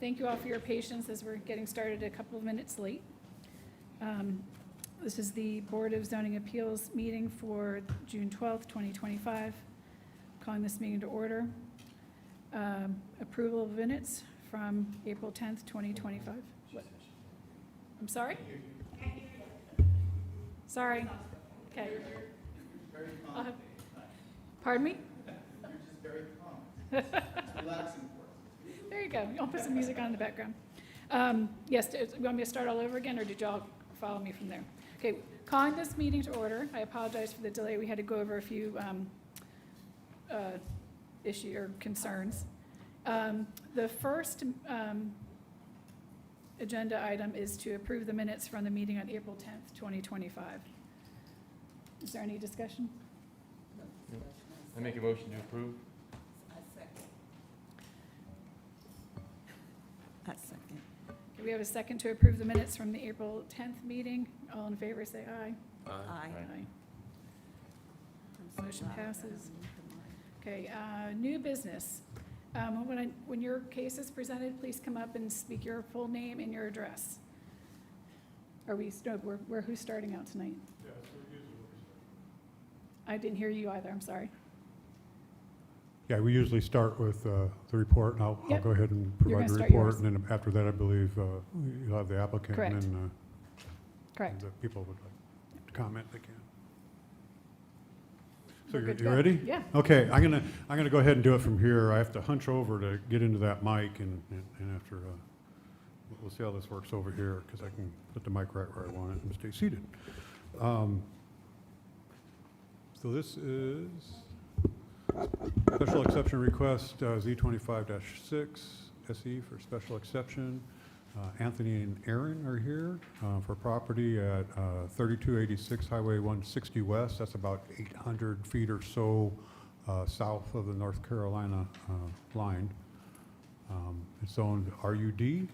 Thank you all for your patience as we're getting started a couple of minutes late. This is the Board of Zoning Appeals meeting for June 12th, 2025. Calling this meeting to order. Approval of minutes from April 10th, 2025. What? I'm sorry? Sorry. Okay. Pardon me? You're just very calm. It's relaxing for us. There you go. I'll put some music on in the background. Yes, you want me to start all over again, or did y'all follow me from there? Okay, calling this meeting to order. I apologize for the delay. We had to go over a few issue or concerns. The first agenda item is to approve the minutes from the meeting on April 10th, 2025. Is there any discussion? I make a motion to approve. A second. Okay, we have a second to approve the minutes from the April 10th meeting. All in favor, say aye. Aye. Aye. I'm so Motion glad I passes. got a link to mine. Okay, new business. When your case is presented, please come up and speak your full name and your address. Are we, no, who's starting out tonight? I didn't hear you either, I'm sorry. Yeah, we usually start with the report, and I'll Yep. go ahead and You're provide gonna the start report, yours. and then after that, I believe you'll have the applicant. Correct. And then Correct. the people would like to comment, they can. So We're good to you go. ready? Yeah. Okay, I'm gonna go ahead and do it from here. I have to hunch over to get into that mic, and after, we'll see how this works over here, because I can put the mic right where I want it and stay seated. So this is special exception request, Z25-6, SE for special exception. Anthony and Aaron are here for property at 3286 Highway 160 West. That's about 800 feet or so south of the North Carolina line. It's owned RUD,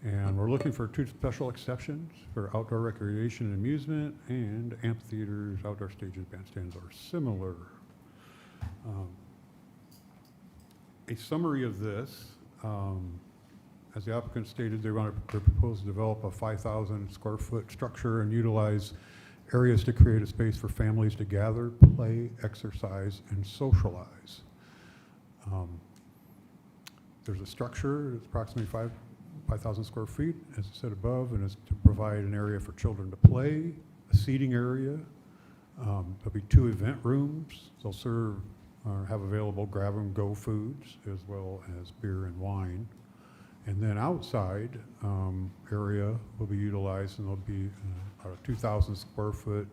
and we're looking for 2 special exceptions for outdoor recreation and amusement, and amphitheaters, outdoor stages, bandstands, or similar. A summary of this, as the applicant stated, they propose to develop a 5,000 square foot structure and utilize areas to create a space for families to gather, play, exercise, and socialize. There's a structure, it's approximately 5,000 square feet, as I said above, and is to provide an area for children to play, a seating area. There'll be 2 event rooms. They'll serve or have available grab-and-go foods as well as beer and wine. And then outside area will be utilized, and there'll be a 2,000 square foot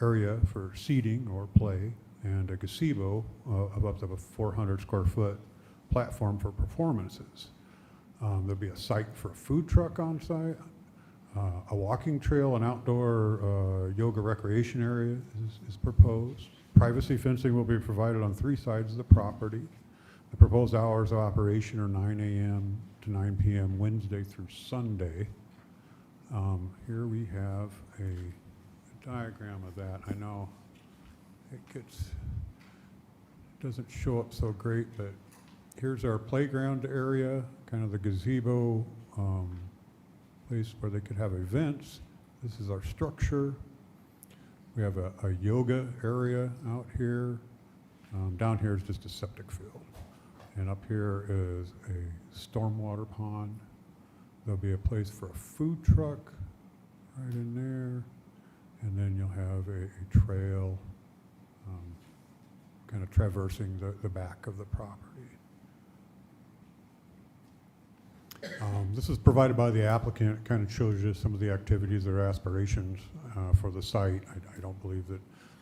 area for seating or play, and a gazebo of up to a 400 square foot platform for performances. There'll be a site for a food truck on site, a walking trail, an outdoor yoga recreation area is proposed. Privacy fencing will be provided on 3 sides of the property. The proposed hours of operation are 9 a.m. to 9 p.m. Wednesday through Sunday. Here we have a diagram of that. I know it doesn't show up so great, but here's our playground area, kind of the gazebo place where they could have events. This is our structure. We have a yoga area out here. Down here is just a septic field. And up here is a stormwater pond. There'll be a place for a food truck right in there. And then you'll have a trail kind of traversing the back of the property. This is provided by the applicant. It kind of shows you some of the activities or aspirations for the site. I don't believe that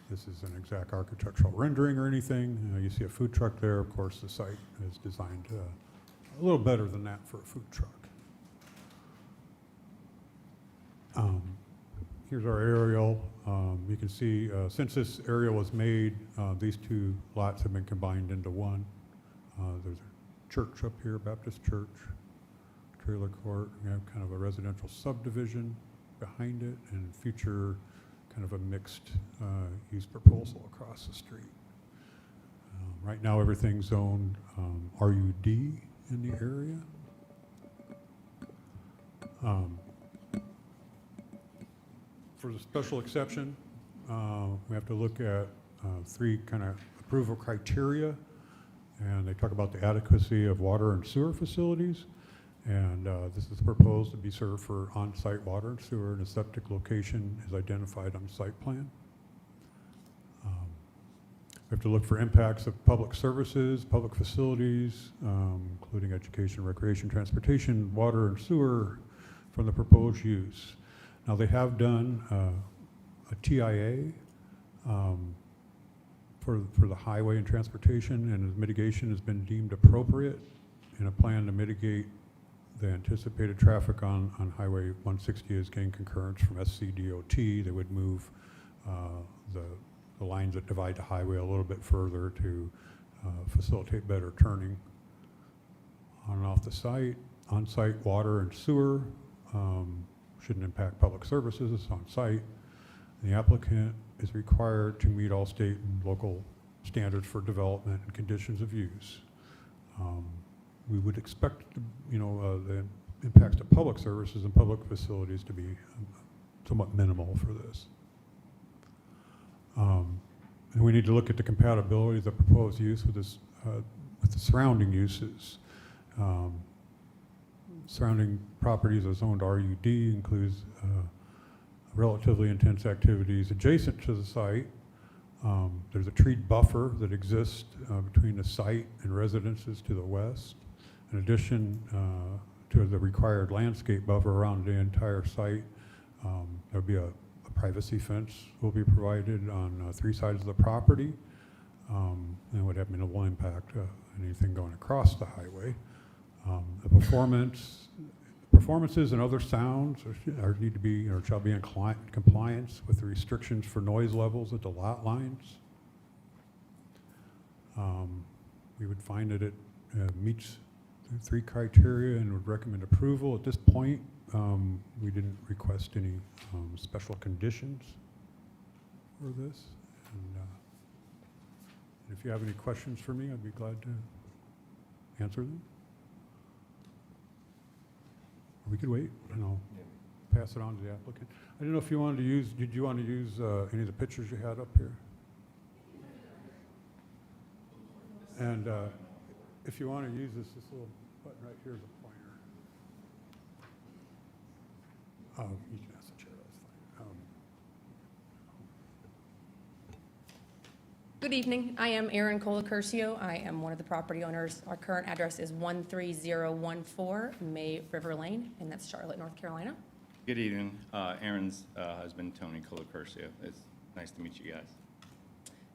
this is an exact architectural rendering or anything. You see a food truck there. Of course, the site is designed a little better than that for a food truck. Here's our aerial. You can see since this area was made, these 2 lots have been combined into one. There's a church up here, Baptist Church, trailer court. We have kind of a residential subdivision behind it, and future kind of a mixed use proposal across the street. Right now, everything's zoned RUD in the area. For the special exception, we have to look at three kind of approval criteria, and they talk about the adequacy of water and sewer facilities, and this is proposed to be served for on-site water and sewer, and a septic location is identified on the site plan. We have to look for impacts of public services, public facilities, including education, recreation, transportation, water, and sewer from the proposed use. Now, they have done a TIA for the highway and transportation, and mitigation has been deemed appropriate in a plan to mitigate the anticipated traffic on Highway 160 has gained concurrence from SCDOT. They would move the lines that divide the highway a little bit further to facilitate better turning on and off the site. On-site water and sewer shouldn't impact public services. It's on site. The applicant is required to meet all state and local standards for development and conditions of use. We would expect, the impacts to public services and public facilities to be somewhat minimal for this. And we need to look at the compatibility of the proposed use with this, with the surrounding uses. Surrounding properties are zoned RUD, includes relatively intense activities adjacent to the site. There's a tree buffer that exists between the site and residences to the west. In addition to the required landscape buffer around the entire site, there'll be a privacy fence will be provided on 3 sides of the property, and would have minimal impact anything going across the highway. The performances and other sounds need to be or shall be in compliance with the restrictions for noise levels at the lot lines. We would find that it meets the 3 criteria and would recommend approval. At this point, we didn't request any special conditions for this. And if you have any questions for me, I'd be glad to answer them. Or we could wait, and I'll pass it on to the applicant. I don't know if you wanted to use, did you want to use any of the pictures you had up here? And if you want to use this little button right here is a pointer. You can ask the chair, that's fine. Good evening. I am Erin Colacursio. I am one of the property owners. Our current address is 13014 May River Lane, and that's Charlotte, North Carolina. Good evening. Aaron's husband, Tony Colacursio. It's nice to meet you guys.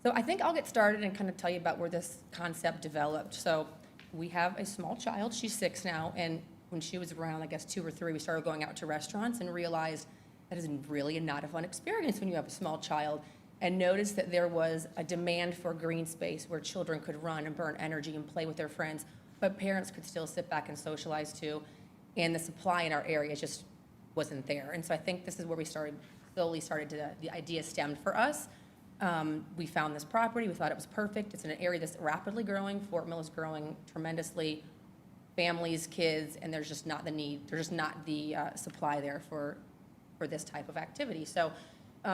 So I think I'll get started and kind of tell you about where this concept developed. So we have a small child. She's 6 now, and when she was around, I guess 2 or 3, we started going out to restaurants and realized that is really not a fun experience when you have a small child, and noticed that there was a demand for green space where children could run and burn energy and play with their friends, but parents could still sit back and socialize too. And the supply in our area just wasn't there. And so I think this is where we slowly started to, the idea stemmed for us. We found this property. We thought it was perfect. It's in an area that's rapidly growing. Fort Mill is growing tremendously. Families, kids, and there's just not the need. There's just not the supply there for this type of activity. So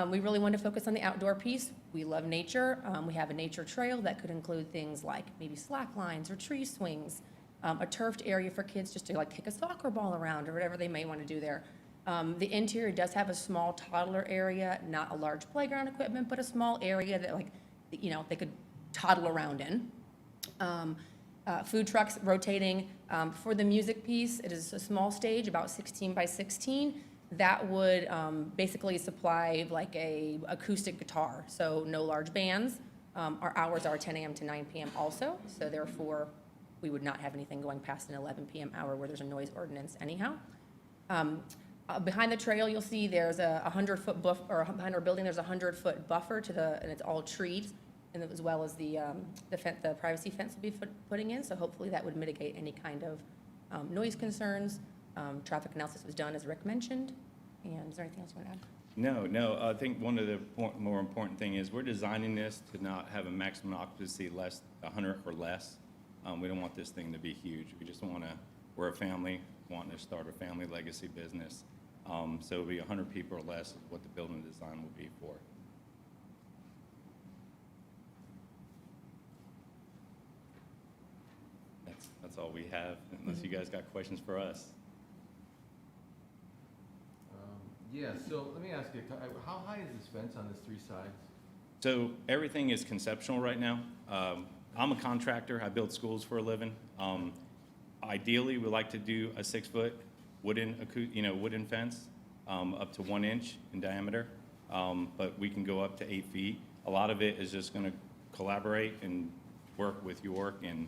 we really wanted to focus on the outdoor piece. We love nature. We have a nature trail that could include things like maybe slack lines or tree swings, a turfed area for kids just to like kick a soccer ball around or whatever they may want to do there. The interior does have a small toddler area, not a large playground equipment, but a small area that they could toddle around in. Food trucks rotating. For the music piece, it is a small stage, about 16 by 16. That would basically supply like a acoustic guitar, so no large bands. Our hours are 10 a.m. to 9 p.m. also, so therefore we would not have anything going past an 11 p.m. hour where there's a noise ordinance anyhow. Behind the trail, you'll see there's a 100-foot buffer, or behind our building, there's a 100-foot buffer and it's all trees, and as well as the privacy fence will be putting in. So hopefully that would mitigate any kind of noise concerns. Traffic analysis was done, as Rick mentioned. And is there anything else you want to add? No. I think one of the more important thing is we're designing this to not have a maximum occupancy less 100 or less. We don't want this thing to be huge. We just want to. We're a family. wanting to start a family legacy business. So it'll be 100 people or less is what the building design will be for. That's all we have, unless you guys got questions for us. Yeah, so let me ask you, how high is this fence on this 3 sides? So everything is conceptual right now. I'm a contractor. I build schools for a living. Ideally, we like to do a 6-foot wooden fence, up to 1 inch in diameter. But we can go up to 8 feet. A lot of it is just going to collaborate and work with York and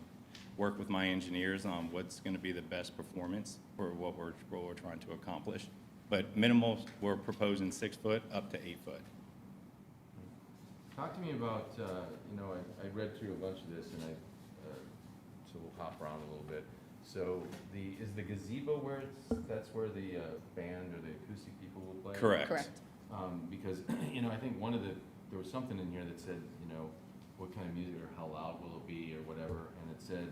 work with my engineers on what's going to be the best performance for what we're trying to accomplish. But minimal, we're proposing 6 foot up to 8 foot. Talk to me about, I read through a bunch of this and so we'll hop around a little bit. So is the gazebo that's where the band or the acoustic people will play? Correct. Correct. Because, I think there was something in here that said, what kind of music or how loud will it be or whatever, and it said,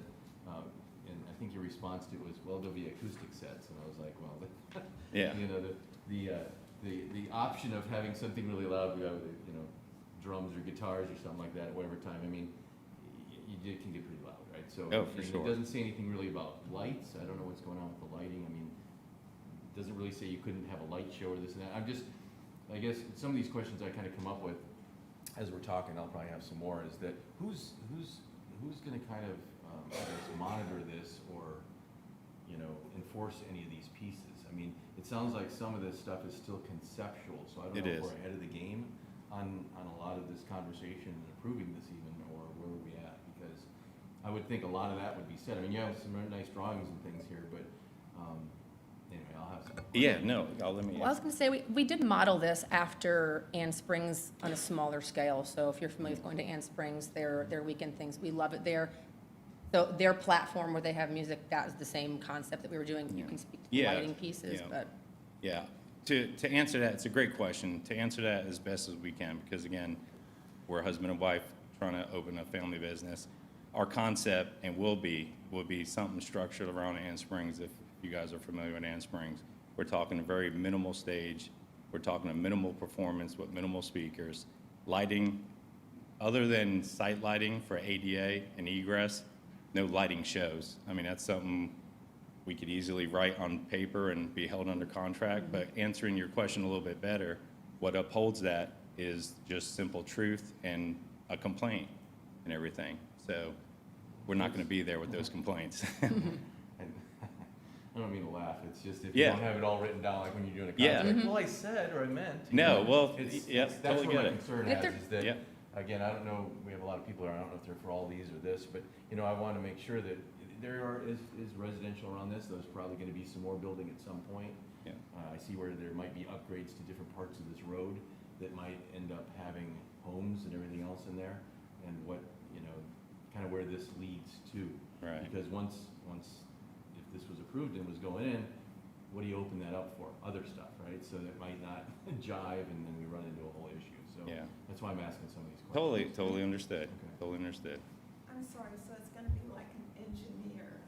and I think your response to it was, well, there'll be acoustic sets, and I was like, well, Yeah. The option of having something really loud, drums or guitars or something like that at whatever time, it can get pretty loud, right? So Oh, for and sure. It doesn't say anything really about lights. I don't know what's going on with the lighting. It doesn't really say you couldn't have a light show or this and that. I guess some of these questions I kind of come up with as we're talking, I'll probably have some more, is that who's going to kind of monitor this or enforce any of these pieces? It sounds like some of this stuff is still conceptual, so I don't It know is. if we're ahead of the game on a lot of this conversation and approving this even, or where are we at? Because I would think a lot of that would be said. You have some very nice drawings and things here, but anyway, I'll have some. Yeah, no, let me. Well, I was going to say, we did model this after Ann Springs on a smaller scale. So if you're familiar with going to Ann Springs, their weekend things, we love it there. So their platform where they have music, that is the same concept that we were doing. You can speak to the Yeah, lighting pieces, yeah. but Yeah, to answer that, it's a great question. To answer that as best as we can, because again, we're husband and wife trying to open a family business. Our concept, and will be something structured around Ann Springs, if you guys are familiar with Ann Springs. We're talking a very minimal stage. We're talking a minimal performance with minimal speakers. Lighting, other than site lighting for ADA and egress, no lighting shows. That's something we could easily write on paper and be held under contract, but answering your question a little bit better, what upholds that is just simple truth and a complaint and everything. So we're not going to be there with those complaints. I don't mean to laugh, it's just if you Yeah. don't have it all written down, like when you're doing a Yeah. contract, well, I said, or I meant. No, well, yeah, That's totally where get my it. concern And if is that, Yeah. again, I don't know, we have a lot of people here, I don't know if they're for all these or this, but, I want to make sure that is residential around this, there's probably going to be some more building at some point. Yeah. I see where there might be upgrades to different parts of this road that might end up having homes and everything else in there, and what, kind of where this leads to. Right. Because once, if this was approved and was going in, what do you open that up for? Other stuff, right? So that might not jive, and then we run into a whole issue. So Yeah. that's why I'm asking some of these questions. Totally understood. Okay. Totally understood. I'm sorry, so it's gonna be like an engineer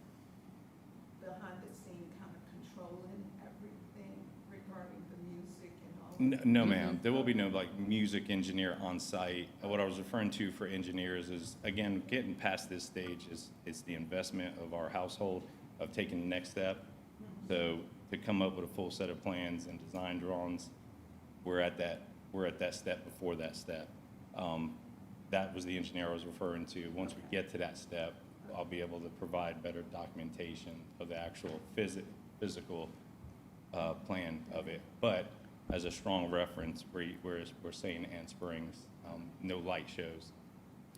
behind the scene kind of controlling everything regarding the music and all? No, ma'am. There will be no music engineer on site. What I was referring to for engineers is, again, getting past this stage is the investment of our household of taking the next step. So to come up with a full set of plans and design drawings, we're at that step before that step. That was the engineer I was referring to. Once we get to that step, I'll be able to provide better documentation of the actual physical plan of it. But as a strong reference, we're saying Ann Springs, no light shows.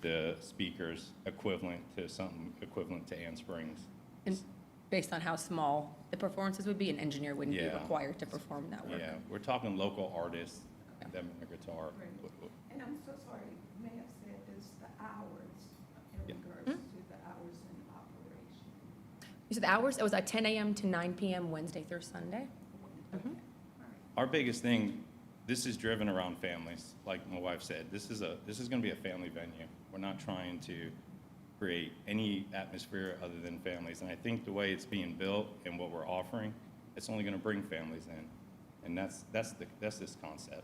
The speakers equivalent to Ann Springs. and based on how small the performances would be, an engineer wouldn't be Yeah. required to perform that work. Yeah, we're talking local artists, them and their guitar. Right. And I'm so sorry, you may have said this, the hours in Yeah. regards to the hours in operation. So the hours, it was at 10 a.m. to 9 p.m. Wednesday through Sunday. Okay, all right. Our biggest thing, this is driven around families, like my wife said. This is going to be a family venue. We're not trying to create any atmosphere other than families. And I think the way it's being built and what we're offering, it's only going to bring families in. And that's this concept.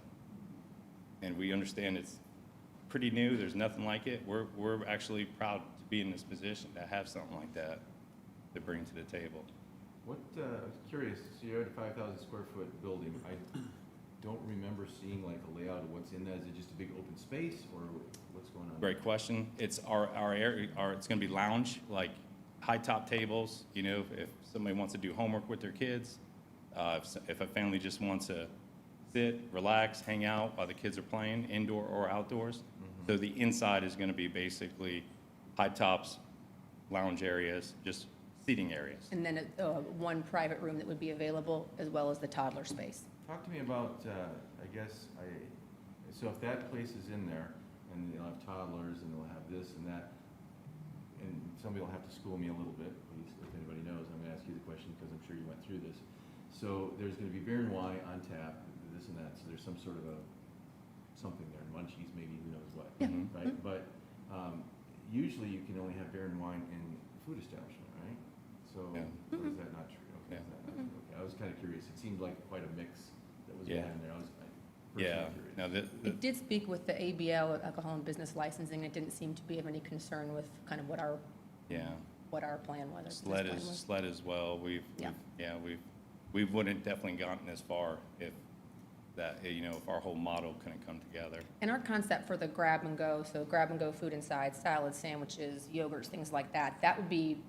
And we understand it's pretty new. There's nothing like it. We're actually proud to be in this position to have something like that to bring to the table. What, I was curious, so you're at a 5,000 square foot building. I don't remember seeing like a layout of what's in that. Is it just a big open space or what's going on? Great question. It's our area, it's going to be lounge, like high top tables, you know, if somebody wants to do homework with their kids, if a family just wants to sit, relax, hang out while the kids are playing, indoor or outdoors. So the inside is going to be basically high tops, lounge areas, just seating areas. And then one private room that would be available, as well as the toddler space. Talk to me about, so if that place is in there and they'll have toddlers and they'll have this and that, and somebody will have to school me a little bit, please, if anybody knows, I'm gonna ask you the question because I'm sure you went through this. So there's gonna be beer and wine on tap, this and that, so there's some sort of something there, munchies, maybe, who knows what, Yeah. right? But usually you can only have beer and wine in food establishment, right? So, Yeah. or is that not true? Okay, is that not true? Okay, I was kinda curious, it seemed like quite a mix that was going Yeah. in there, I was Yeah. personally curious. Now, It did speak with the ABL, Alcohol and Business Licensing. It didn't seem to be of any concern with kind of what our yeah. plan was. or business SLED plan is, was. SLED as well. Yeah. We wouldn't definitely gotten as far if that, you know, if our whole model couldn't come together. And our concept for the grab and go, so grab and go food inside, salads, sandwiches, yogurts, things like that, that would be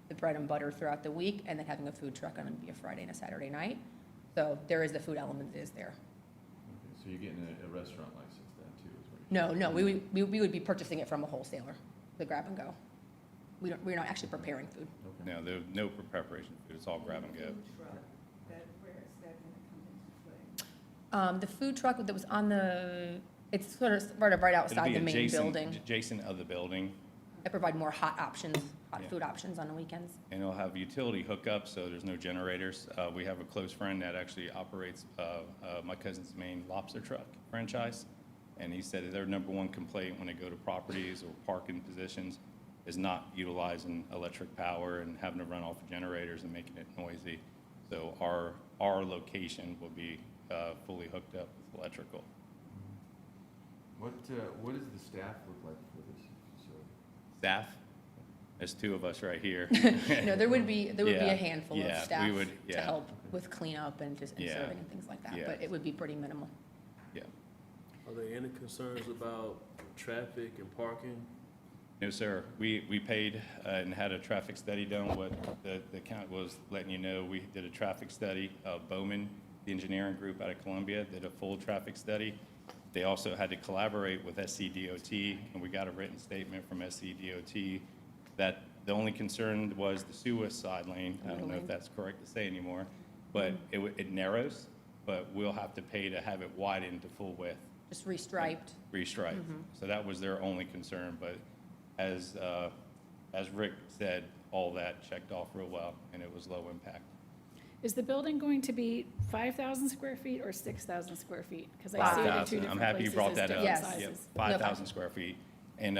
the bread and butter throughout the week, and then having a food truck on maybe a Friday and a Saturday night. So there is the food element is there. Okay, so you're getting a restaurant license then too, is what you're No, we would be purchasing it from a wholesaler, the grab and go. We're not actually preparing food. Okay. No, there's no preparation food. It's all grab and go. Food truck, where is that gonna come into play? The food truck that was on it's sort of right It'll outside be the main building. adjacent of the building, I provide more hot options, hot Yeah. food options on the weekends. and it'll have utility hookup, so there's no generators. We have a close friend that actually operates my cousin's main lobster truck franchise, and he said that their number one complaint when they go to properties or parking positions is not utilizing electric power and having to run off of generators and making it noisy. So our location will be fully hooked up with electrical. What does the staff look like for this facility? Staff, there's two of us right here. No, there would be Yeah, a handful of yeah, we staff would- to yeah. help with cleanup and just and Yeah. serving and things like that, Yeah. but it would be pretty minimal. Yeah. Are there any concerns about traffic and parking? No, sir. We paid and had a traffic study done. What the count was letting you know, we did a traffic study. Bowman, the engineering group out of Columbia, did a full traffic study. They also had to collaborate with SCDOT, and we got a written statement from SCDOT that the only concern was the suicide lane. I don't know if that's correct to say anymore, but it narrows, but we'll have to pay to have it widened to full width. Just restriped. Restriped. So that was their only concern, but as Rick said, all that checked off real well, and it was low impact. Is the building going to be 5,000 square feet or 6,000 square feet? Because I see it in 2 5,000. different I'm happy you places brought as that up. different Yes. Yep, sizes. 5,000 square feet. And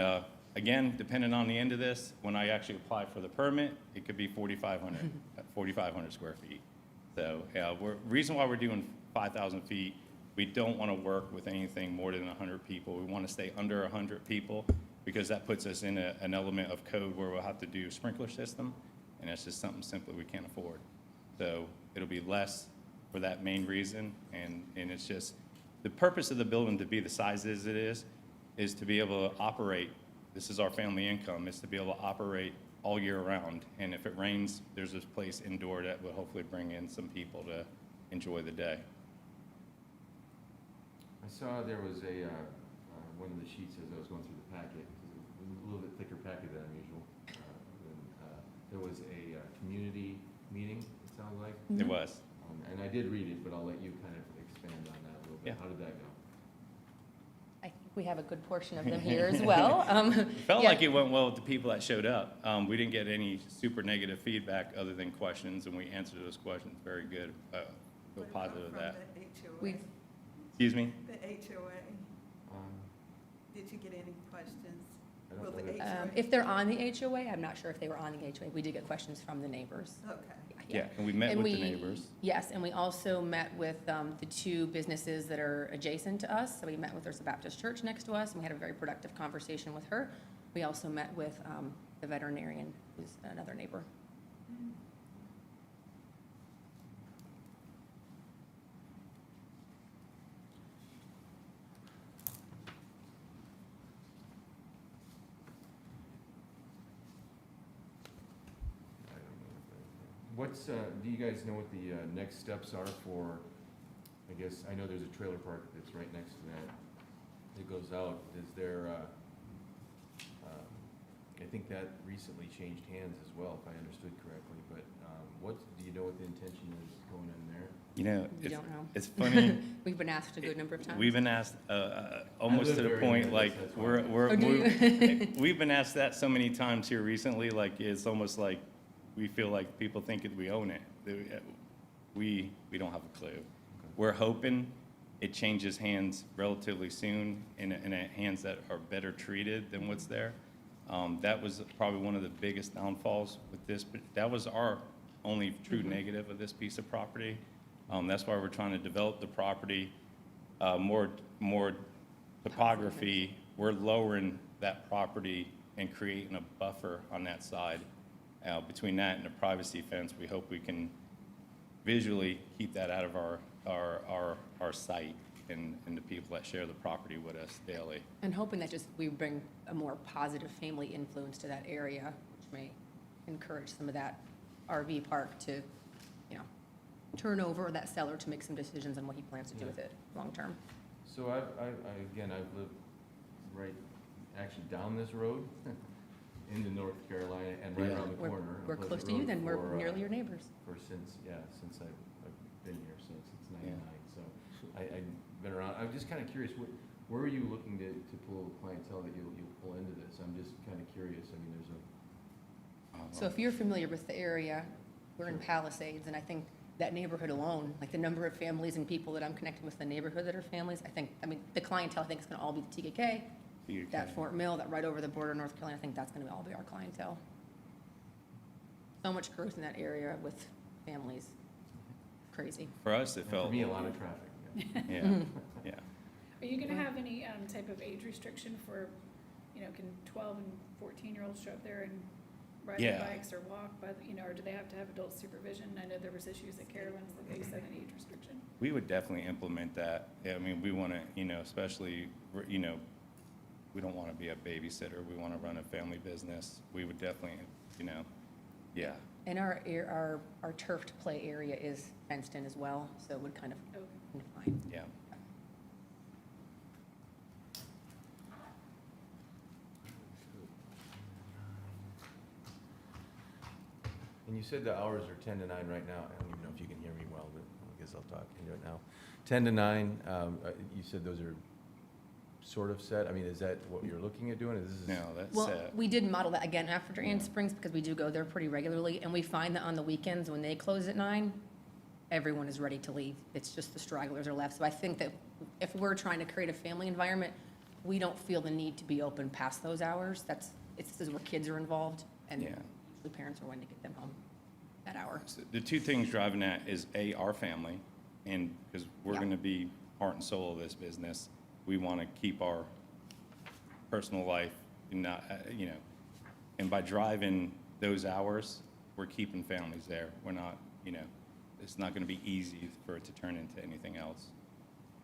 again, depending on the end of this, when I actually apply for the permit, it could be 4,500 square feet. So, reason why we're doing 5,000 feet, we don't want to work with anything more than 100 people. We want to stay under 100 people because that puts us in an element of code where we'll have to do sprinkler system, and that's just something simply we can't afford. So it'll be less for that main reason, and it's just, the purpose of the building to be the size as it is to be able to operate. This is our family income, is to be able to operate all year round. And if it rains, there's this place indoor that will hopefully bring in some people to enjoy the day. I saw there was one of the sheets as I was going through the packet, it was a little bit thicker packet than usual. There was a community meeting, it sounded like, It was. and I did read it, but I'll let you kind of expand on that a little bit. Yeah. How did that go? I think we have a good portion of them here as well. It felt Yeah. like it went well with the people that showed up. We didn't get any super negative feedback other than questions, and we answered those questions very good. Feel What about positive of from that. the HOA? We've- Excuse me? The HOA, Um, did you get any questions? I I don't Will know the that- HOA If they're on the HOA, I'm not sure if they were on the HOA. We did get questions from the neighbors. Okay. Yeah, and we met And with the we- neighbors. Yes, and we also met with the two businesses that are adjacent to us. So we met with, there's a Baptist church next to us, and we had a very productive conversation with her. We also met with the veterinarian, who's another neighbor. I don't know if I- What's, do you guys know what the next steps are for, I guess, I know there's a trailer park that's right next to that. It goes out, is there, I think that recently changed hands as well, if I understood correctly, but what, do you know what the intention is going in there? You know, We don't know. it's funny. We've been asked a good number of times. We've been asked, almost live to the very point, near like, this, that's why. Oh, do you? we've been asked that so many times here recently, like, it's almost like we feel like people think that we own it. We don't have a clue. We're hoping it changes hands relatively soon in hands that are better treated than what's there. That was probably one of the biggest downfalls with this, but that was our only true negative of this piece of property. That's why we're trying to develop the property, more topography. We're lowering that property and creating a buffer on that side. Between that and the privacy fence, we hope we can visually keep that out of our site and the people that share the property with us daily. And hoping that just we bring a more positive family influence to that area, which may encourage some of that RV park to, you know, turn over that seller to make some decisions on what he plans to do with it long-term. So I've lived right, actually down this road into North Carolina and right Yeah. around the We're- corner. on We're Pleasant close to you Road then, we're for, nearly your neighbors. since I've been here since Yeah. '99, so I've been around. I'm just kind of curious, where are you looking to pull clientele that you'll pull into this? I'm just kind of curious. I mean, there's a, So if you're familiar with the area, we're in Palisades, and I think that neighborhood alone, like the number of families and people that I'm connecting with in the neighborhood that are families, I mean, the clientele, I think is gonna all be the TKK, that Fort Mill, that right over the border of North Carolina, I think that's gonna all be our clientele. So much growth in that area with families, crazy. For us, it for felt, me, a lot of traffic. Yeah. yeah, yeah. Are you gonna have any type of age restriction for, can 12 and 14-year-olds show up there and ride their Yeah. bikes or walk, or do they have to have adult supervision? I know there was issues at Carowinds, that they said an age restriction. We would definitely implement that. I mean, we want to, especially, we don't want to be a babysitter. We want to run a family business. We would definitely, yeah. And our turfed play area is fenced in as well, so it would kind of Okay. define. Yeah. And you said the hours are 10 to 9 right now. I don't even know if you can hear me well, but I guess I'll talk into it now. 10 to 9, you said those are sort of set? I mean, is that what you're looking at doing? Is this? No, that's Well, it. we did model that again after Ann Springs because we do go there pretty regularly, and we find that on the weekends when they close at 9, everyone is ready to leave. It's just the stragglers are left. So I think that if we're trying to create a family environment, we don't feel the need to be open past those hours. This is where kids are involved, and Yeah. usually parents are wanting to get them home that hour. So the two things driving that is our family, and because we're Yeah. going to be heart and soul of this business, we want to keep our personal life, not, and by driving those hours, we're keeping families there. We're not, it's not going to be easy for it to turn into anything else.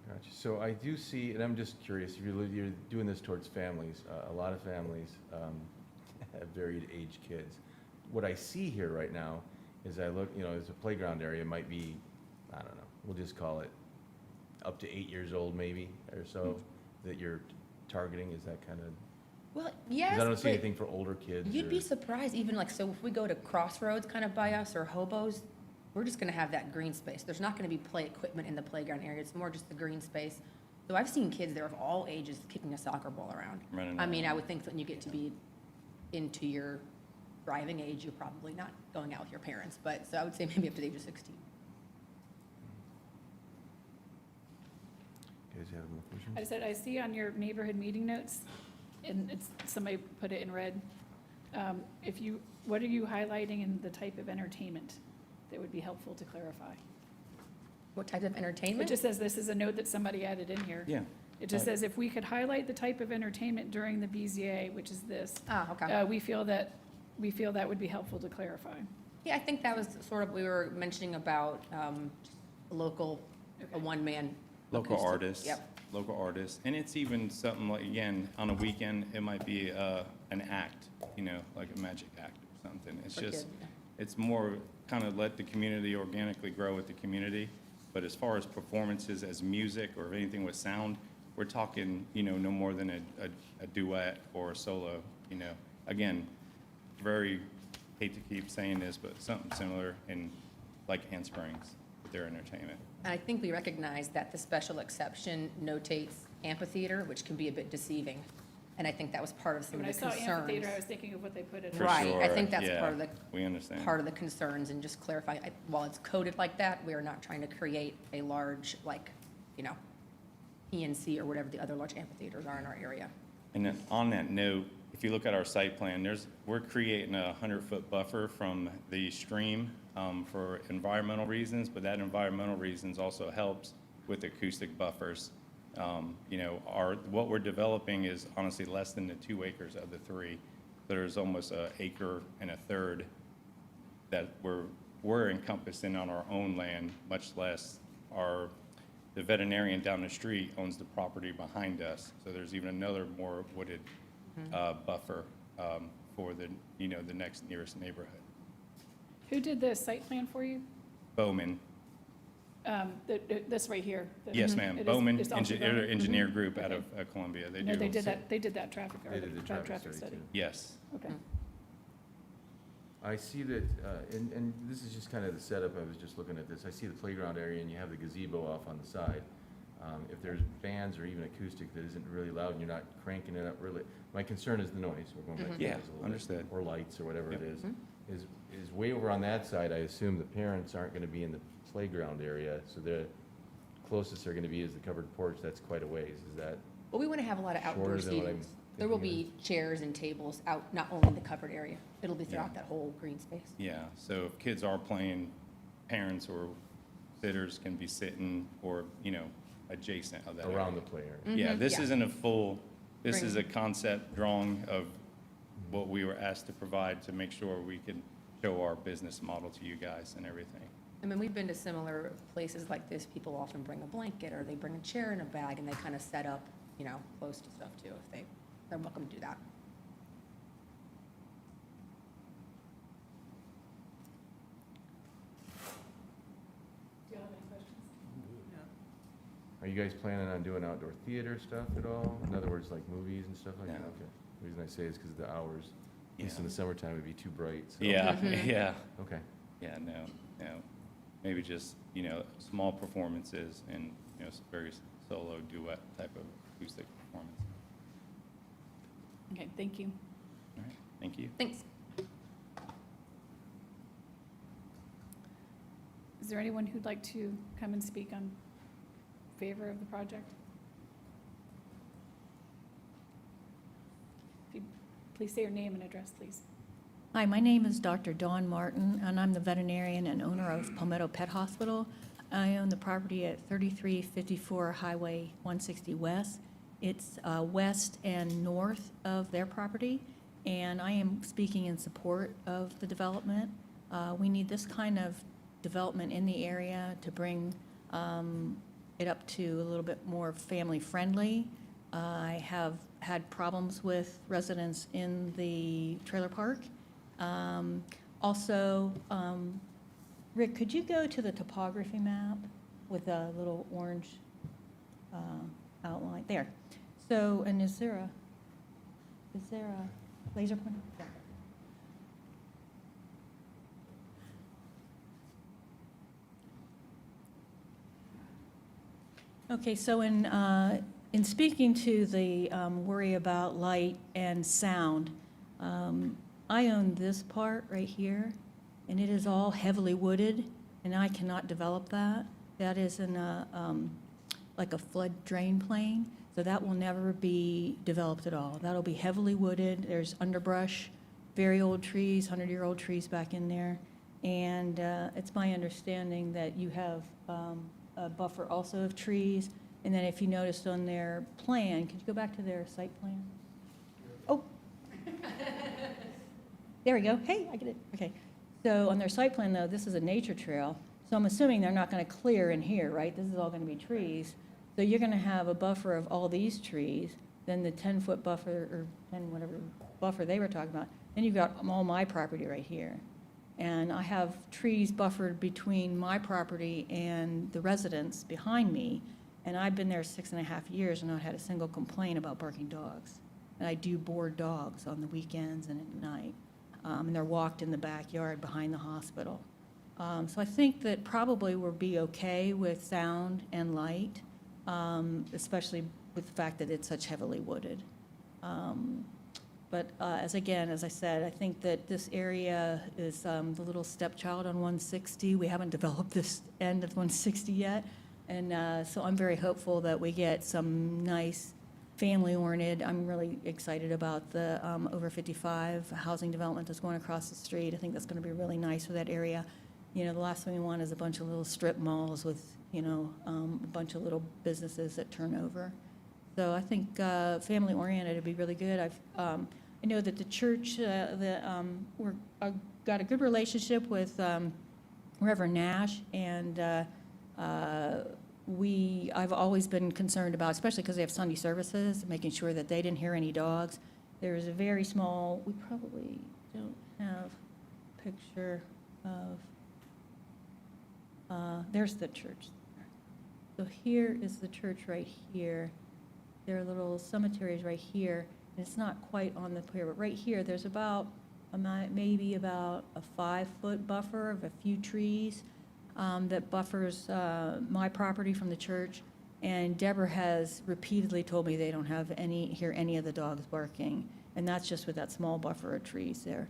Gotcha. So I do see, and I'm just curious, if you're doing this towards families, a lot of families have varied age kids. What I see here right now is I look, there's a playground area, might be, I don't know, we'll just call it up to 8 years old maybe, or so, that you're targeting. Is that kind of, Well, yes, because I don't see but anything for older kids. you'd or- be surprised, even like, so if we go to Crossroads kind of by us or Hobos, we're just gonna have that green space. There's not gonna be play equipment in the playground area. It's more just the green space. So I've seen kids there of all ages kicking a soccer ball around. Running I mean, around. I would think that when you get to be into your driving age, you're probably not going out with your parents, but, so I would say maybe up to the age of 16. You guys have more questions? I said, I see on your neighborhood meeting notes, and it's, somebody put it in red. If you, what are you highlighting in the type of entertainment that would be helpful to clarify? What type of It entertainment? just says, this is a note that somebody added in here. Yeah. It just says, if we could highlight the type of entertainment during the BZA, which is this, Okay. we feel that would be helpful to clarify. Yeah, I think that was sort of, we were mentioning about a local, a Okay. one-man. Local acoustic. artists. Yep. Local artists. And it's even something like, again, on a weekend, it might be an act, you know, like a magic act or something. It's For just, kids, it's more kind of let the community organically grow with the community. But as far as performances as music or anything with sound, we're talking, you know, no more than a duet or a solo, you know. Again, very, hate to keep saying this, but something similar in like Ant Springs with their entertainment. And I think we recognize that the special exception notates amphitheater, which can be a bit deceiving. And I think that was part of some When of I the saw concerns. amphitheater, I was thinking of what they put in. For Right, I sure, think that's yeah, part of the, we understand. part of the concerns, and just clarify, while it's coded like that, we are not trying to create a large, like, you know, PNC or whatever the other large amphitheaters are in our area. And then on that note, if you look at our site plan, we're creating a 100-foot buffer from the stream for environmental reasons, but that environmental reasons also helps with acoustic buffers. You know, what we're developing is honestly less than the 2 acres of the 3. There's almost an acre and a third that we're encompassing on our own land, much less the veterinarian down the street owns the property behind us. So there's even another more wooded buffer for the, you know, the next nearest neighborhood. Who did the site plan for you? Bowman, This right here? yes, ma'am. It is- Bowman it's also Bowman? Engineer Group out Okay. of Columbia. No, they did that, they did that traffic, They did the traffic study, too. Yes. Okay. I see that, and this is just kind of the setup, I was just looking at this, I see the playground area and you have the gazebo off on the side. If there's bands or even acoustic that isn't really loud and you're not cranking it up really, my concern is the noise, we're going back to Yeah, noise a little bit. understood. Or lights or whatever it Yep. is way over on that side, I assume the parents aren't gonna be in the playground area, so the closest they're gonna be is the covered porch, that's quite a ways, is that? But we want to have a lot of outdoor Shorter than what I'm seating. There will thinking be chairs and tables out, not only in the covered area. It'll be throughout that whole green space. Yeah, so if kids are playing, parents or sitters can be sitting or, you know, adjacent of that area. Around the play area. Yeah, this Yeah. isn't a full, this Bring- is a concept drawing of what we were asked to provide to make sure we can show our business model to you guys and everything. I mean, we've been to similar places like this. People often bring a blanket or they bring a chair and a bag and they kind of set up, you know, close to stuff too, if they're welcome to do that. Do you have any questions? Are you guys planning on doing outdoor theater stuff at all? In other words, like movies and stuff like that? No. Okay. The reason I say is because the hours, at least in Yeah. the summertime, would be too bright, so. Yeah, Mhm. yeah, Okay. yeah, no. Maybe just, you know, small performances and, you know, very solo duet type of acoustic performance. Okay, thank you. All right, thank you. Thanks. Is there anyone who'd like to come and speak on favor of the project? If you- Please say your name and address, please. Hi, my name is Dr. Dawn Martin, and I'm the veterinarian and owner of Palmetto Pet Hospital. I own the property at 3354 Highway 160 West. It's west and north of their property, and I am speaking in support of the development. We need this kind of development in the area to bring it up to a little bit more family-friendly. I have had problems with residents in the trailer park. Also, Rick, could you go to the topography map with a little orange outline? There. So, and is there a laser pointer? Yeah. Okay, so in speaking to the worry about light and sound, I own this part right here, and it is all heavily wooded, and I cannot develop that. That is in a like a flood drain plain, so that will never be developed at all. That'll be heavily wooded, there's underbrush, very old trees, 100-year-old trees back in there. And it's my understanding that you have a buffer also of trees. And then if you noticed on their plan, could you go back to their site plan? Oh. There we go. Hey, I get it. Okay. So on their site plan, though, this is a nature trail. So I'm assuming they're not going to clear in here, right? This is all going to be trees. So you're going to have a buffer of all these trees, then the 10-foot buffer, or 10 whatever buffer they were talking about. Then you've got all my property right here. And I have trees buffered between my property and the residents behind me. And I've been there 6.5 years and not had a single complaint about barking dogs. And I do board dogs on the weekends and at night. And they're walked in the backyard behind the hospital. So I think that probably we'll be okay with sound and light, especially with the fact that it's such heavily wooded. But as I said, I think that this area is the little stepchild on 160. We haven't developed this end of 160 yet. And so I'm very hopeful that we get some nice family-oriented. I'm really excited about the over 55 housing development that's going across the street. I think that's going to be really nice for that area. You know, the last thing we want is a bunch of little strip malls with, you know, a bunch of little businesses that turn over. So I think family-oriented would be really good. I know that the church, we're got a good relationship with Reverend Nash, and I've always been concerned about, especially because they have Sunday services, making sure that they didn't hear any dogs. There is a very small, we probably don't have a picture of, there's the church. So here is the church right here. There are little cemeteries right here. And it's not quite on the pier, but right here, there's about, maybe about a 5-foot buffer of a few trees that buffers my property from the church. And Deborah has repeatedly told me they don't hear any of the dogs barking. And that's just with that small buffer of trees there.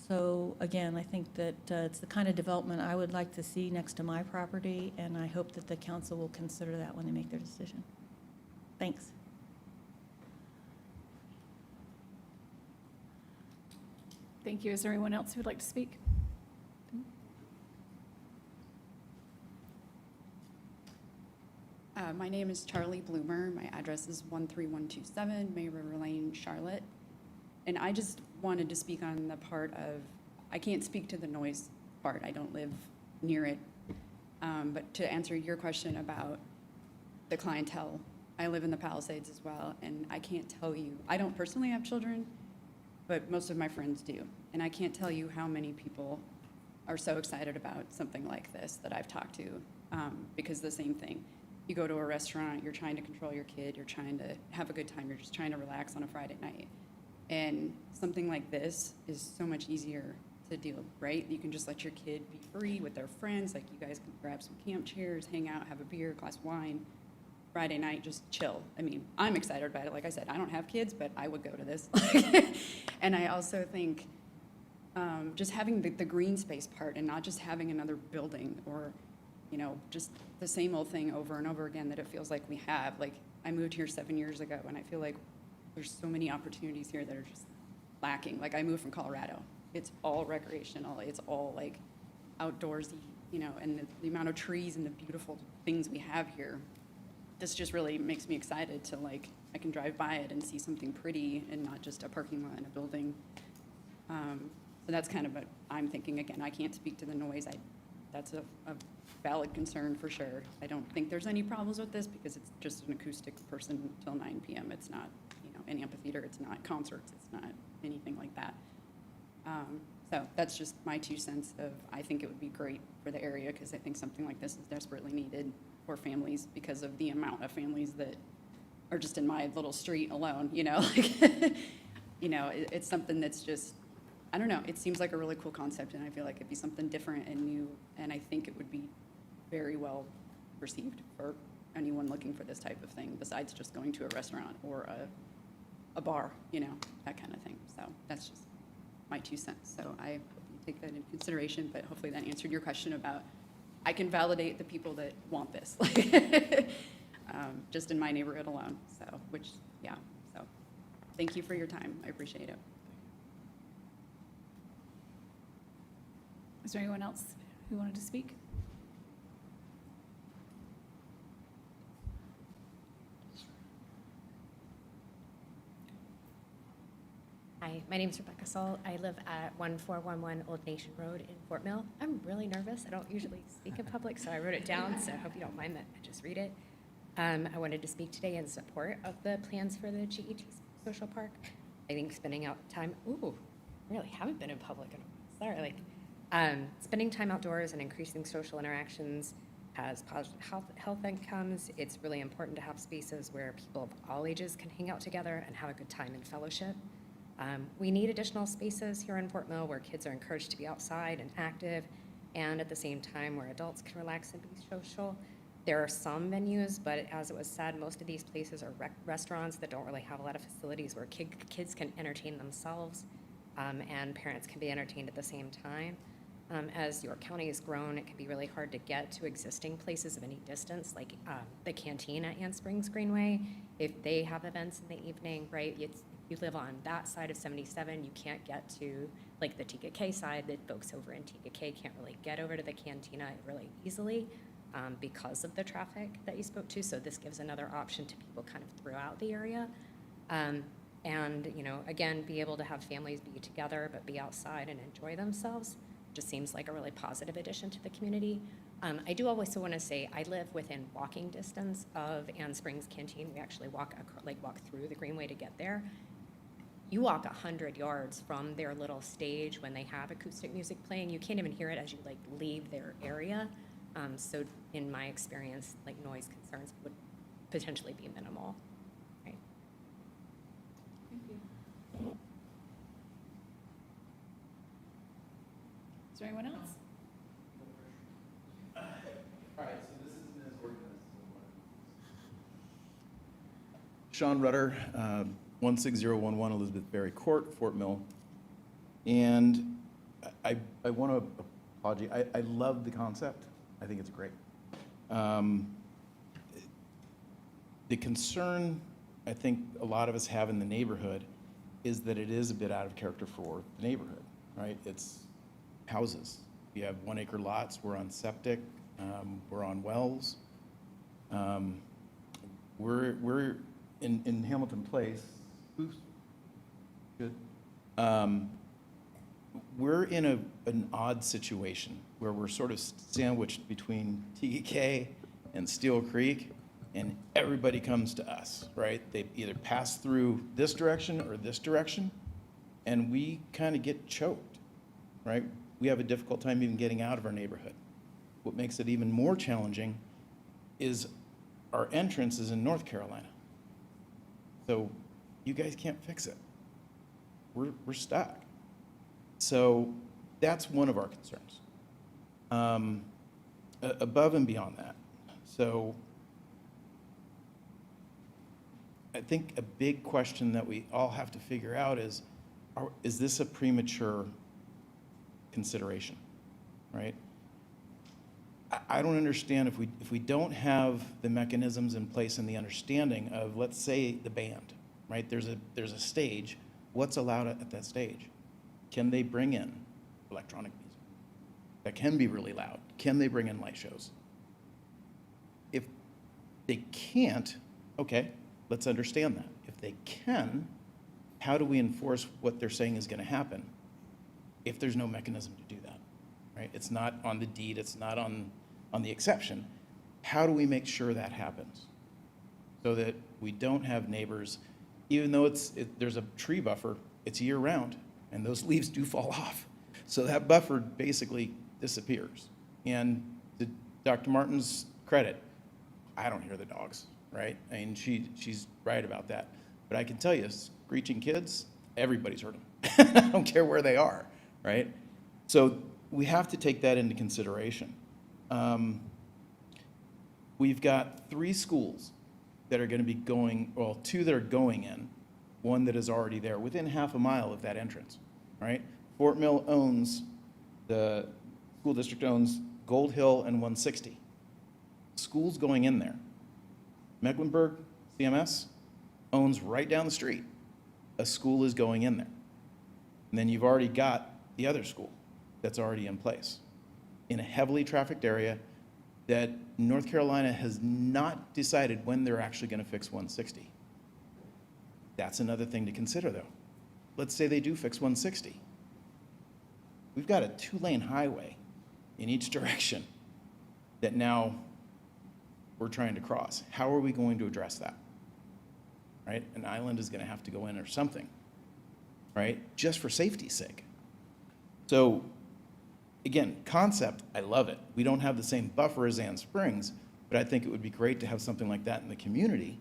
So again, I think that it's the kind of development I would like to see next to my property, and I hope that the council will consider that when they make their decision. Thanks. Thank you. Is there anyone else who would like to speak? My name is Charlie Bloomer. My address is 13127 May River Lane, Charlotte. And I just wanted to speak on the part of, I can't speak to the noise part. I don't live near it. But to answer your question about the clientele, I live in the Palisades as well, and I can't tell you, I don't personally have children, but most of my friends do. And I can't tell you how many people are so excited about something like this that I've talked to, because the same thing. You go to a restaurant, you're trying to control your kid, you're trying to have a good time, you're just trying to relax on a Friday night. And something like this is so much easier to do, right? You can just let your kid be free with their friends, like you guys can grab some camp chairs, hang out, have a beer, a glass of wine, Friday night, just chill. I mean, I'm excited about it. Like I said, I don't have kids, but I would go to this. And I also think just having the green space part and not just having another building or, you know, just the same old thing over and over again that it feels like we have. Like, I moved here 7 years ago, and I feel like there's so many opportunities here that are just lacking. Like, I moved from Colorado. It's all recreational. It's all, like, outdoorsy, you know, and the amount of trees and the beautiful things we have here, this just really makes me excited to, like, I can drive by it and see something pretty and not just a parking lot and a building. So that's kind of what I'm thinking. Again, I can't speak to the noise. That's a valid concern for sure. I don't think there's any problems with this because it's just an acoustic person until 9 p.m. It's not, you know, an amphitheater. It's not concerts. It's not anything like that. So that's just my 2 cents of, I think it would be great for the area because I think something like this is desperately needed for families because of the amount of families that are just in my little street alone, you know, like, you know, it's something that's just, I don't know, it seems like a really cool concept, and I feel like it'd be something different and new, and I think it would be very well received for anyone looking for this type of thing, besides just going to a restaurant or a bar, you know, that kind of thing. So that's just my 2 cents. So I hope you take that into consideration, but hopefully that answered your question about I can validate the people that want this, just in my neighborhood alone. So, so thank you for your time. I appreciate it. Is there anyone else who wanted to speak? Hi, my name is Rebecca Saul. I live at 1411 Old Nation Road in Fort Mill. I'm really nervous. I don't usually speak in public, so I wrote it down, so I hope you don't mind that I just read it. I wanted to speak today in support of the plans for the GET Social Park. I think spending out time, I really haven't been in public in a while. Sorry, spending time outdoors and increasing social interactions has positive health outcomes. It's really important to have spaces where people of all ages can hang out together and have a good time and fellowship. We need additional spaces here in Fort Mill where kids are encouraged to be outside and active, and at the same time where adults can relax and be social. There are some venues, but as it was said, most of these places are restaurants that don't really have a lot of facilities where kids can entertain themselves, and parents can be entertained at the same time. As York County has grown, it can be really hard to get to existing places of any distance, like the canteen at Ann Springs Greenway. If they have events in the evening, right, if you live on that side of 77, you can't get to like the TKK side. The folks over in TKK can't really get over to the cantina really easily because of the traffic that you spoke to. So this gives another option to people kind of throughout the area. And, you know, again, be able to have families be together but be outside and enjoy themselves just seems like a really positive addition to the community. I do also want to say I live within walking distance of Ann Springs Canteen. We actually walk through the Greenway to get there. You walk 100 yards from their little stage when they have acoustic music playing. You can't even hear it as you like leave their area. So in my experience, like noise concerns would potentially be minimal. Right. Thank you. Is there anyone else? All right, so this isn't as organized as Sean Rudder, 16011 Elizabeth Berry Court, Fort Mill. And I want to apologize. I love the concept. I think it's great. The concern I think a lot of us have in the neighborhood is that it is a bit out of character for the neighborhood, right? It's houses. We have 1 acre lots. We're on septic. We're on wells. We're in Hamilton Place. Oops. Good. We're in an odd situation where we're sort of sandwiched between TKK and Steel Creek, and everybody comes to us, right? They either pass through this direction or this direction, and we kind of get choked, right? We have a difficult time even getting out of our neighborhood. What makes it even more challenging is our entrance is in North Carolina. So you guys can't fix it. We're stuck. So that's one of our concerns. Above and beyond that, so I think a big question that we all have to figure out is this a premature consideration, right? I don't understand if we don't have the mechanisms in place and the understanding of, let's say, the band, right? There's a stage. What's allowed at that stage? Can they bring in electronic music that can be really loud? Can they bring in light shows? If they can't, okay, let's understand that. If they can, how do we enforce what they're saying is going to happen if there's no mechanism to do that, right? It's not on the deed, it's not on the exception. How do we make sure that happens so that we don't have neighbors, even though there's a tree buffer, it's year round, and those leaves do fall off. So that buffer basically disappears. And to Dr. Martin's credit, I don't hear the dogs, right? I mean, she's right about that. But I can tell you, screeching kids, everybody's heard them. I don't care where they are, right? So we have to take that into consideration. We've got 3 schools that are going to be going, well, 2 that are going in, 1 that is already there, within half a mile of that entrance, right? Fort Mill owns, the school district owns Gold Hill and 160. School's going in there. Mecklenburg CMS owns right down the street. A school is going in there. And then you've already got the other school that's already in place in a heavily trafficked area that North Carolina has not decided when they're actually going to fix 160. That's another thing to consider, though. Let's say they do fix 160. We've got a 2-lane highway in each direction that now we're trying to cross. How are we going to address that? Right? An island is going to have to go in or something, right? Just for safety's sake. So, again, concept, I love it. We don't have the same buffer as Ann Springs, but I think it would be great to have something like that in the community.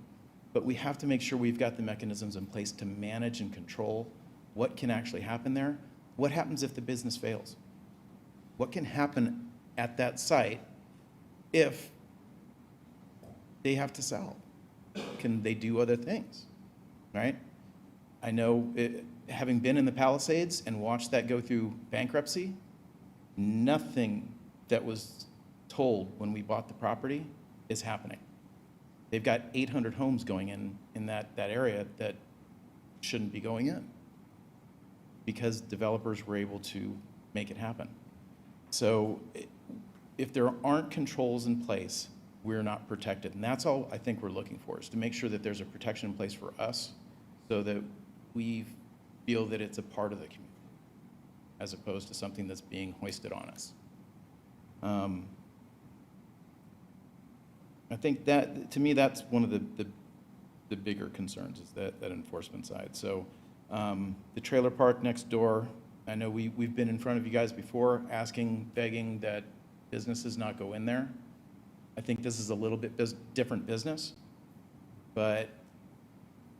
But we have to make sure we've got the mechanisms in place to manage and control what can actually happen there. What happens if the business fails? What can happen at that site if they have to sell? Can they do other things, right? I know, having been in the Palisades and watched that go through bankruptcy, nothing that was told when we bought the property is happening. They've got 800 homes going in that area that shouldn't be going in because developers were able to make it happen. So if there aren't controls in place, we're not protected. And that's all I think we're looking for, is to make sure that there's a protection in place for us so that we feel that it's a part of the community as opposed to something that's being hoisted on us. I think that, to me, that's one of the bigger concerns, is that enforcement side. So the trailer park next door, I know we've been in front of you guys before asking, begging that businesses not go in there. I think this is a little bit different business, but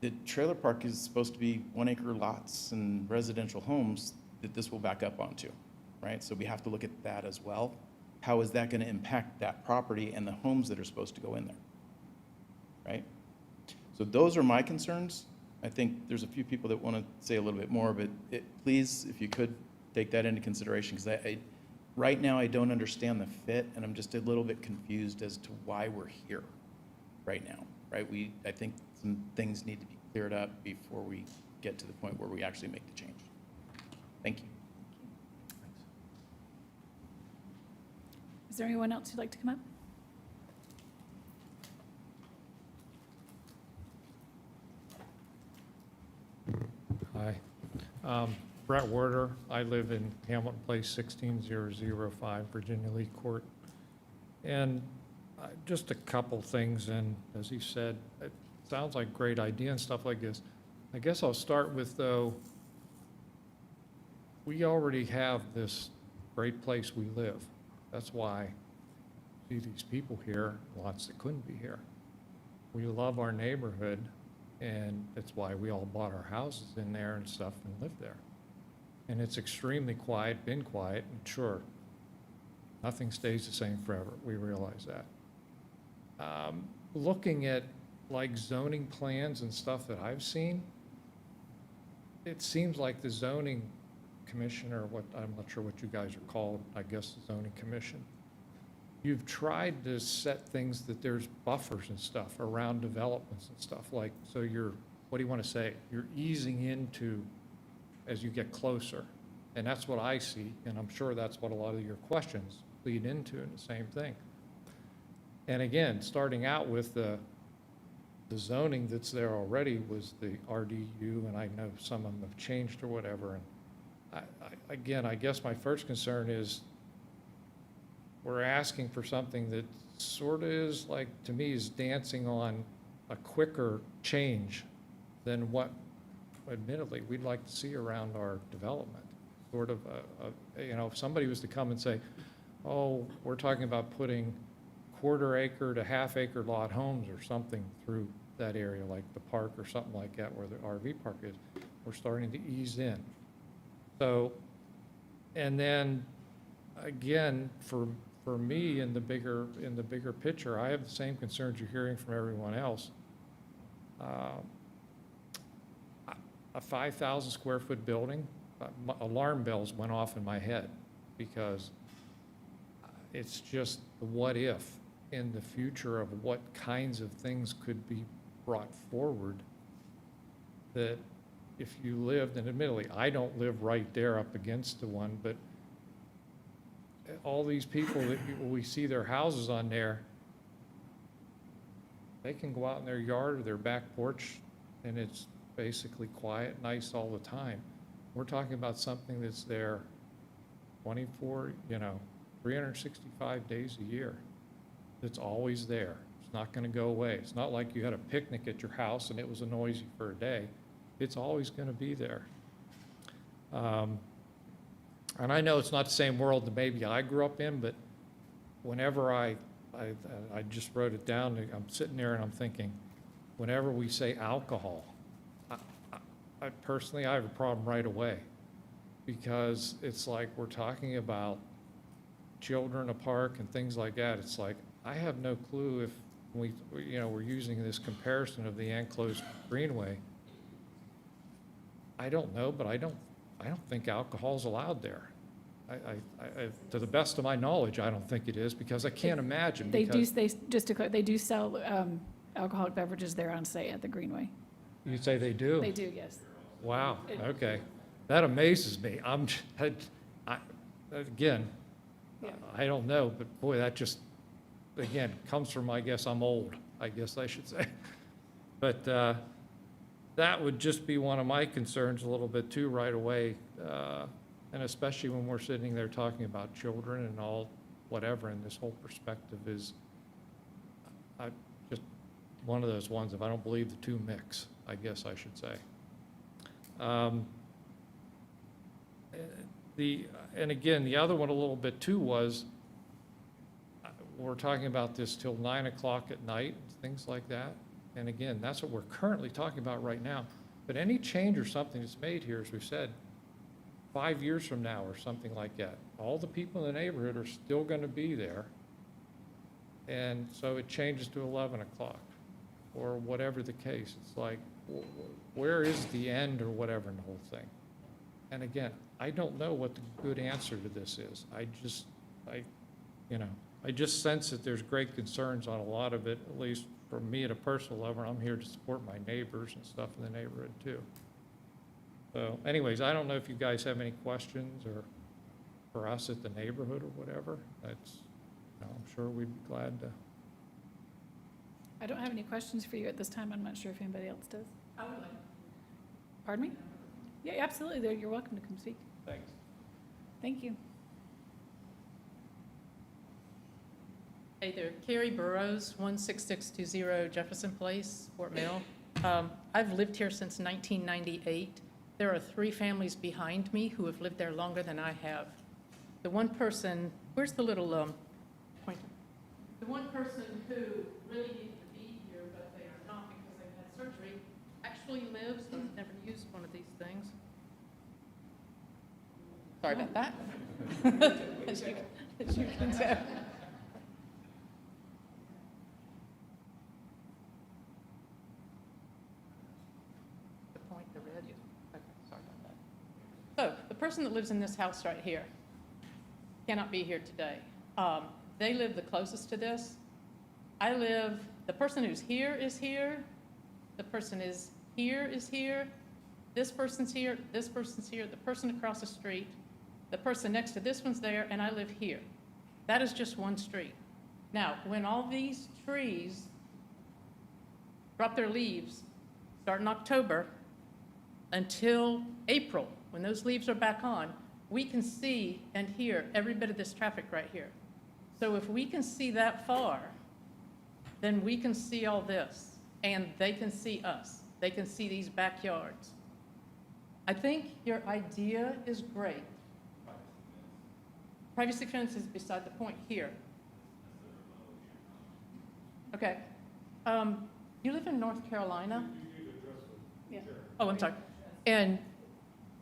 the trailer park is supposed to be 1-acre lots and residential homes that this will back up onto, right? So we have to look at that as well. How is that going to impact that property and the homes that are supposed to go in there, right? So those are my concerns. I think there's a few people that want to say a little bit more, but please, if you could, take that into consideration, because right now I don't understand the fit, and I'm just a little bit confused as to why we're here right now, right? I think some things need to be cleared up before we get to the point where we actually make the change. Thank you. Is there anyone else who'd like to come up? Hi. Brett Werder. I live in Hamilton Place, 16005, Virginia Lee Court. And just a couple things, and as he said, it sounds like a great idea and stuff like this. I guess I'll start with, though, we already have this great place we live. That's why see these people here, lots that couldn't be here. We love our neighborhood, and that's why we all bought our houses in there and stuff and live there. And it's extremely quiet, been quiet, and sure, nothing stays the same forever. We realize that. Looking at like zoning plans and stuff that I've seen, it seems like the zoning commission, or what, I'm not sure what you guys are called, I guess the zoning commission, you've tried to set things that there's buffers and stuff around developments and stuff, like, so you're, what do you want to say? You're easing into as you get closer. And that's what I see, and I'm sure that's what a lot of your questions lead into, and the same thing. And again, starting out with the zoning that's there already was the RDU, and I know some of them have changed or whatever. And again, I guess my first concern is we're asking for something that sort of is like, to me, is dancing on a quicker change than what, admittedly, we'd like to see around our development. Sort of, you know, if somebody was to come and say, oh, we're talking about putting 1/4 acre to 1/2 acre lot homes or something through that area, like the park or something like that, where the RV park is, we're starting to ease in. So, and then, again, for me, in the bigger picture, I have the same concerns you're hearing from everyone else. A 5,000 square foot building, alarm bells went off in my head, because it's just the what if in the future of what kinds of things could be brought forward, that if you lived, and admittedly, I don't live right there up against the one, but all these people that we see their houses on there, they can go out in their yard or their back porch, and it's basically quiet, nice all the time. We're talking about something that's there 24, 365 days a year. It's always there. It's not going to go away. It's not like you had a picnic at your house and it was noisy for a day. It's always going to be there. And I know it's not the same world that maybe I grew up in, but whenever I just wrote it down, I'm sitting there and I'm thinking, whenever we say alcohol, I personally, I have a problem right away, because it's like we're talking about children in a park and things like that. It's like, I have no clue if we're using this comparison of the enclosed greenway. I don't know, but I don't think alcohol's allowed there. To the best of my knowledge, I don't think it is, because I can't imagine. They do sell alcoholic beverages there on site at the Greenway. You say they do? They do, yes. Wow, okay. That amazes me. Again, Yeah. I don't know, but boy, that just, again, comes from, I guess I'm old, I guess I should say. But that would just be one of my concerns a little bit too right away. And especially when we're sitting there talking about children and all, whatever, and this whole perspective is, just one of those ones, if I don't believe the two mix, I guess I should say. And again, the other one a little bit too was, we're talking about this till 9 o'clock at night, things like that. And again, that's what we're currently talking about right now. But any change or something that's made here, as we said, 5 years from now or something like that, all the people in the neighborhood are still going to be there. And so it changes to 11 o'clock or whatever the case. It's like, where is the end or whatever in the whole thing? And again, I don't know what the good answer to this is. I just sense that there's great concerns on a lot of it, at least for me at a personal level. I'm here to support my neighbors and stuff in the neighborhood too. So anyways, I don't know if you guys have any questions or for us at the neighborhood or whatever. That's, I'm sure we'd be glad to. I don't have any questions for you at this time. I'm not sure if anybody else does. I would like. Pardon me? Yeah, absolutely. You're welcome to come speak. Thanks. Thank you. Hey there, Carrie Burrows, 16620 Jefferson Place, Fort Mill. I've lived here since 1998. There are 3 families behind me who have lived there longer than I have. The one person, where's the little pointer? The one person who really needed to be here, but they are not because they've had surgery, actually lives, and I've never used one of these things. Sorry about that. As you can tell. So the person that lives in this house right here cannot be here today. They live the closest to this. The person who's here is here. The person is here is here. This person's here, this person's here, the person across the street, the person next to this one's there, and I live here. That is just one street. Now, when all these trees drop their leaves, start in October until April, when those leaves are back on, we can see and hear every bit of this traffic right here. So if we can see that far, then we can see all this, and they can see us. They can see these backyards. I think your idea is great. Privacy fence is beside the point here. Okay. You live in North Carolina? Yeah. Oh, I'm sorry. And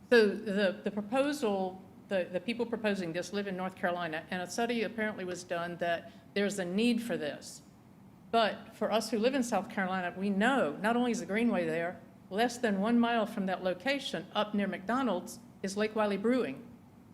so the proposal, the people proposing this live in North Carolina, and a study apparently was done that there's a need for this. But for us who live in South Carolina, we know not only is the Greenway there, less than 1 mile from that location up near McDonald's is Lake Wiley Brewing.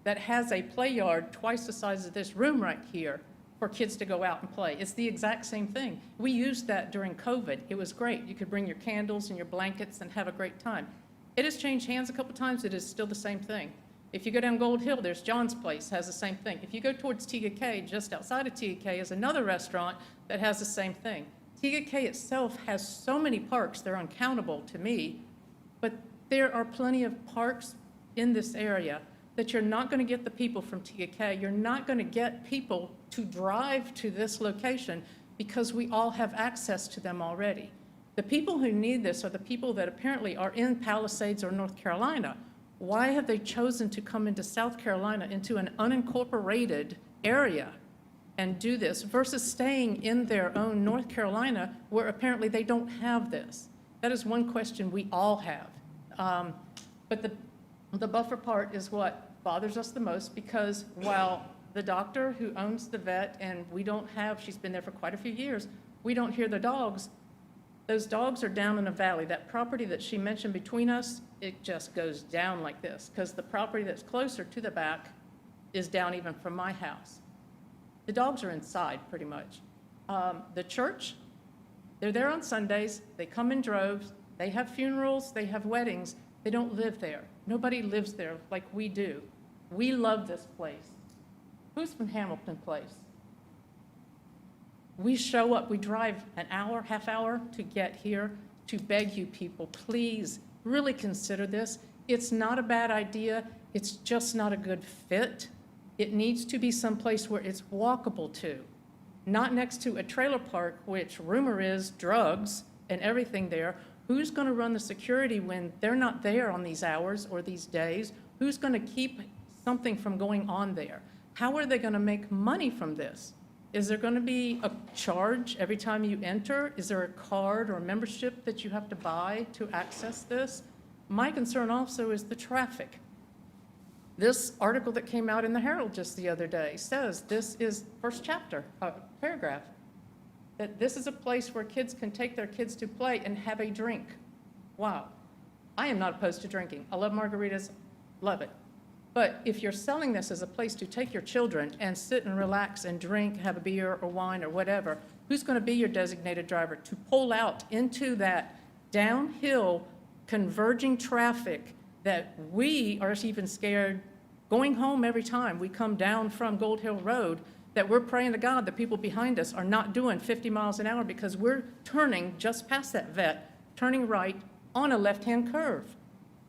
that has a play yard twice the size of this room right here for kids to go out and play. It's the exact same thing. We used that during COVID. It was great. You could bring your candles and your blankets and have a great time. It has changed hands a couple times. It is still the same thing. If you go down Gold Hill, there's John's Place, has the same thing. If you go towards TGK, just outside of TGK is another restaurant that has the same thing. TGK itself has so many parks, they're uncountable to me, but there are plenty of parks in this area that you're not going to get the people from TGK. You're not going to get people to drive to this location because we all have access to them already. The people who need this are the people that apparently are in Palisades or North Carolina. Why have they chosen to come into South Carolina, into an unincorporated area, and do this versus staying in their own North Carolina where apparently they don't have this? That is one question we all have. But the buffer part is what bothers us the most, because while the doctor who owns the vet, and we don't have, she's been there for quite a few years, we don't hear the dogs. Those dogs are down in a valley. That property that she mentioned between us, it just goes down like this, because the property that's closer to the back is down even from my house. The dogs are inside, pretty much. The church, they're there on Sundays. They come in droves. They have funerals. They have weddings. They don't live there. Nobody lives there like we do. We love this place. Who's from Hamilton Place? We show up. We drive an hour, half hour to get here to beg you people, please really consider this. It's not a bad idea. It's just not a good fit. It needs to be someplace where it's walkable to, not next to a trailer park, which rumor is drugs and everything there. Who's going to run the security when they're not there on these hours or these days? Who's going to keep something from going on there? How are they going to make money from this? Is there going to be a charge every time you enter? Is there a card or a membership that you have to buy to access this? My concern also is the traffic. This article that came out in the Herald just the other day says, this is first chapter, paragraph, that this is a place where kids can take their kids to play and have a drink. Wow. I am not opposed to drinking. I love margaritas, love it. But if you're selling this as a place to take your children and sit and relax and drink, have a beer or wine or whatever, who's going to be your designated driver to pull out into that downhill converging traffic that we are even scared going home every time we come down from Gold Hill Road, that we're praying to God that people behind us are not doing 50 miles an hour because we're turning just past that vet, turning right on a left-hand curve.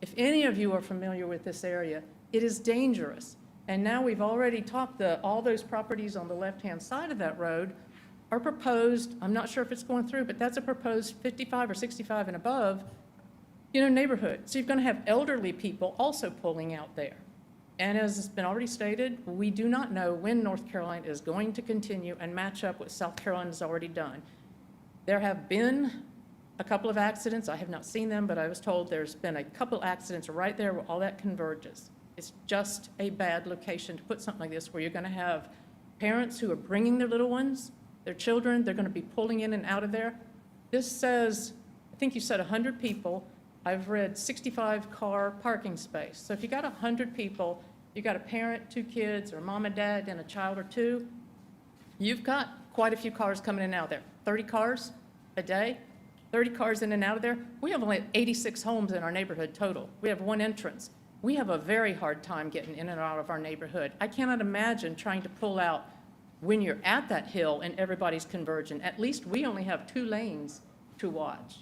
If any of you are familiar with this area, it is dangerous. And now we've already talked, all those properties on the left-hand side of that road are proposed, I'm not sure if it's going through, but that's a proposed 55 or 65 and above, neighborhood. So you're going to have elderly people also pulling out there. And as has been already stated, we do not know when North Carolina is going to continue and match up what South Carolina has already done. There have been a couple of accidents. I have not seen them, but I was told there's been a couple accidents right there where all that converges. It's just a bad location to put something like this, where you're going to have parents who are bringing their little ones, their children, they're going to be pulling in and out of there. This says, I think you said 100 people. I've read 65 car parking space. So if you got 100 people, you got a parent, 2 kids, or mom and dad and a child or 2, you've got quite a few cars coming in and out of there. 30 cars a day, 30 cars in and out of there. We have only 86 homes in our neighborhood total. We have 1 entrance. We have a very hard time getting in and out of our neighborhood. I cannot imagine trying to pull out when you're at that hill and everybody's converging. At least we only have 2 lanes to watch.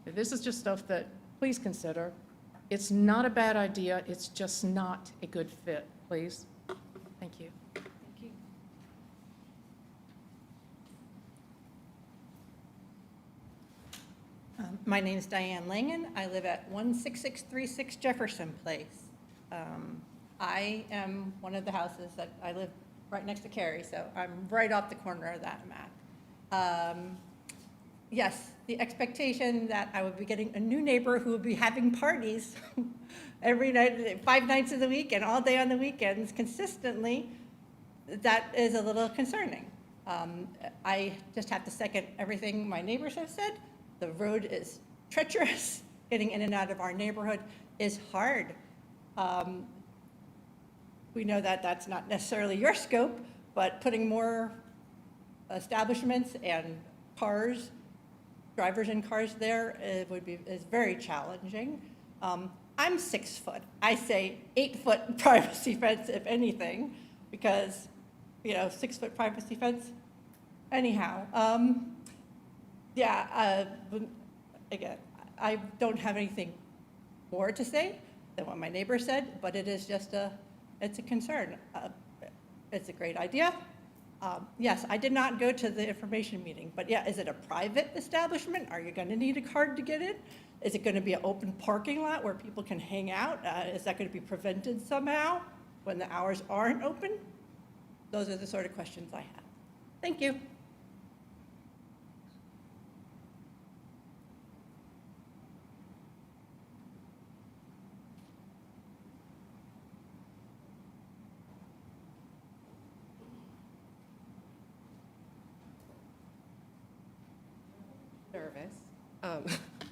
This is just stuff that, please consider. It's not a bad idea. It's just not a good fit, please. Thank you. Thank you. My name is Diane Langen. I live at 16636 Jefferson Place. I am one of the houses that I live right next to Carrie, so I'm right off the corner of that map. Yes, the expectation that I would be getting a new neighbor who would be having parties every night, 5 nights of the week and all day on the weekends consistently, that is a little concerning. I just have to second everything my neighbors have said. The road is treacherous. Getting in and out of our neighborhood is hard. we know that that's not necessarily your scope, but putting more establishments and cars, drivers in cars there, is very challenging. I'm 6 foot. I say 8-foot privacy fence, if anything, because, 6-foot privacy fence. Anyhow, again, I don't have anything more to say than what my neighbor said, but it is just it's a concern. It's a great idea. Yes, I did not go to the information meeting, but yeah, is it a private establishment? Are you going to need a card to get in? Is it going to be an open parking lot where people can hang out? Is that going to be prevented somehow when the hours aren't open? Those are the sort of questions I have. Thank you. Nervous.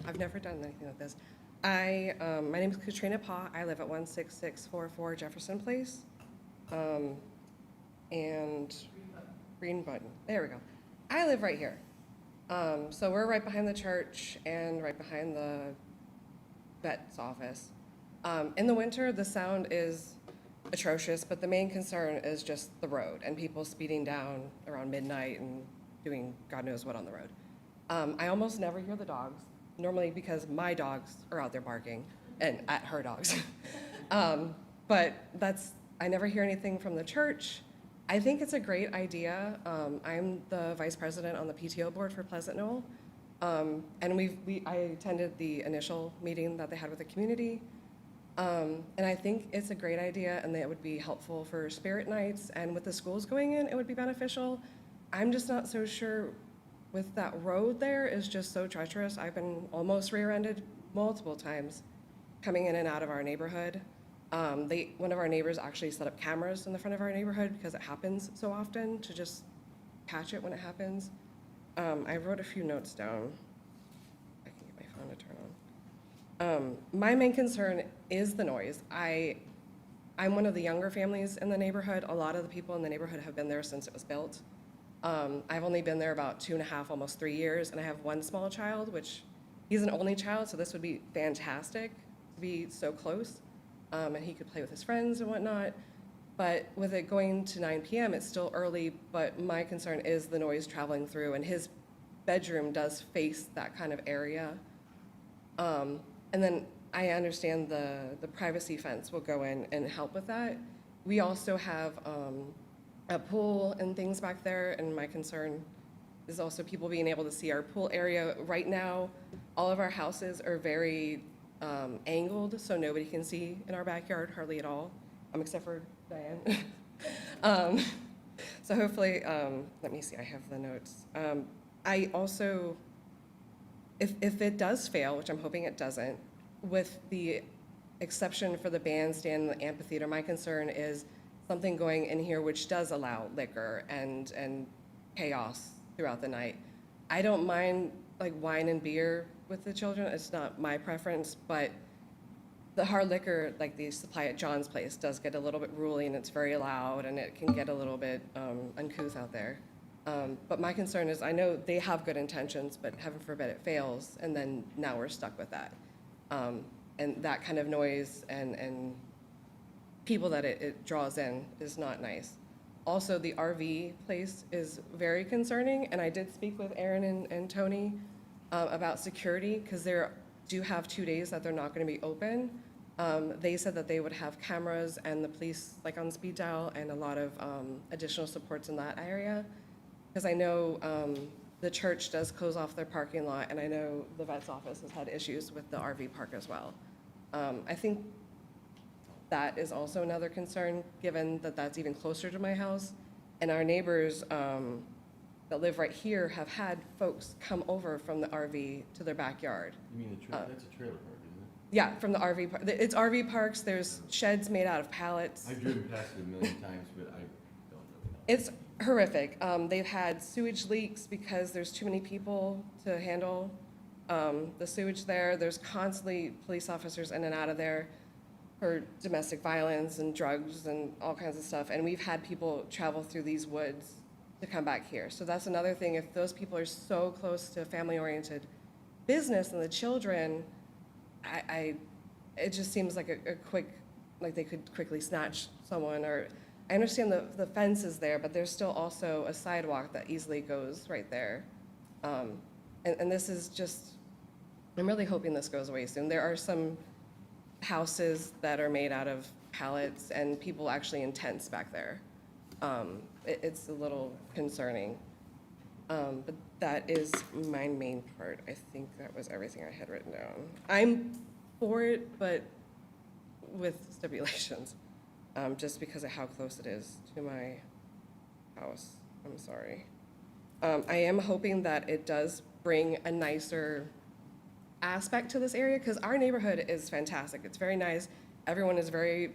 I've never done anything like this. My name is Katrina Pa. I live at 16644 Jefferson Place. And green button. There we go. I live right here. So we're right behind the church and right behind the vet's office. In the winter, the sound is atrocious, but the main concern is just the road and people speeding down around midnight and doing God knows what on the road. I almost never hear the dogs, normally because my dogs are out there barking and at her dogs. But I never hear anything from the church. I think it's a great idea. I'm the vice president on the PTO board for Pleasant Knoll. And I attended the initial meeting that they had with the community. And I think it's a great idea and that it would be helpful for spirit nights, and with the schools going in, it would be beneficial. I'm just not so sure with that road there is just so treacherous. I've been almost rear-ended multiple times coming in and out of our neighborhood. One of our neighbors actually set up cameras in the front of our neighborhood because it happens so often, to just catch it when it happens. I wrote a few notes down. I can get my phone to turn on. My main concern is the noise. I'm one of the younger families in the neighborhood. A lot of the people in the neighborhood have been there since it was built. I've only been there about 2.5, almost 3 years, and I have one small child, which he's an only child, so this would be fantastic to be so close. And he could play with his friends and whatnot. But with it going to 9 p.m., it's still early, but my concern is the noise traveling through, and his bedroom does face that kind of area. And then I understand the privacy fence will go in and help with that. We also have a pool and things back there, and my concern is also people being able to see our pool area. Right now, all of our houses are very angled, so nobody can see in our backyard hardly at all, except for Diane. So hopefully, let me see, I have the notes. I also, if it does fail, which I'm hoping it doesn't, with the exception for the bandstand and the amphitheater, my concern is something going in here which does allow liquor and chaos throughout the night. I don't mind like wine and beer with the children. It's not my preference, but the hard liquor, like the supply at John's Place, does get a little bit ruly, and it's very loud, and it can get a little bit uncouth out there. But my concern is, I know they have good intentions, but heaven forbid it fails, and then now we're stuck with that. And that kind of noise and people that it draws in is not nice. Also, the RV place is very concerning, and I did speak with Aaron and Tony about security, because they do have 2 days that they're not going to be open. They said that they would have cameras and the police like on speed dial and a lot of additional supports in that area, because I know the church does close off their parking lot, and I know the vet's office has had issues with the RV park as well. I think that is also another concern, given that that's even closer to my house. And our neighbors that live right here have had folks come over from the RV to their backyard. You mean that's a trailer park, isn't it? Yeah, from the RV park. It's RV parks. There's sheds made out of pallets. I've driven past it a million times, but I don't really know. It's horrific. They've had sewage leaks because there's too many people to handle the sewage there. There's constantly police officers in and out of there. for domestic violence and drugs and all kinds of stuff. And we've had people travel through these woods to come back here. So that's another thing. If those people are so close to family-oriented business and the children, it just seems like a quick, like they could quickly snatch someone. Or I understand the fence is there, but there's still also a sidewalk that easily goes right there. And this is just, I'm really hoping this goes away soon. There are some houses that are made out of pallets and people actually in tents back there. It's a little concerning. But that is my main part. I think that was everything I had written down. I'm for it, but with stipulations, just because of how close it is to my house. I'm sorry. I am hoping that it does bring a nicer aspect to this area, because our neighborhood is fantastic. It's very nice. Everyone is very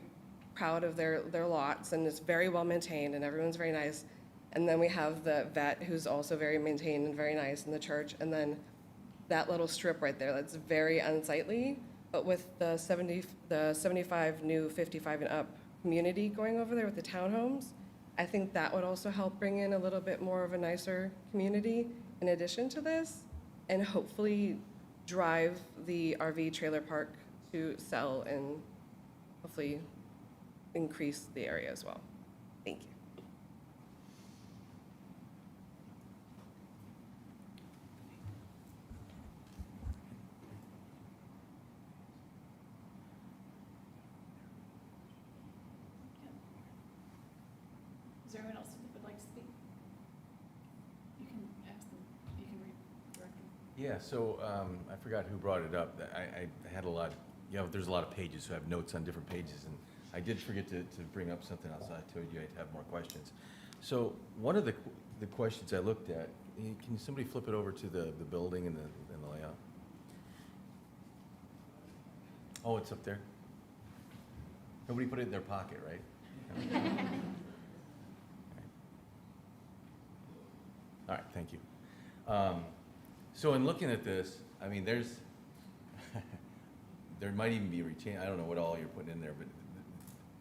proud of their lots, and it's very well maintained, and everyone's very nice. And then we have the vet, who's also very maintained and very nice, in the church, and then that little strip right there, that's very unsightly. But with the 75 new 55 and up community going over there with the townhomes, I think that would also help bring in a little bit more of a nicer community in addition to this, and hopefully drive the RV trailer park to sell and hopefully increase the area as well. Thank you. Is there anyone else that would like to speak? You can ask them, you can redirect them. Yeah, so I forgot who brought it up. I had a lot, there's a lot of pages, so I have notes on different pages. And I did forget to bring up something else. I told you I'd have more questions. So one of the questions I looked at, can somebody flip it over to the building and the layout? Oh, it's up there? Nobody put it in their pocket, right? All right, thank you. So in looking at this, I mean, there might even be a retain, I don't know what all you're putting in there, but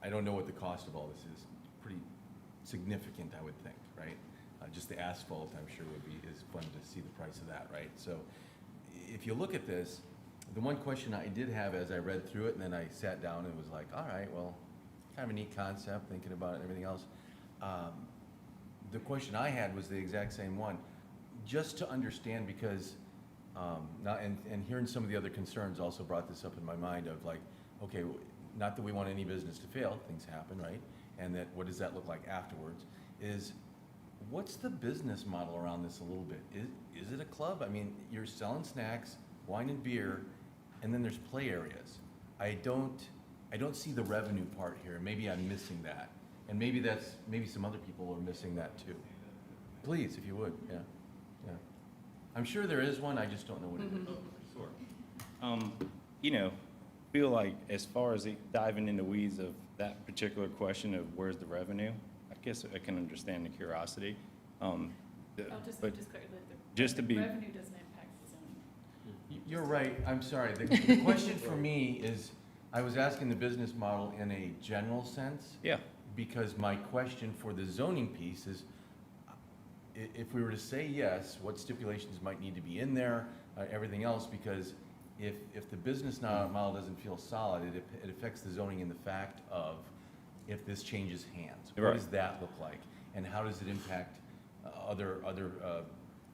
I don't know what the cost of all this is. Pretty significant, I would think, right? Just the asphalt, I'm sure is fun to see the price of that, right? So if you look at this, the one question I did have as I read through it, and then I sat down and was like, all right, well, kind of a neat concept, thinking about it and everything else. The question I had was the exact same one, just to understand, because now, and hearing some of the other concerns also brought this up in my mind of like, okay, not that we want any business to fail, things happen, right? And that, what does that look like afterwards? Is what's the business model around this a little bit? Is it a club? I mean, you're selling snacks, wine and beer, and then there's play areas. I don't see the revenue part here. Maybe I'm missing that. And maybe some other people are missing that too. Please, if you would, yeah. I'm sure there is one, I just don't know what it is. Sure. Feel like as far as diving into weeds of that particular question of where's the revenue, I guess I can understand the curiosity. Just but clear just to be, revenue doesn't impact the zoning. You're right, I'm sorry. The question for me is, I was asking the business model in a general sense. yeah, Because my question for the zoning piece is, if we were to say yes, what stipulations might need to be in there, everything else, because if the business model doesn't feel solid, it affects the zoning in the fact of if this changes hands. What Right. does that look like? And how does it impact other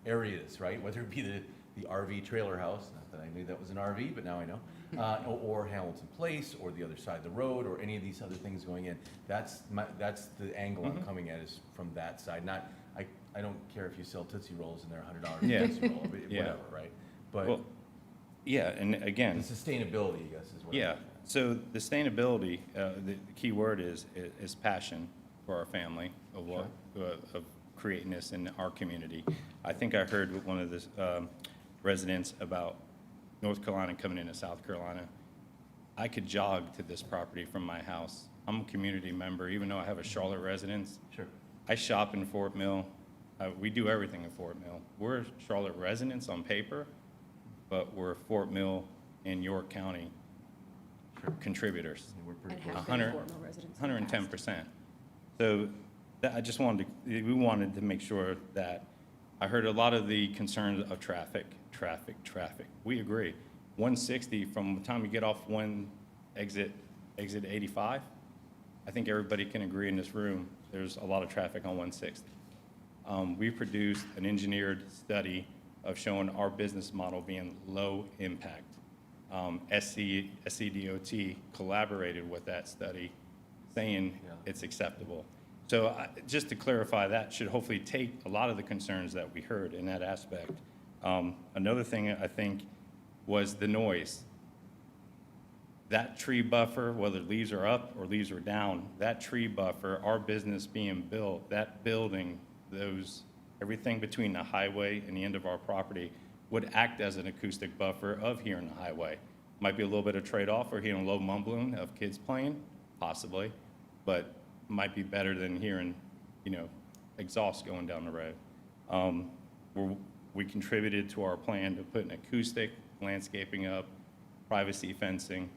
areas, right? Whether it be the RV trailer house, not that I knew that was an RV, but now I know, or Hamilton Place, or the other side of the road, or any of these other things going in. That's the angle I'm coming at, is from that side. Not, I don't care if you sell Tootsie Rolls and they're $100 Yeah. Tootsie Roll, Yeah. whatever, right? But well, yeah, and again, the sustainability, I guess, is what. yeah, so the sustainability, the key word is passion for our family of what, of creating this in our community. I think I heard with one of the residents about North Carolina coming into South Carolina. I could jog to this property from my house. I'm a community member, even though I have a Charlotte residence. Sure. I shop in Fort Mill. We do everything in Fort Mill. We're Charlotte residents on paper, but we're Fort Mill in York County contributors. We're pretty And close. have A been hundred- Fort Mill residents in the past. 110%. So I just wanted to, we wanted to make sure that, I heard a lot of the concerns of traffic. We agree. 160, from the time you get off one exit 85, I think everybody can agree in this room, there's a lot of traffic on 160. We produced an engineered study of showing our business model being low impact. SCDOT collaborated with that study, saying it's acceptable. So just to clarify, that should hopefully take a lot of the concerns that we heard in that aspect. Another thing I think was the noise. That tree buffer, whether leaves are up or leaves are down, that tree buffer, our business being built, that building, everything between the highway and the end of our property would act as an acoustic buffer of hearing the highway. Might be a little bit of trade-off or hearing low mumbling of kids playing, possibly, but might be better than hearing, exhaust going down the road. We contributed to our plan to put an acoustic, landscaping up, privacy fencing.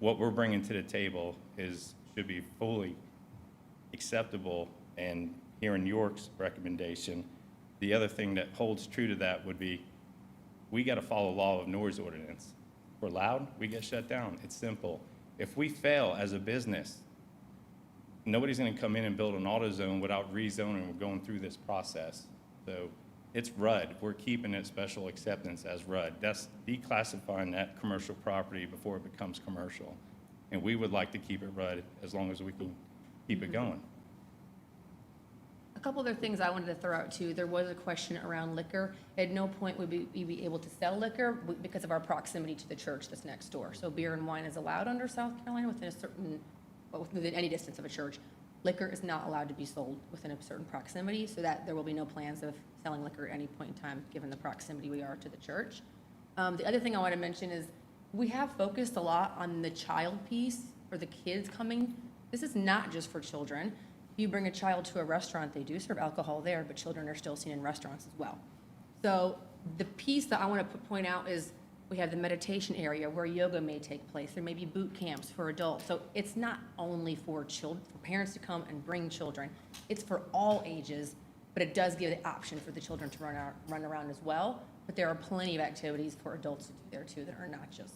What we're bringing to the table should be fully acceptable, and hearing York's recommendation, the other thing that holds true to that would be, we got to follow law of noise ordinance. If we're loud, we get shut down. It's simple. If we fail as a business, nobody's going to come in and build an AutoZone without rezoning or going through this process. So it's RUD. We're keeping it special acceptance as RUD. That's declassifying that commercial property before it becomes commercial. And we would like to keep it RUD as long as we can keep it going. A couple other things I wanted to throw out too. There was a question around liquor. At no point would we be able to sell liquor because of our proximity to the church that's next door. So beer and wine is allowed under South Carolina within any distance of a church. Liquor is not allowed to be sold within a certain proximity, so that there will be no plans of selling liquor at any point in time, given the proximity we are to the church. The other thing I want to mention is we have focused a lot on the child piece, or the kids coming. This is not just for children. If you bring a child to a restaurant, they do serve alcohol there, but children are still seen in restaurants as well. So the piece that I want to point out is we have the meditation area where yoga may take place. There may be boot camps for adults. So it's not only for children, for parents to come and bring children. It's for all ages, but it does give the option for the children to run around as well. But there are plenty of activities for adults to do there too that are not just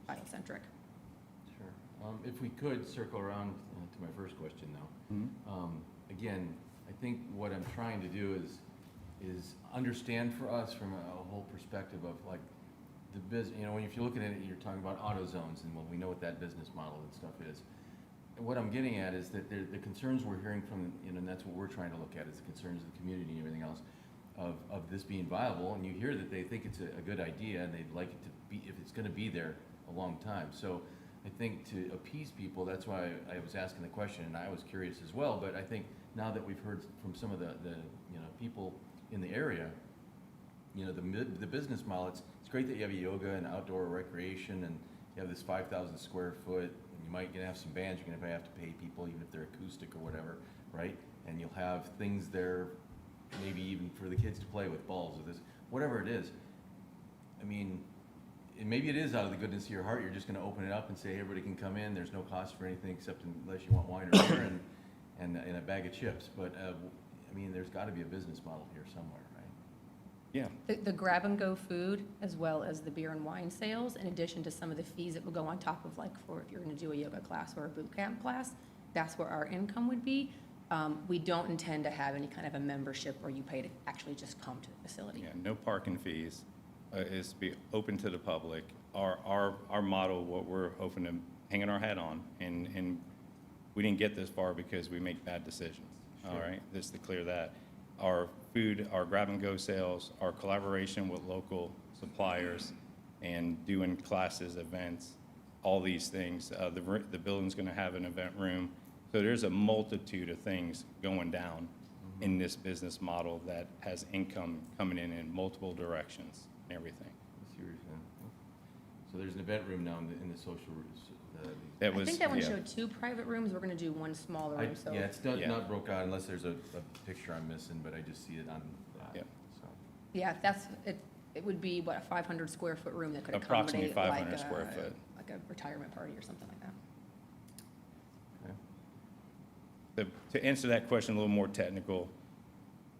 child-centric. Sure. If we could circle around to my first question though. Again, I think what I'm trying to do is understand for us from a whole perspective of like the business, if you're looking at it, you're talking about AutoZones, and well, we know what that business model and stuff is. And what I'm getting at is that the concerns we're hearing from, and that's what we're trying to look at, is the concerns of the community and everything else of this being viable, and you hear that they think it's a good idea and they'd like it to be, if it's gonna be there a long time. So I think to appease people, that's why I was asking the question, and I was curious as well, but I think now that we've heard from some of the people in the area, the business model, it's great that you have a yoga and outdoor recreation, and you have this 5,000 square foot, and you might have some bands, you're gonna have to pay people, even if they're acoustic or whatever, right? And you'll have things there, maybe even for the kids to play with, balls or this, whatever it is. I mean, and maybe it is out of the goodness of your heart, you're just gonna open it up and say, everybody can come in, there's no cost for anything except unless you want wine or beer and a bag of chips. But, I mean, there's gotta be a business model here somewhere, right? Yeah. The grab-and-go food, as well as the beer and wine sales, in addition to some of the fees that will go on top of, like, for if you're gonna do a yoga class or a boot camp class, that's where our income would be. We don't intend to have any kind of a membership where you pay to actually just come to the facility. Yeah, no parking fees, is to be open to the public. Our model, what we're hoping to hanging our hat on, and we didn't get this far because we make bad decisions, all right? Just to clear that. Our food, our grab-and-go sales, our collaboration with local suppliers, and doing classes, events, all these things. The building's gonna have an event room. So there's a multitude of things going down in this business model that has income coming in multiple directions and everything. I see what you're saying. So there's an event room now in the social. I think that one showed 2 private rooms. We're gonna do 1 smaller room, so. Yeah, it's not broke out unless there's a picture I'm missing, but I just see it on that. Yeah. So. Yeah, it would be, what, a 500 square foot room that could accommodate Approximately 500 like square foot. a like a retirement party or something like that. To answer that question a little more technical,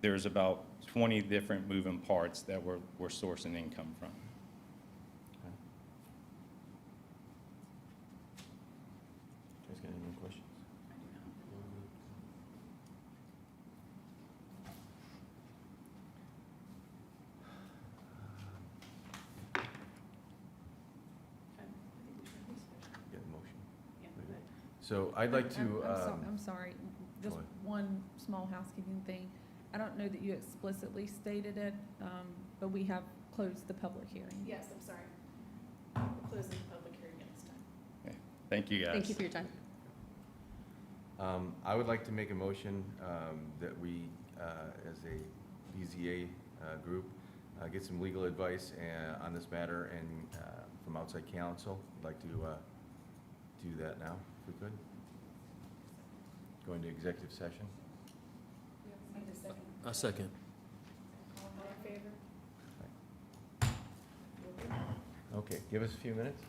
there's about 20 different moving parts that we're sourcing income from. Guys got any more questions? Get a motion. So I'd like to, I'm sorry, just go ahead. one small housekeeping thing. I don't know that you explicitly stated it, but we have closed the public hearing. Yes, I'm sorry. We're closing the public hearing at this time. Okay. Thank you, guys. Thank you for your time. I would like to make a motion that we, as a BZA group, get some legal advice on this matter and from outside counsel. I'd like to do that now, if we could. Go into executive session. Need a second. I second. All in favor? Okay, give us a few minutes.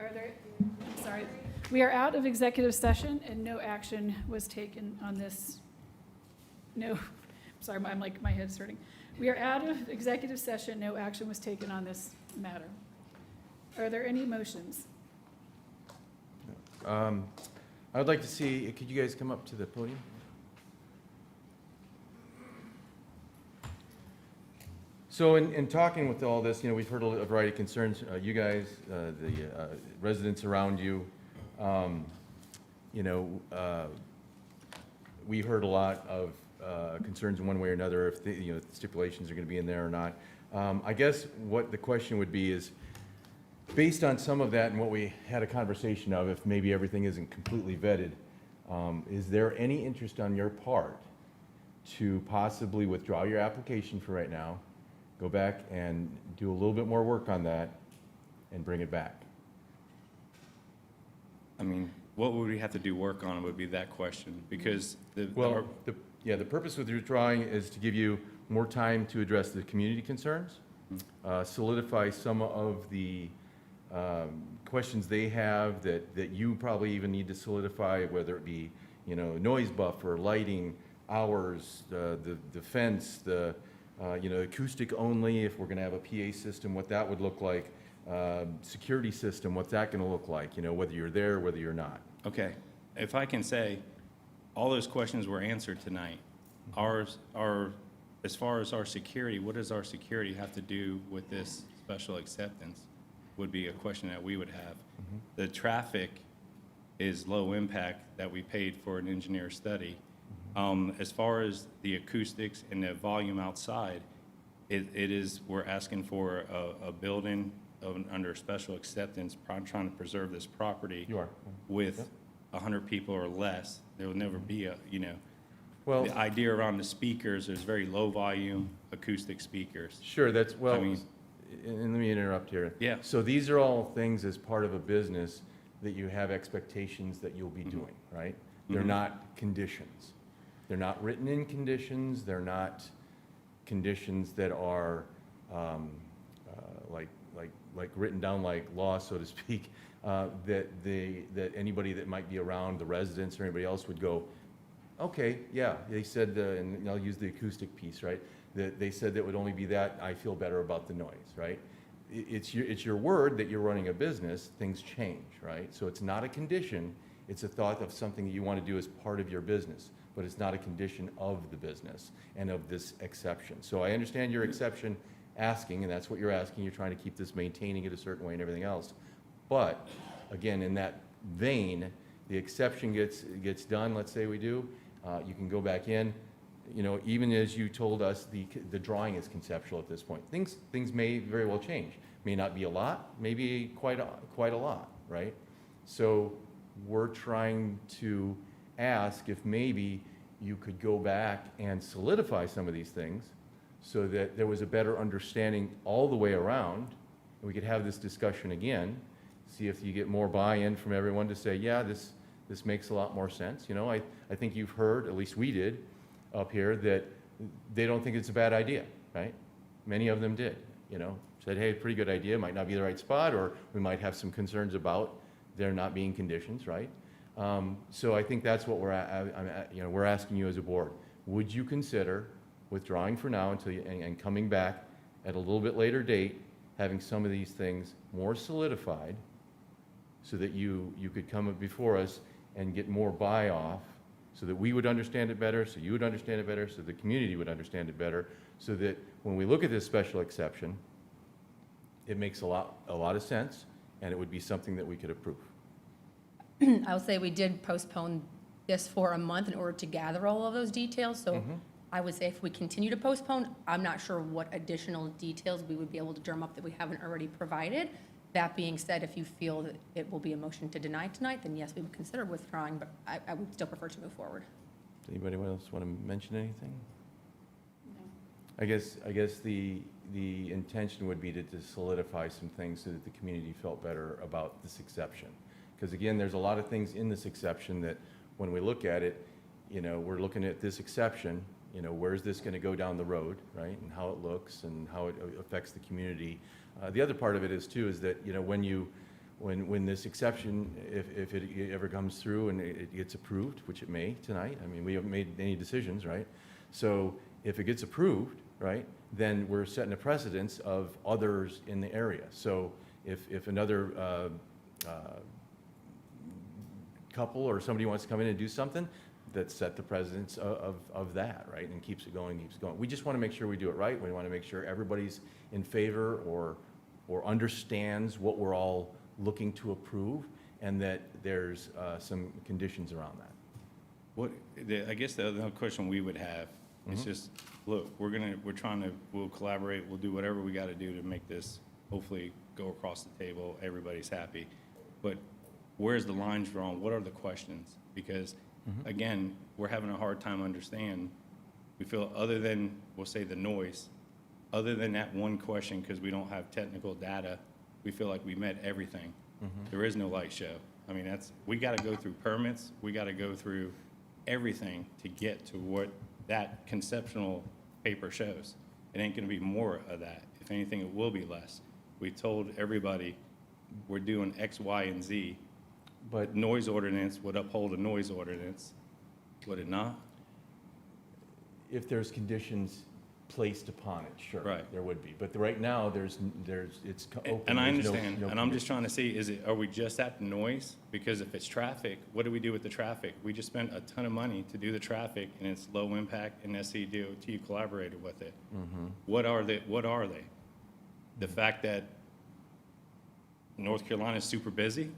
Are there, sorry, we are out of executive session and no action was taken on this. No, sorry, I'm like, my head's hurting. We are out of executive session, no action was taken on this matter. Are there any motions? I would like to see, could you guys come up to the podium? So in talking with all this, we've heard a variety of concerns, you guys, the residents around you. We heard a lot of concerns in one way or another, if the stipulations are going to be in there or not. I guess what the question would be is, based on some of that and what we had a conversation of, if maybe everything isn't completely vetted, is there any interest on your part to possibly withdraw your application for right now, go back and do a little bit more work on that, and bring it back? I mean, what would we have to do work on would be that question, because the purpose with withdrawing is to give you more time to address the community concerns, solidify some of the questions they have that you probably even need to solidify, whether it be, noise buffer, lighting, hours, the fence, acoustic only, if we're gonna have a PA system, what that would look like, security system, what's that gonna look like, whether you're there, whether you're not. Okay, if I can say, all those questions were answered tonight. Ours are, as far as our security, what does our security have to do with this special acceptance? Would be a question that we would have. The traffic is low impact that we paid for an engineer study. As far as the acoustics and the volume outside, we're asking for a building under special acceptance, trying to preserve this property. You are. With 100 people or less. There will never be Well, the idea around the speakers is very low volume acoustic speakers. sure, and let me interrupt here. Yeah. So these are all things as part of a business that you have expectations that you'll be doing, right? They're not conditions. They're not written in conditions. They're not conditions that are like written down like law, so to speak, that anybody that might be around, the residents or anybody else, would go, okay, yeah, they said, and I'll use the acoustic piece, right? That they said that would only be that, I feel better about the noise, right? It's your word that you're running a business, things change, right? So it's not a condition, it's a thought of something that you want to do as part of your business, but it's not a condition of the business and of this exception. So I understand your exception asking, and that's what you're asking, you're trying to keep this maintaining it a certain way and everything else. But again, in that vein, the exception gets done, let's say we do, you can go back in, even as you told us, the drawing is conceptual at this point. Things may very well change. May not be a lot, maybe quite a lot, right? So we're trying to ask if maybe you could go back and solidify some of these things so that there was a better understanding all the way around, and we could have this discussion again, see if you get more buy-in from everyone to say, yeah, this makes a lot more sense. I think you've heard, at least we did up here, that they don't think it's a bad idea, right? Many of them did, said, hey, pretty good idea, might not be the right spot, or we might have some concerns about there not being conditions, right? So I think that's what we're asking you as a board. Would you consider withdrawing for now and coming back at a little bit later date, having some of these things more solidified so that you could come before us and get more buy-off, so that we would understand it better, so you would understand it better, so the community would understand it better, so that when we look at this special exception, it makes a lot of sense, and it would be something that we could approve. I would say we did postpone this for a month in order to gather all of those details, so I would say if we continue to postpone, I'm not sure what additional details we would be able to drum up that we haven't already provided. That being said, if you feel that it will be a motion to deny tonight, then yes, we would consider withdrawing, but I would still prefer to move forward. Does anybody else want to mention anything? No. I guess the intention would be to solidify some things so that the community felt better about this exception. Because again, there's a lot of things in this exception that when we look at it, we're looking at this exception, where's this going to go down the road, right? And how it looks and how it affects the community. The other part of it is too, is that, when when this exception, if it ever comes through and it gets approved, which it may tonight, I mean, we haven't made any decisions, right? So if it gets approved, right, then we're setting a precedence of others in the area. So if another couple or somebody wants to come in and do something, that set the precedence of that, right, and keeps it going, keeps going. We just want to make sure we do it right. We want to make sure everybody's in favor or understands what we're all looking to approve, and that there's some conditions around that. I guess the other question we would have is just, look, we'll collaborate, we'll do whatever we got to do to make this hopefully go across the table, everybody's happy. But where's the lines drawn? What are the questions? Because again, we're having a hard time understanding. We feel other than, we'll say the noise, other than that one question, because we don't have technical data, we feel like we met everything. There is no light show. I mean, we got to go through permits. We got to go through everything to get to what that conceptual paper shows. It ain't going to be more of that. If anything, it will be less. We told everybody we're doing X, Y, and Z, but noise ordinance would uphold a noise ordinance, would it not? If there's conditions placed upon it, sure. Right. There would be. But right now, it's open. And I There's no- understand, no and I'm just condition. trying to see, are we just at the noise? Because if it's traffic, what do we do with the traffic? We just spent a ton of money to do the traffic, and it's low impact, and SCDOT collaborated with it. What are they? The fact that North Carolina is super busy?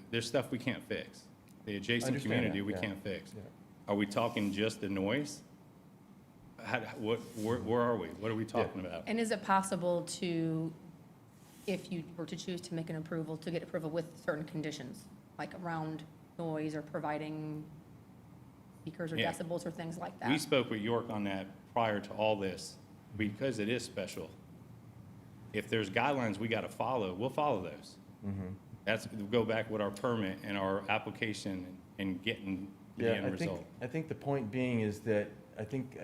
There's stuff we can't fix. The adjacent Understand community, that, we yeah. can't fix. Yeah. Are we talking just the noise? Where are we? What are we talking about? And is it possible to, if you were to choose to make an approval, to get approval with certain conditions, like around noise or providing speakers or Yeah. decibels or things like We that? spoke with York on that prior to all this, because it is special. If there's guidelines we got to follow, we'll follow those. That's, go back with our permit and our application and getting the end result. I think the point being is that I think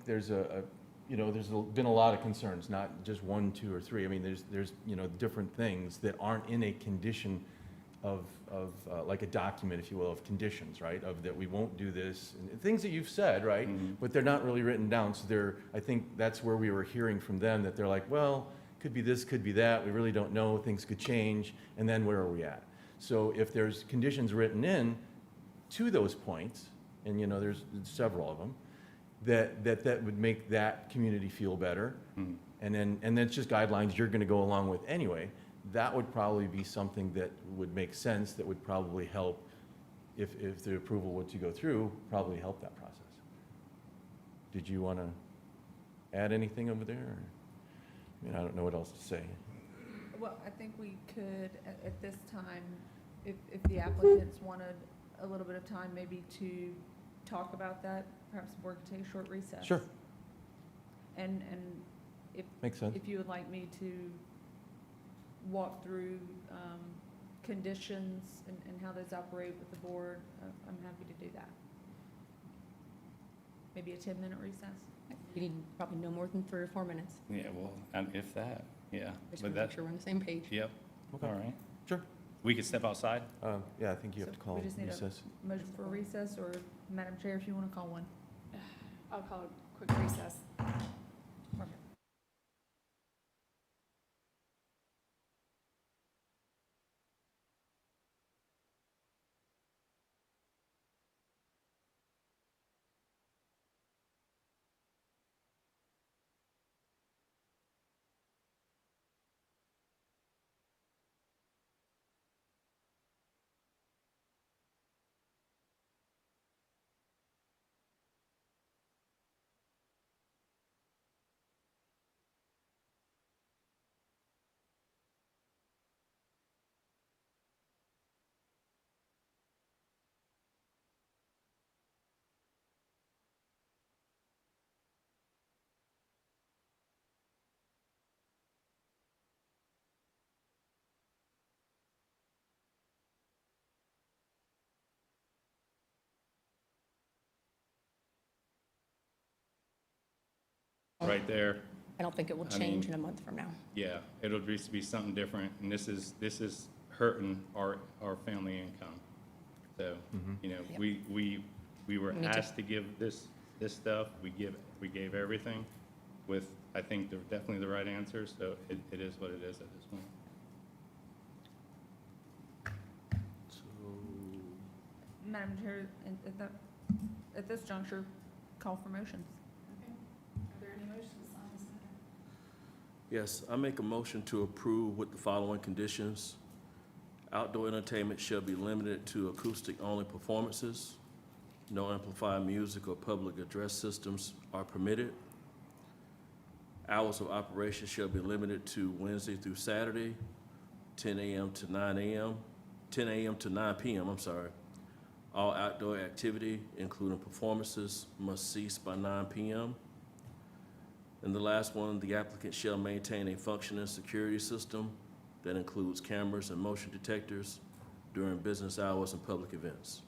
there's been a lot of concerns, not just one, two, or three. I mean, there's different things that aren't in a condition of like a document, if you will, of conditions, right? Of that we won't do this, and things that you've said, right? But they're not really written down. So I think that's where we were hearing from them, that they're like, well, could be this, could be that. We really don't know. Things could change. And then where are we at? So if there's conditions written in to those points, and there's several of them, that would make that community feel better. And then it's just guidelines you're going to go along with anyway. That would probably be something that would make sense, that would probably help, if the approval were to go through, probably help that process. Did you want to add anything over there? Or? I mean, I don't know what else to say. Well, I think we could, at this time, if the applicants wanted a little bit of time maybe to talk about that, perhaps the board could take a short recess. Sure. And if. Makes sense. If you would like me to walk through conditions and how those operate with the board, I'm happy to do that. Maybe a 10-minute recess? We need probably no more than 3 or 4 minutes. Yeah, well, if that, yeah. Just But want to make sure we're on the same page. Yep, Okay. all right. Sure. We could step outside? Yeah, I think you have to call We just need recess. a motion for a recess, or Madam Chair, if you want to call one. I'll call a quick recess. Right there. I don't think it will I change mean- in a month from now. Yeah, it'll just be something different, and this is hurting our family income. So, you know, we were Me too. asked to give this stuff, we gave everything with, I think, definitely the right answer, so it is what it is at this point. So, Madam Chair, at this juncture, call for motions. Okay. Are there any motions on this matter? yes, I make a motion to approve with the following conditions. Outdoor entertainment shall be limited to acoustic-only performances. No amplified music or public address systems are permitted. Hours of operation shall be limited to Wednesday through Saturday, 10 a.m. to 9 a.m., 10 a.m. to 9 p.m., I'm sorry. All outdoor activity, including performances, must cease by 9 p.m. And the last one, the applicant shall maintain a functioning security system that includes cameras and motion detectors during business hours and public events.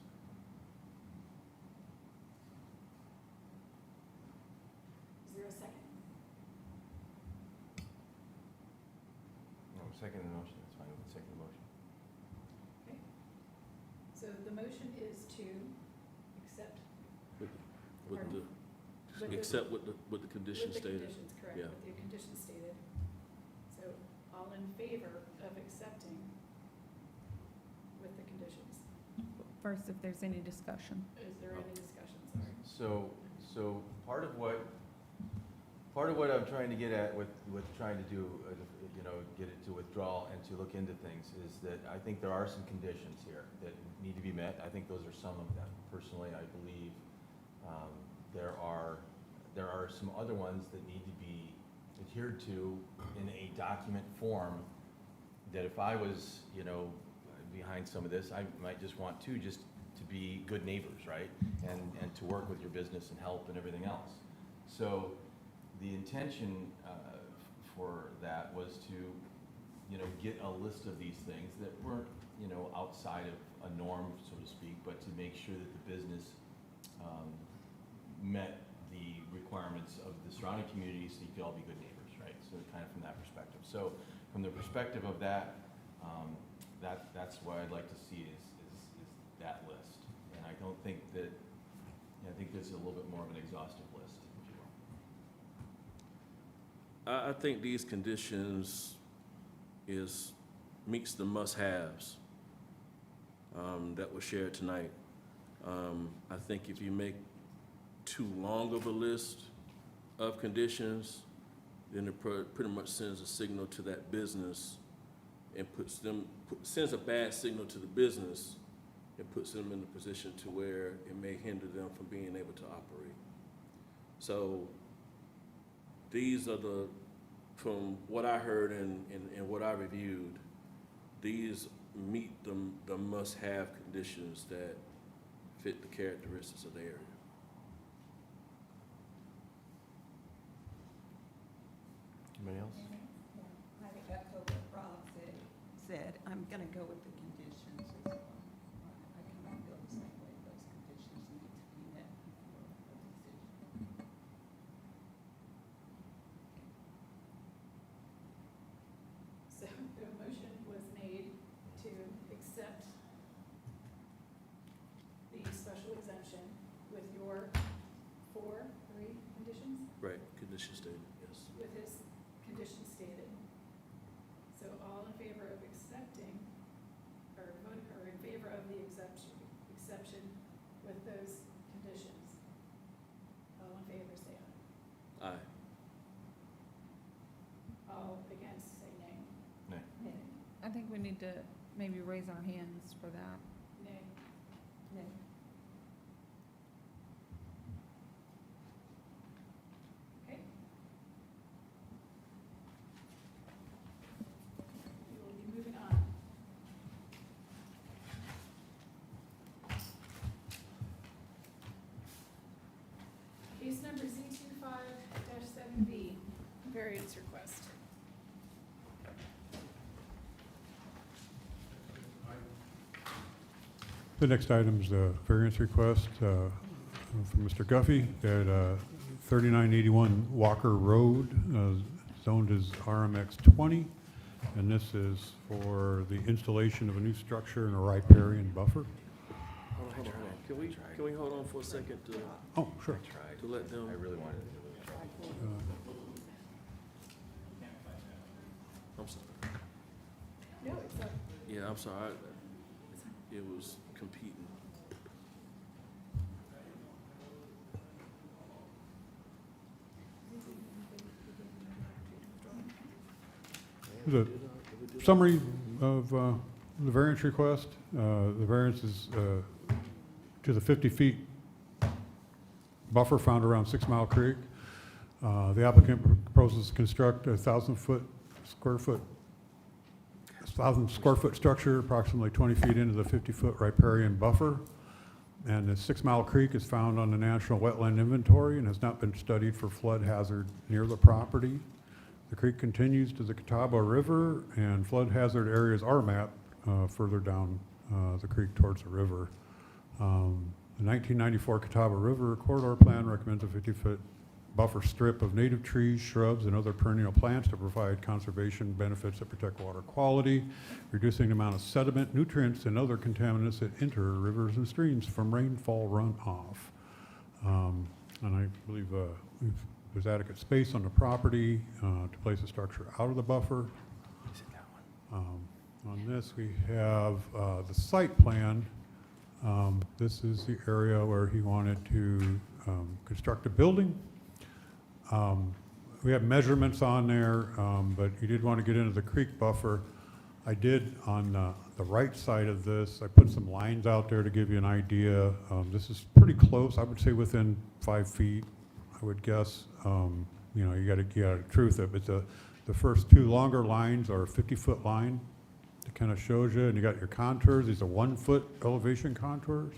Is there a second? No, second the motion, that's fine, we can second the motion. Okay. So the motion is to accept. With Pardon? the, With the- except with the conditions With the stated. conditions, correct, Yeah. with the conditions stated. So all in favor of accepting with the conditions? First, if there's any discussion. Is there any discussion, sorry? So part of what I'm trying to get at with trying to do, you know, get it to withdrawal and to look into things is that I think there are some conditions here that need to be met. I think those are some of them. Personally, I believe there are some other ones that need to be adhered to in a document form that if I was, you know, behind some of this, I might just want to be good neighbors, right? And to work with your business and help and everything else. So the intention for that was to, you know, get a list of these things that weren't, you know, outside of a norm, so to speak, but to make sure that the business met the requirements of the surrounding community so you could all be good neighbors, right? So kind of from that perspective. So from the perspective of that, that's what I'd like to see is that list. And I don't think that, I think this is a little bit more of an exhaustive list, if you will. I think these conditions meets the must-haves that were shared tonight. I think if you make too long of a list of conditions, then it pretty much sends a signal to that business and sends a bad signal to the business and puts them in a position to where it may hinder them from being able to operate. So these are from what I heard and what I reviewed, these meet the must-have conditions that fit the characteristics of the area. Anybody else? I think that's what Rob said. I'm gonna go with the conditions as well. I kind of feel the same way, those conditions need to be met before a decision. So the motion was made to accept the special exemption with your three conditions, Right, condition stated, yes. with his conditions stated. So all in favor of accepting, or in favor of the exception with those conditions? All in favor, say aye. Aye. All against, say nay. Nay. I think we need to maybe raise our hands for that. Nay. Nay. Okay. We will be moving on. Case number Z25-7B, variance request. The next item is a variance request from Mr. Guffey at 3981 Walker Road, zoned as RMX 20. And this is for the installation of a new structure and a riparian buffer. Hold on. Can we hold on for a second to, Oh, sure. to let them? I really wanted to do it. I'm sorry. Yeah, I'm sorry. It was competing. The summary of the variance request. The variance is to the 50 feet buffer found around 6 Mile Creek. The applicant proposes to construct a 1,000 square foot structure approximately 20 feet into the 50-foot riparian buffer. And the 6 Mile Creek is found on the National Wetland Inventory and has not been studied for flood hazard near the property. The creek continues to the Catawba River, and flood hazard areas are mapped further down the creek towards the river. The 1994 Catawba River Corridor Plan recommends a 50-foot buffer strip of native trees, shrubs, and other perennial plants to provide conservation benefits that protect water quality, reducing the amount of sediment, nutrients, and other contaminants that enter rivers and streams from rainfall runoff. And I believe there's adequate space on the property to place a structure out of the buffer. On this, we have the site plan. This is the area where he wanted to construct a building. We have measurements on there, but he did want to get into the creek buffer. I did on the right side of this, I put some lines out there to give you an idea. This is pretty close, I would say within 5 feet, I would guess. You know, you gotta truth it, but the first two longer lines are a 50-foot line. It kind of shows you, and you got your contours. These are 1-foot elevation contours.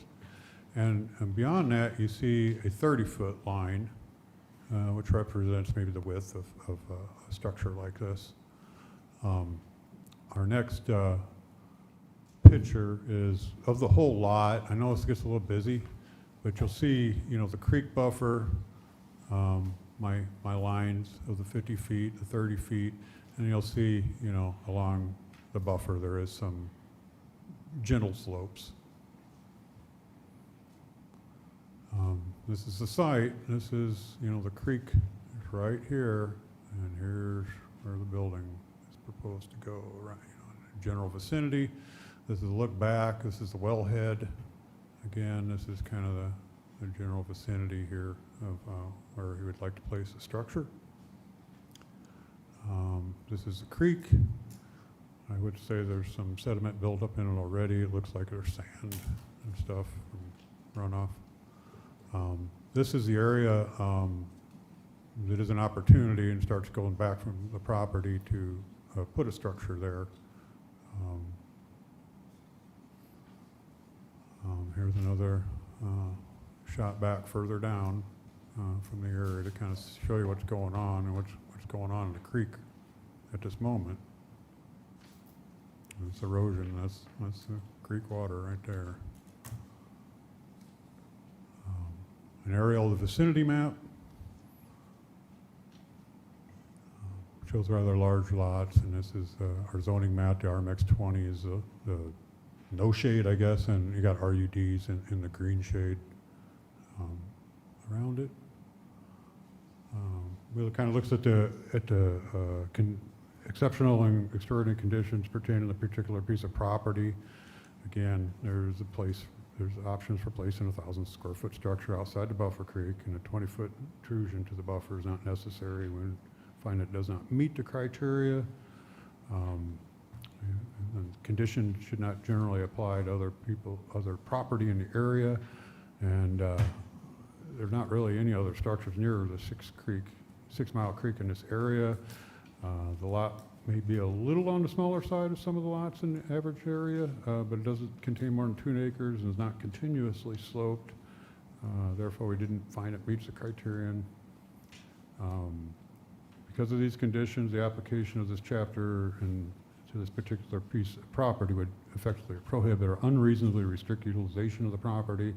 And beyond that, you see a 30-foot line, which represents maybe the width of a structure like this. Our next picture is of the whole lot. I know this gets a little busy, but you'll see, you know, the creek buffer, my lines of the 50 feet, the 30 feet, and you'll see, you know, along the buffer there is some gentle slopes. This is the site. This is, you know, the creek is right here, and here's where the building is proposed to go, right, you know, in the general vicinity. This is a look back. This is the wellhead. Again, this is kind of the general vicinity here of where he would like to place the structure. This is the creek. I would say there's some sediment buildup in it already. It looks like there's sand and stuff from runoff. This is the area that is an opportunity and starts going back from the property to put a structure there. Here's another shot back further down from the area to kind of show you what's going on and what's going on in the creek at this moment. It's erosion. That's the creek water right there. An aerial of the vicinity map shows rather large lots, and this is our zoning map. The RMX-20 is the no shade, I guess, and you got RUDs in the green shade around it. Really kind of looks at the exceptional and extraordinary conditions pertaining to the particular piece of property. Again, there's options for placing a 1,000 square foot structure outside the buffer creek, and a 20-foot intrusion to the buffer is not necessary when find it does not meet the criteria. And conditions should not generally apply to other property in the area, and there's not really any other structures near the 6 Mile Creek in this area. The lot may be a little on the smaller side of some of the lots in the average area, but it doesn't contain more than 2 acres and is not continuously sloped. Therefore, we didn't find it meets the criterion. Because of these conditions, the application of this chapter and to this particular piece of property would effectively prohibit or unreasonably restrict utilization of the property.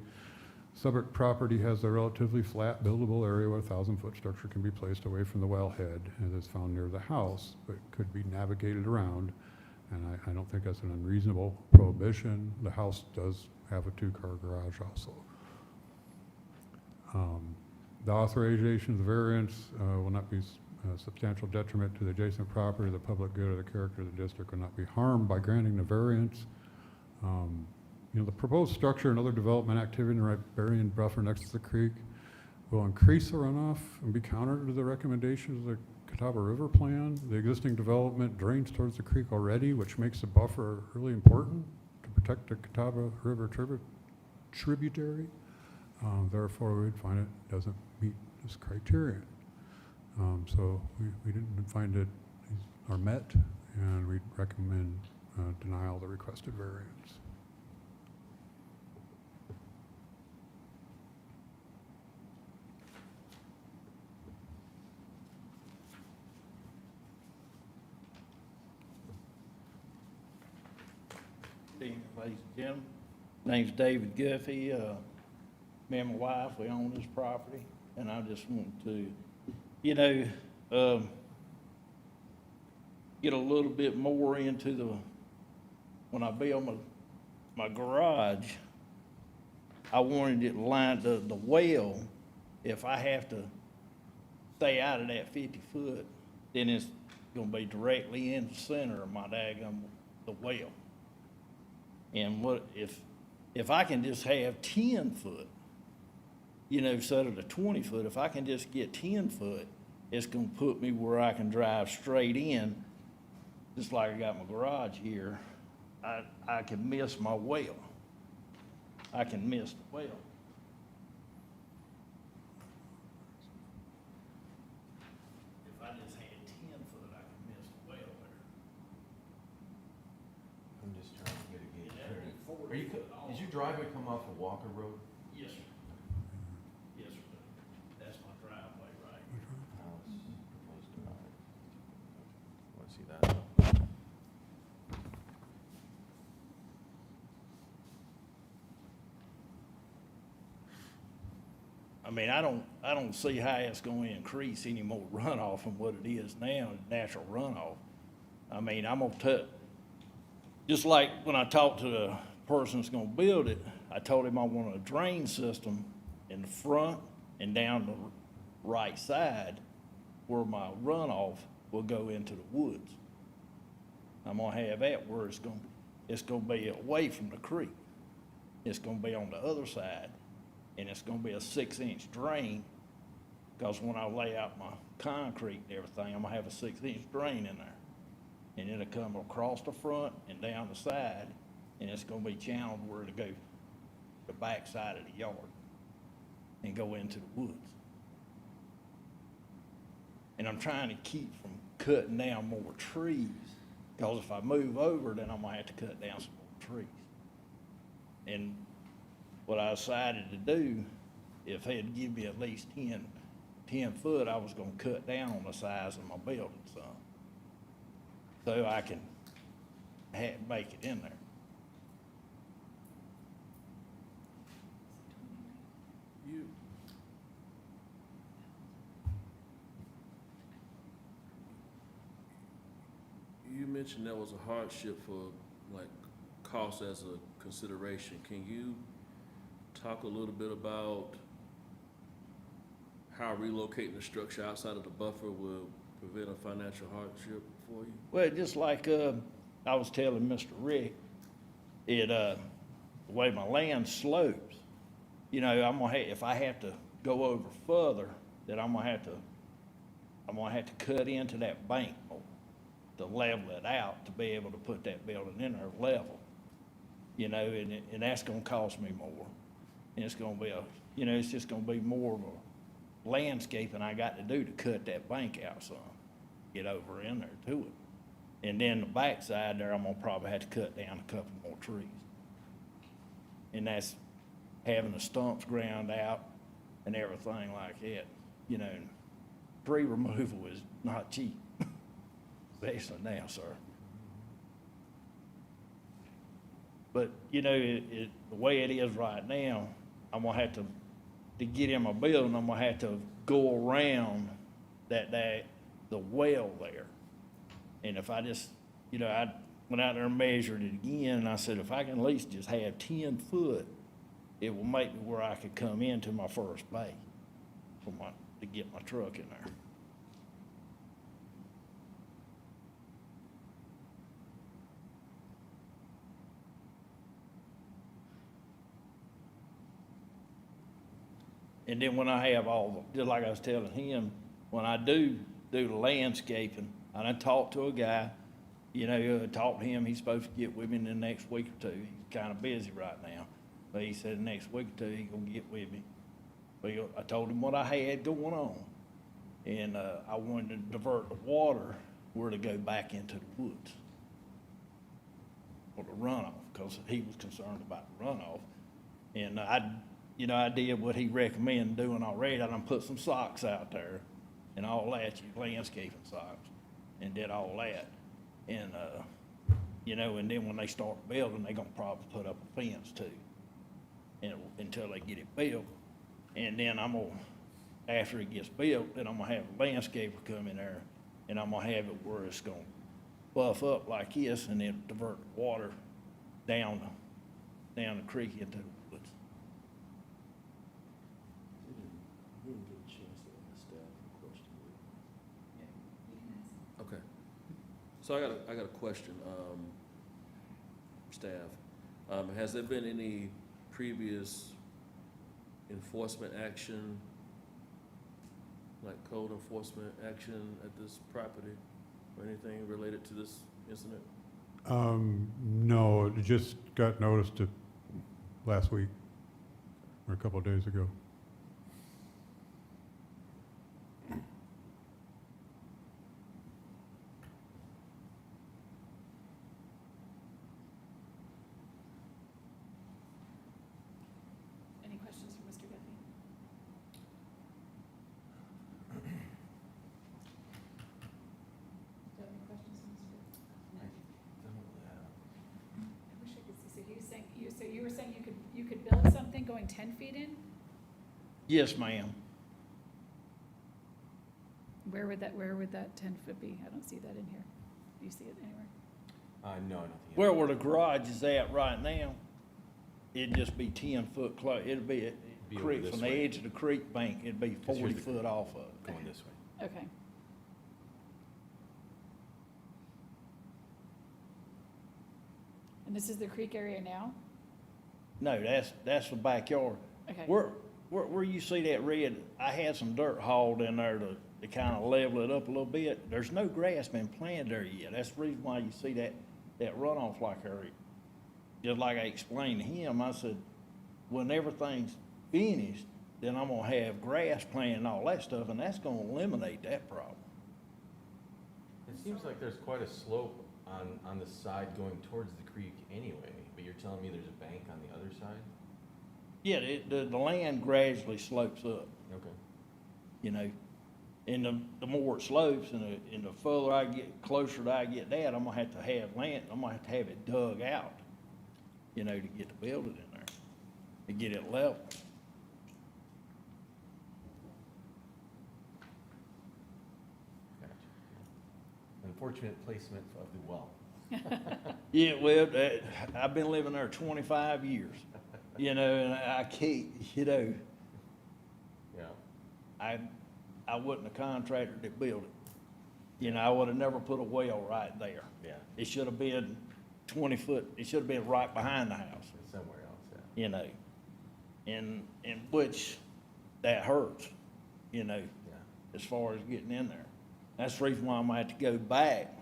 Subject property has a relatively flat buildable area where a 1,000-foot structure can be placed away from the wellhead and is found near the house, but could be navigated around. And I don't think that's an unreasonable prohibition. The house does have a 2-car garage also. The authorization of the variance will not be a substantial detriment to the adjacent property, the public good, or the character of the district will not be harmed by granting the variance. The proposed structure and other development activity in the riparian buffer next to the creek will increase the runoff and be counter to the recommendations of the Catawba River Plan. The existing development drains towards the creek already, which makes the buffer really important to protect the Catawba River tributary. Therefore, we'd find it doesn't meet this criterion. So we didn't find it are met, and we'd recommend denial of the requested variance. Good evening, ladies and gentlemen. Name's David Guffey. Me and my wife, we own this property, and I just want to, get a little bit more into when I built my garage, I wanted it lined, the well, if I have to stay out of that 50 foot, then it's gonna be directly in the center of my daggum, the well. And what, if I can just have 10 foot, instead of the 20 foot, if I can just get 10 foot, it's gonna put me where I can drive straight in, just like I got my garage here. I can miss my well. I can miss the well. If I just had 10 foot, I could miss the well there. I'm just trying to get a gauge. Are you, does your driveway come off of Walker Road? Yes, sir. Yes, sir. That's my driveway, right? House, proposed divide. Want to see that? I mean, I don't see how it's gonna increase any more runoff from what it is now, natural runoff. I mean, I'm gonna just like when I talked to the person that's gonna build it, I told him I want a drain system in the front and down the right side where my runoff will go into the woods. I'm gonna have that where it's gonna be away from the creek. It's gonna be on the other side, and it's gonna be a 6-inch drain, because when I lay out my concrete and everything, I'm gonna have a 6-inch drain in there. And it'll come across the front and down the side, and it's gonna be channeled where it'll go the back side of the yard and go into the woods. And I'm trying to keep from cutting down more trees, because if I move over, then I'm gonna have to cut down some more trees. And what I decided to do, if they'd give me at least 10 foot, I was gonna cut down on the size of my building some, so I can make it in there. You mentioned there was a hardship for, like, cost as a consideration. Can you talk a little bit about how relocating the structure outside of the buffer will prevent a financial hardship for you? Well, just like I was telling Mr. Rick, the way my land slopes, I'm gonna if I have to go over further, then I'm gonna have to cut into that bank more to level it out to be able to put that building in there level. And that's gonna cost me more. And it's gonna be it's just gonna be more of a landscaping I got to do to cut that bank out some, get over in there to it. And then the backside there, I'm gonna probably have to cut down a couple more trees. And that's having the stumps ground out and everything like that. Tree removal is not cheap, especially now, sir. But, the way it is right now, I'm gonna have to get in my building, I'm gonna have to go around the well there. And if I just, I went out there and measured it again, and I said, if I can at least just have 10 foot, it will make me where I could come into my first bay to get my truck in there. And then when I have just like I was telling him, when I do the landscaping, and I talked to a guy, talked to him, he's supposed to get with me in the next week or two. He's kind of busy right now, but he said the next week or two, he's gonna get with me. But I told him what I had going on, and I wanted to divert the water where to go back into the woods for the runoff, because he was concerned about the runoff. And I did what he recommended doing already. I done put some socks out there and all that, landscaping socks, and did all that. And, and then when they start building, they gonna probably put up a fence too, until they get it built. And then after it gets built, then I'm gonna have a landscaper come in there, and I'm gonna have it where it's gonna buff up like this, and then divert the water down the creek into the woods. Didn't get a chance to ask staff a question. Okay. So I got a question, staff. Has there been any previous enforcement action, like code enforcement action at this property, or anything related to this incident? No, it just got noticed last week, or a couple of days ago. Any questions for Mr. Guthrie? Do you have any questions for Mr. Guthrie? I wish I could see, so he was saying, so you were saying you could build something going 10 feet in? Yes, ma'am. Where would that 10-foot be? I don't see that in here. Do you see it anywhere? No, nothing. Well, where the garage is at right now, it'd just be 10 foot close. It'd be a Be over creek, this from the way. edge of the creek bank, it'd be 'Cause here's 40 the foot off of it. Going this way. Okay. And this is the creek area now? No, that's the backyard. Okay. Where you see that red, I had some dirt hauled in there to kind of level it up a little bit. There's no grass been planted there yet. That's the reason why you see that runoff like there. Just like I explained to him, I said, when everything's finished, then I'm gonna have grass planted and all that stuff, and that's gonna eliminate that problem. It seems like there's quite a slope on the side going towards the creek anyway, but you're telling me there's a bank on the other side? Yeah, the land gradually slopes up, Okay. And the more it slopes and the further I get, closer I get that, I'm gonna have to have land, I'm gonna have to have it dug out, to get the building in there, to get it level. Gotcha. Unfortunate placement of the well. Yeah, well, I've been living there 25 years, and I can't, Yeah. I wasn't a contractor that built it. I would have never put a well right there. Yeah. It should have been 20 foot, it should have been right behind the house, It's somewhere else, yeah. And which, that hurts, Yeah. as far as getting in there. That's the reason why I'm gonna have to go back.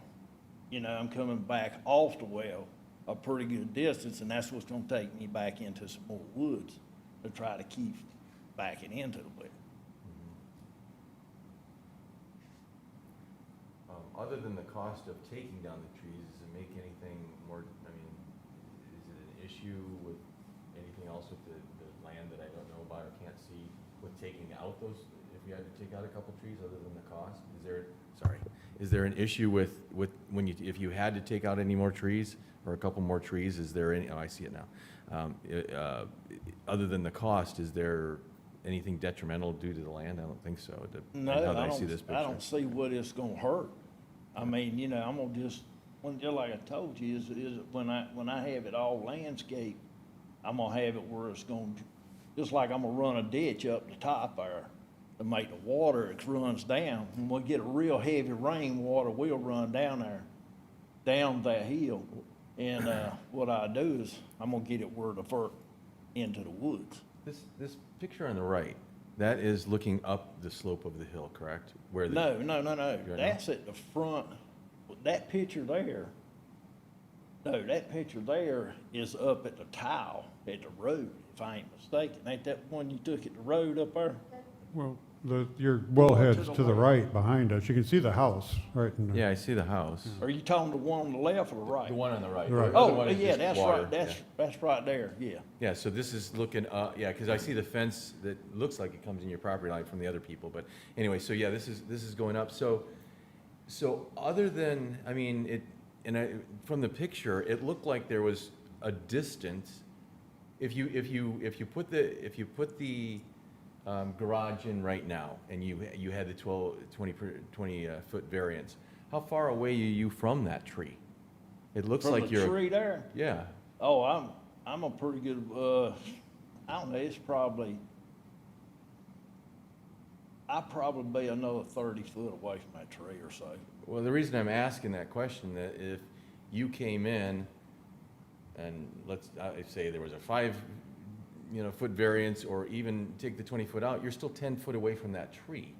I'm coming back off the well a pretty good distance, and that's what's gonna take me back into some more woods to try to keep backing into the well. Other than the cost of taking down the trees, does it make anything more, is it an issue with anything else with the land that I don't know about or can't see with taking out those, if you had to take out a couple trees other than the cost? Is there an issue with when you, if you had to take out any more trees or a couple more trees, is there any, oh, I see it now. Other than the cost, is there anything detrimental due to the land? I don't think so. No, Now that I see this don't, I picture. don't see what it's gonna hurt. I mean, you know, I'm gonna just like I told you, is when I have it all landscaped, I'm gonna have it where it's gonna, just like I'm gonna run a ditch up the top there to make the water, it runs down. When we get a real heavy rain, water will run down there, down that hill. And, what I do is, I'm gonna get it where the into the woods. This picture on the right, that is looking up the slope of the hill, correct? Where the, No, You're that's at the front, that picture there, no, that picture there is up at the tile, at the road, if I ain't mistaken. Ain't that one you took at the road up there? Well, your wellhead's to the right behind us. You can see the house right in there. Yeah, I see the house. Are you talking the one on the left or the right? The one on the right. The right. The other Oh, one is yeah, just that's water, right, yeah. that's right there, yeah. Yeah, so this is looking, yeah, because I see the fence that looks like it comes in your property line from the other people, but anyway, so yeah, this is going up. So other than, I mean, from the picture, it looked like there was a distance. If you put the garage in right now, and you had the 20 foot variance, how far away are you from that tree? It looks From like the you're. tree there? Yeah. Oh, I'm a pretty good, I don't know, it's probably, I'd probably be another 30 foot away from that tree or so. Well, the reason I'm asking that question, that if you came in and let's say there was a 5 foot variance, or even take the 20 foot out, you're still 10 foot away from that tree.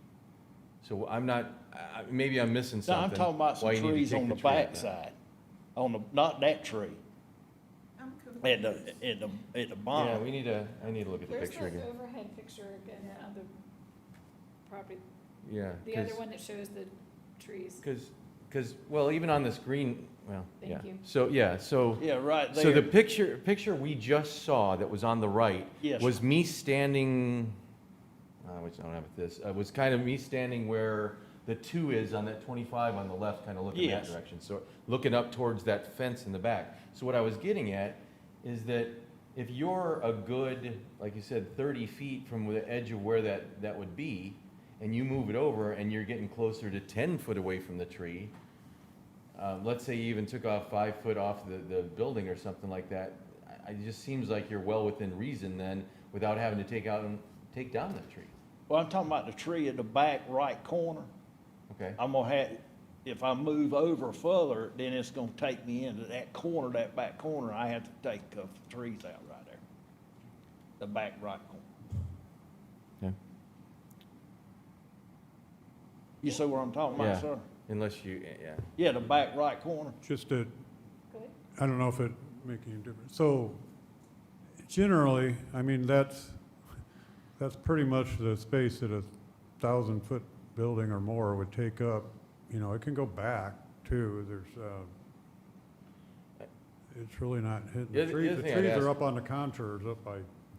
So I'm not, maybe I'm missing No, something. I'm talking about why some you need to trees take on the tree out back now. side, not that tree, I'm at confused. the Yeah, bottom. I need to look at the Where's picture the again. overhead picture again on the property? Yeah. The other one that shows the trees. Because, well, even on this green, well, Thank yeah. you. So, yeah, so. Yeah, right So the there. picture we just saw that was on the right. Yes. Was me standing, which I don't have this, was kind of me standing where the 2 is on that 25 on the left, kind of looking that Yes. direction. So looking up towards that fence in the back. So what I was getting at is that if you're a good, like you said, 30 feet from the edge of where that would be, and you move it over and you're getting closer to 10 foot away from the tree, let's say you even took off 5 foot off the building or something like that, it just seems like you're well within reason then, without having to take down the tree. Well, I'm talking about the tree at the back right corner. Okay? I'm gonna have, if I move over further, then it's gonna take me into that corner, that back corner. I have to take a couple of trees out right there. The back right corner. Okay. You see what I'm talking Yeah. about, sir? Unless you, yeah. Yeah, the back right corner. Just to, Go ahead. I don't know if it make any difference. So generally, I mean, that's pretty much the space that a 1,000-foot building or more would take up. You know, it can go back too. It's really not hitting The the other- trees. the The other thing I'd trees are ask- up on the contours, up by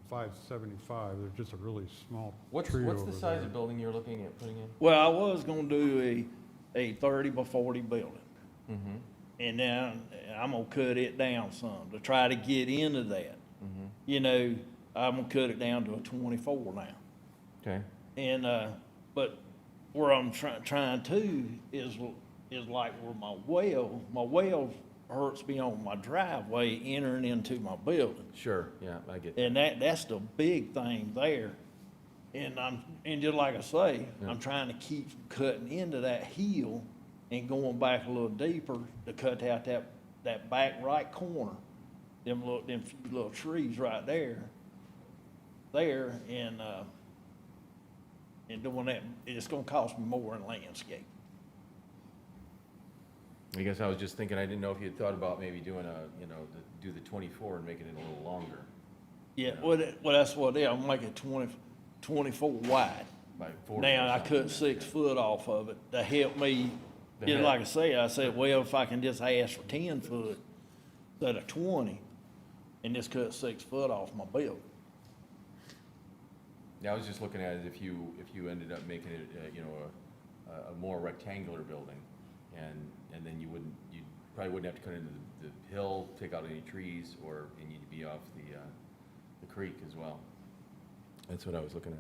575. They're just a really small What's tree the over size there. of building you're looking at putting in? Well, I was gonna do a 30 by 40 building. Mm-hmm. And now I'm gonna cut it down some to try to get into that. Mm-hmm. You know, I'm gonna cut it down to a 24 now. Okay. And, but where I'm trying to is like where my well hurts me on my driveway entering into my building. Sure, yeah, I get that. And that's the big thing there. And just like I say, Yeah. I'm trying to keep from cutting into that hill and going back a little deeper to cut out that back right corner. Them few little trees right there, and doing that, it's gonna cost me more in landscape. I guess I was just thinking, I didn't know if you had thought about maybe doing do the 24 and making it a little longer. Yeah, well, that's what it is. I'm making 24 wide. By 40 or Now, I something. cut 6 foot off of it to help me, To just help. like I said, well, if I can just ask for 10 foot instead of 20, and just cut 6 foot off my building. Yeah, I was just looking at it, if you ended up making it, a more rectangular building, and then you probably wouldn't have to cut into the hill, take out any trees, or you need to be off the creek as well. That's what I was looking at.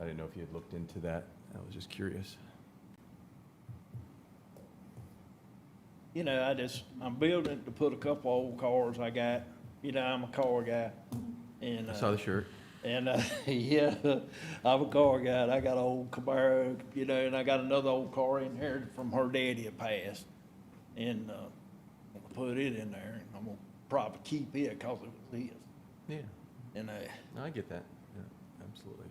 I didn't know if you had looked into that. I was just curious. You know, I'm building to put a couple old cars I got. You know, I'm a car guy. And, I saw the shirt. And, yeah, I'm a car guy. I got an old Camaro, you know, and I got another old car inherited from her daddy that passed. And, I'm gonna put it in there, and I'm gonna probably keep it because it was his. Yeah. And, No, I get that. Yeah, absolutely.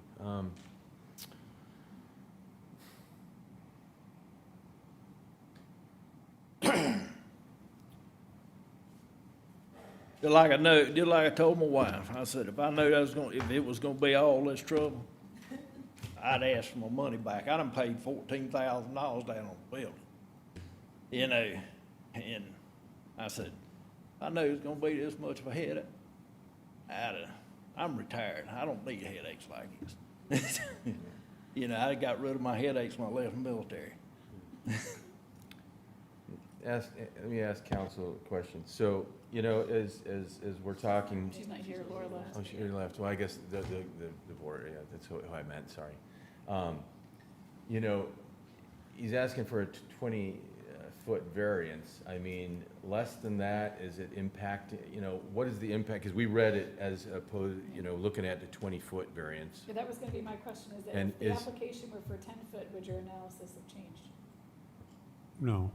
just like I told my wife, I said, if I knew if it was gonna be all this trouble, I'd ask for my money back. I done paid $14,000 down on the building. You know, and I said, I knew it was gonna be this much of a headache. I'm retired. I don't need headaches like this. You know, I got rid of my headaches when I left the military. Let me ask council a question. So, you know, as we're talking. She's not here, Laura left. Oh, she left. Well, I guess the board, yeah, that's who I meant, sorry. You know, he's asking for a 20-foot variance. I mean, less than that, is it impacting, you know, what is the impact? Because we read it as opposed, you know, looking at the 20-foot variance. Yeah, that was gonna be my question, is that And if the is- application were for 10 foot, would your analysis have changed? No.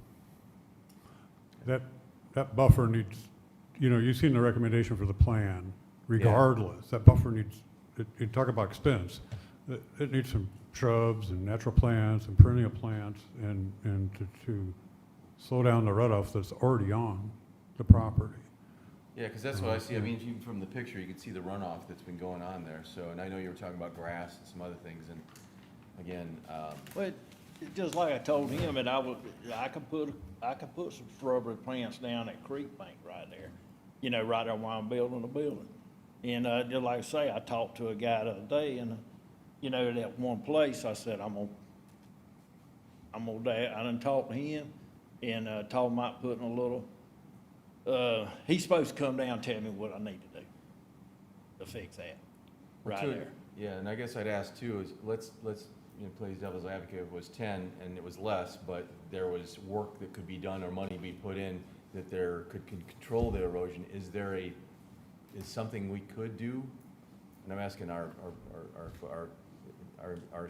That buffer needs, you know, you've seen the recommendation for the plan. Regardless, that buffer needs, you talk about expense, it needs some shrubs and natural plants and perennial plants and to slow down the runoff that's already on the property. Yeah, because that's what I see. I mean, even from the picture, you can see the runoff that's been going on there. So, and I know you were talking about grass and some other things, and again, But just like I told him, and I could put some shrubbery plants down that creek bank right there, you know, right there while I'm building the building. And, just like I say, I talked to a guy the other day, and, you know, that one place, I said, I done talked to him, and, told him about putting a little, he's supposed to come down and tell me what I need to do to fix that, right So, there. yeah, and I guess I'd ask too, is let's, you know, play devil's advocate, if it was 10 and it was less, but there was work that could be done or money be put in that there could control the erosion, is something we could do? And I'm asking our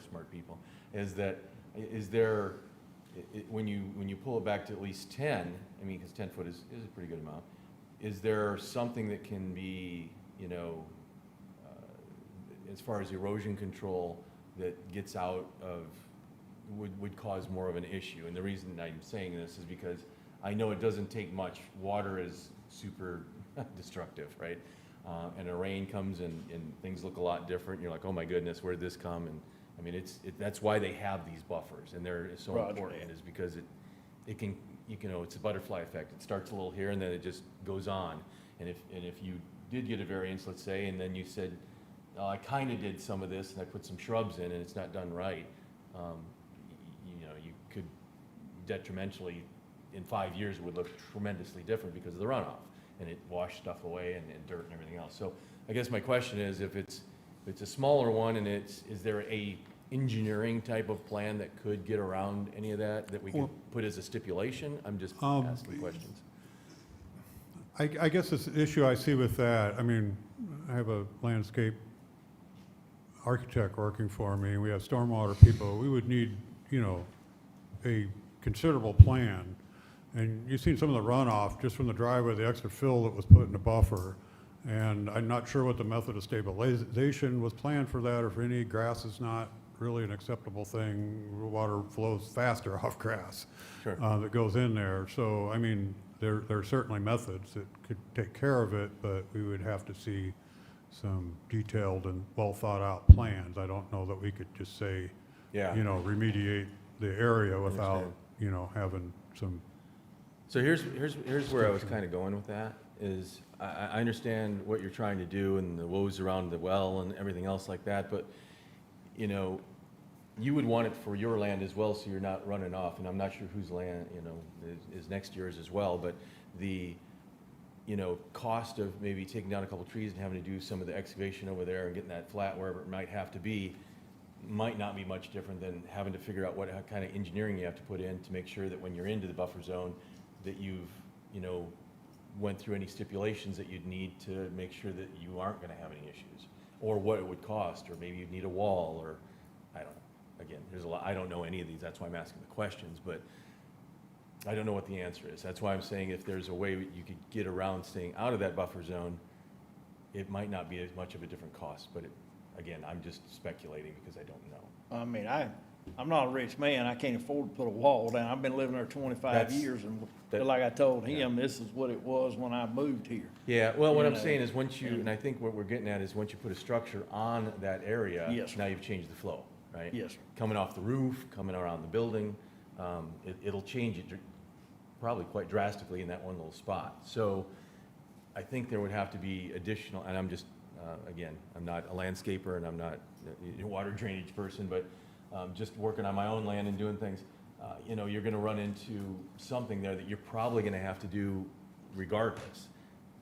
smart people, is there, when you pull it back to at least 10, I mean, because 10 foot is a pretty good amount, is there something that can be, you know, as far as erosion control that gets out of, would cause more of an issue? And the reason I'm saying this is because I know it doesn't take much. Water is super destructive, right? And a rain comes and things look a lot different. You're like, oh my goodness, where'd this come? And I mean, that's why they have these buffers, and they're so important, is because it can, you know, it's a butterfly effect. It starts a little here and then it just goes on. And if you did get a variance, let's say, and then you said, I kind of did some of this and I put some shrubs in and it's not done right, you know, you could detrimentally, in 5 years, it would look tremendously different because of the runoff, and it washed stuff away and dirt and everything else. So I guess my question is, if it's a smaller one, and is there a engineering type of plan that could get around any of that we could put as a stipulation? I'm just asking questions. I guess this issue I see with that, I mean, I have a landscape architect working for me, and we have stormwater people. We would need, you know, a considerable plan. And you've seen some of the runoff just from the driveway, the extra fill that was put in the buffer. And I'm not sure what the method of stabilization was planned for that, or if any. Grass is not really an acceptable thing. Water flows faster off grass that goes in there. So, I mean, there are certainly methods that could take care of it, but we would have to see some detailed and well thought out plans. I don't know that we could just say, you know, remediate the area without, you know, having some. So here's where I was kind of going with that, is I understand what you're trying to do and the woes around the well and everything else like that, but, you know, you would want it for your land as well, so you're not running off, and I'm not sure whose land, is next year's as well, but the, cost of maybe taking down a couple trees and having to do some of the excavation over there and getting that flat wherever it might have to be, might not be much different than having to figure out what kind of engineering you have to put in to make sure that when you're into the buffer zone, that you've, went through any stipulations that you'd need to make sure that you aren't gonna have any issues, or what it would cost, or maybe you'd need a wall, or, I don't know. Again, there's a lot, I don't know any of these, that's why I'm asking the questions, but I don't know what the answer is. That's why I'm saying if there's a way you could get around staying out of that buffer zone, it might not be as much of a different cost, but again, I'm just speculating because I don't know. I mean, I'm not a rich man, I can't afford to put a wall down, I've been living there 25 That's- years, and that- like I told him, this is what it was when I moved here. Yeah, well, what You I'm know, saying is once you, and I think what we're getting at is once you put a structure on that area, Yes, sir. now you've changed the flow, right? Yes, sir. Coming off the roof, coming around the building, it'll change it probably quite drastically in that one little spot. So I think there would have to be additional, and I'm just, again, I'm not a landscaper and I'm not a water drainage person, but just working on my own land and doing things, you're gonna run into something there that you're probably gonna have to do regardless.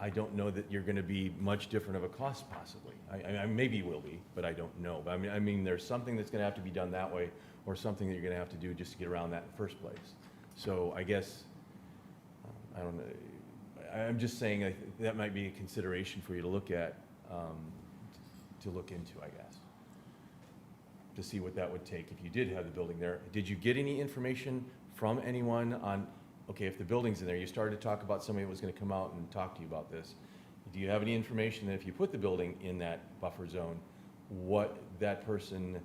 I don't know that you're gonna be much different of a cost possibly. I maybe you will be, but I don't know. But I mean, there's something that's gonna have to be done that way, or something that you're gonna have to do just to get around that in the first place. So I guess, I don't know, I'm just saying that might be a consideration for you to look at, to look into, I guess, to see what that would take if you did have the building there. Did you get any information from anyone on, okay, if the building's in there, you started to talk about somebody that was gonna come out and talk to you about this. Do you have any information that if you put the building in that buffer zone, what that person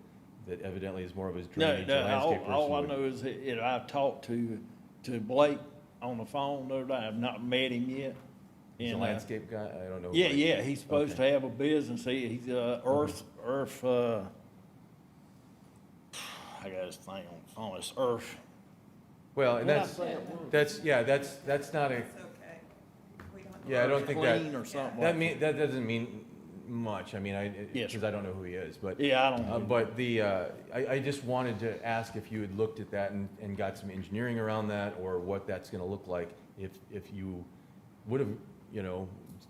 that evidently is more of a drainage or landscape person All I would- know is that I've talked to Blake on the phone the other day, I've not met him yet. He's a And, landscape guy? I don't know. Yeah, he's supposed to Okay. have a business, he's, Earth, I got his thing on the phone, it's Earth. Well, and What'd I that's, say? that's not a, It's okay. We don't. yeah, I don't think that, Clean or something that like mean, that doesn't mean much. I mean, Yes, because I don't know who he is, but. Yeah, I don't know. But I just wanted to ask if you had looked at that and got some engineering around that, or what that's gonna look like if you would have,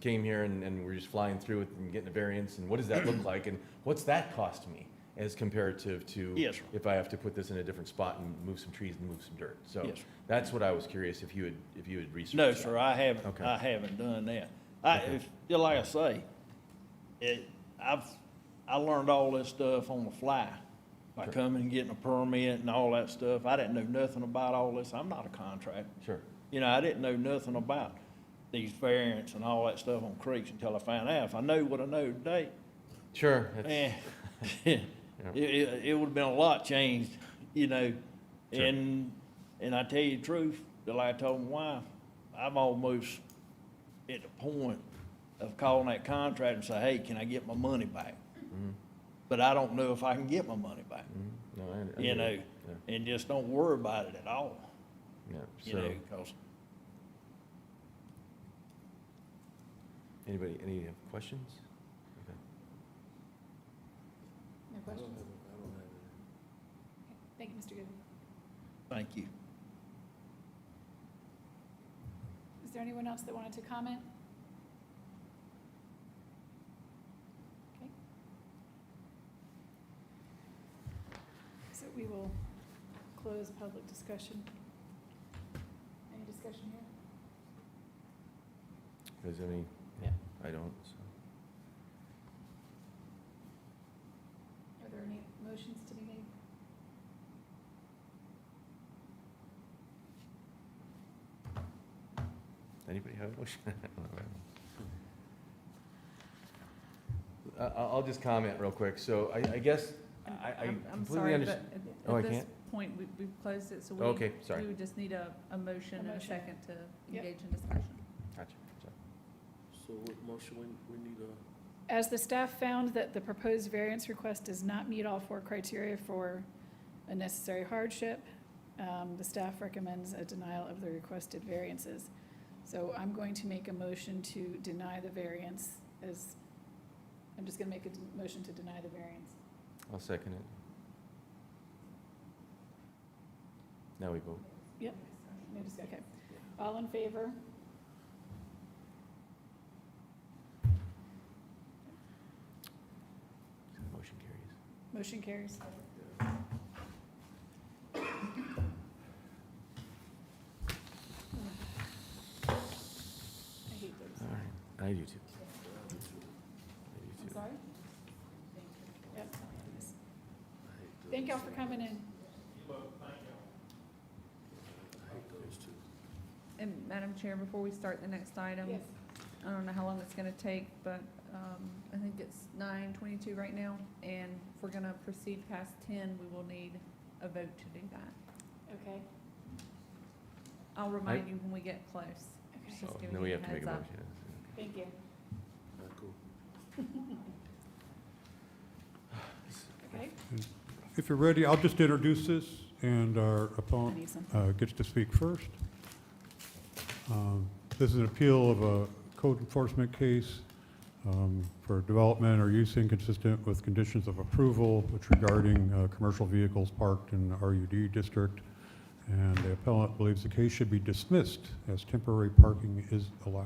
came here and we're just flying through it and getting a variance, and what does that look like, and what's that cost me as comparative to Yes, sir. if I have to put this in a different spot and move some trees and move some dirt? So Yes, sir. that's what I was curious if you had researched. No, that. sir, I haven't, Okay. I haven't done that. Okay. Just like I say, I learned all this stuff on the fly by Sure. coming and getting a permit and all that stuff. I didn't know nothing about all this. I'm not a contractor. Sure. I didn't know nothing about these variants and all that stuff on creeks until I found out. If I knew what I know today, Sure. man, Yeah. it would've been a lot changed, Sure. and I tell you the truth, like I told my wife, I'm almost at the point of calling that contractor and say, hey, can I get my money back? Mhm. But I don't know if I can get my money back, Mhm. No, I get it. Yeah. and just don't worry about it at all, Yeah. So, 'cause any questions? Okay. No questions? Thank you, Mr. Goodman. thank you. Is there anyone else that wanted to comment? Okay. So we will close public discussion. Any discussion here? Does any? Yeah. I don't, so. Are there any motions to be made? Anybody have a motion? I'll just comment real quick. So I guess I I'm completely sorry, but understand. Oh, I at this can't? point, we've closed it, so Okay, sorry. we would just need a motion and a motion. second to Yep. engage in discussion. Gotcha. Sorry. So what motion we need As the staff found that the proposed variance request does not meet all four criteria for a necessary hardship, the staff recommends a denial of the requested variances. So I'm going to make a motion to deny the variance I'm just gonna make a motion to deny the variance. I'll second it. Now we vote. Yep. Okay. All in favor? Motion carries. Motion carries. I hate those. All right, I do too. I'm sorry? Yep. Thank y'all for coming in. And Madam Chair, before we start the next item, Yes. I don't know how long it's gonna take, but, I think it's 9:22 right now, and if we're gonna proceed past 10, we will need a vote to do that. Okay. I'll remind you when we get close. Okay. Just Oh, giving then we you have to make a heads up. motion. Thank you. Okay. If you're ready, I'll just introduce this, and our opponent gets to speak first. This is an appeal of a code enforcement case for development or use inconsistent with conditions of approval, which regarding commercial vehicles parked in the RUD district. And the appellant believes the case should be dismissed as temporary parking is allowed.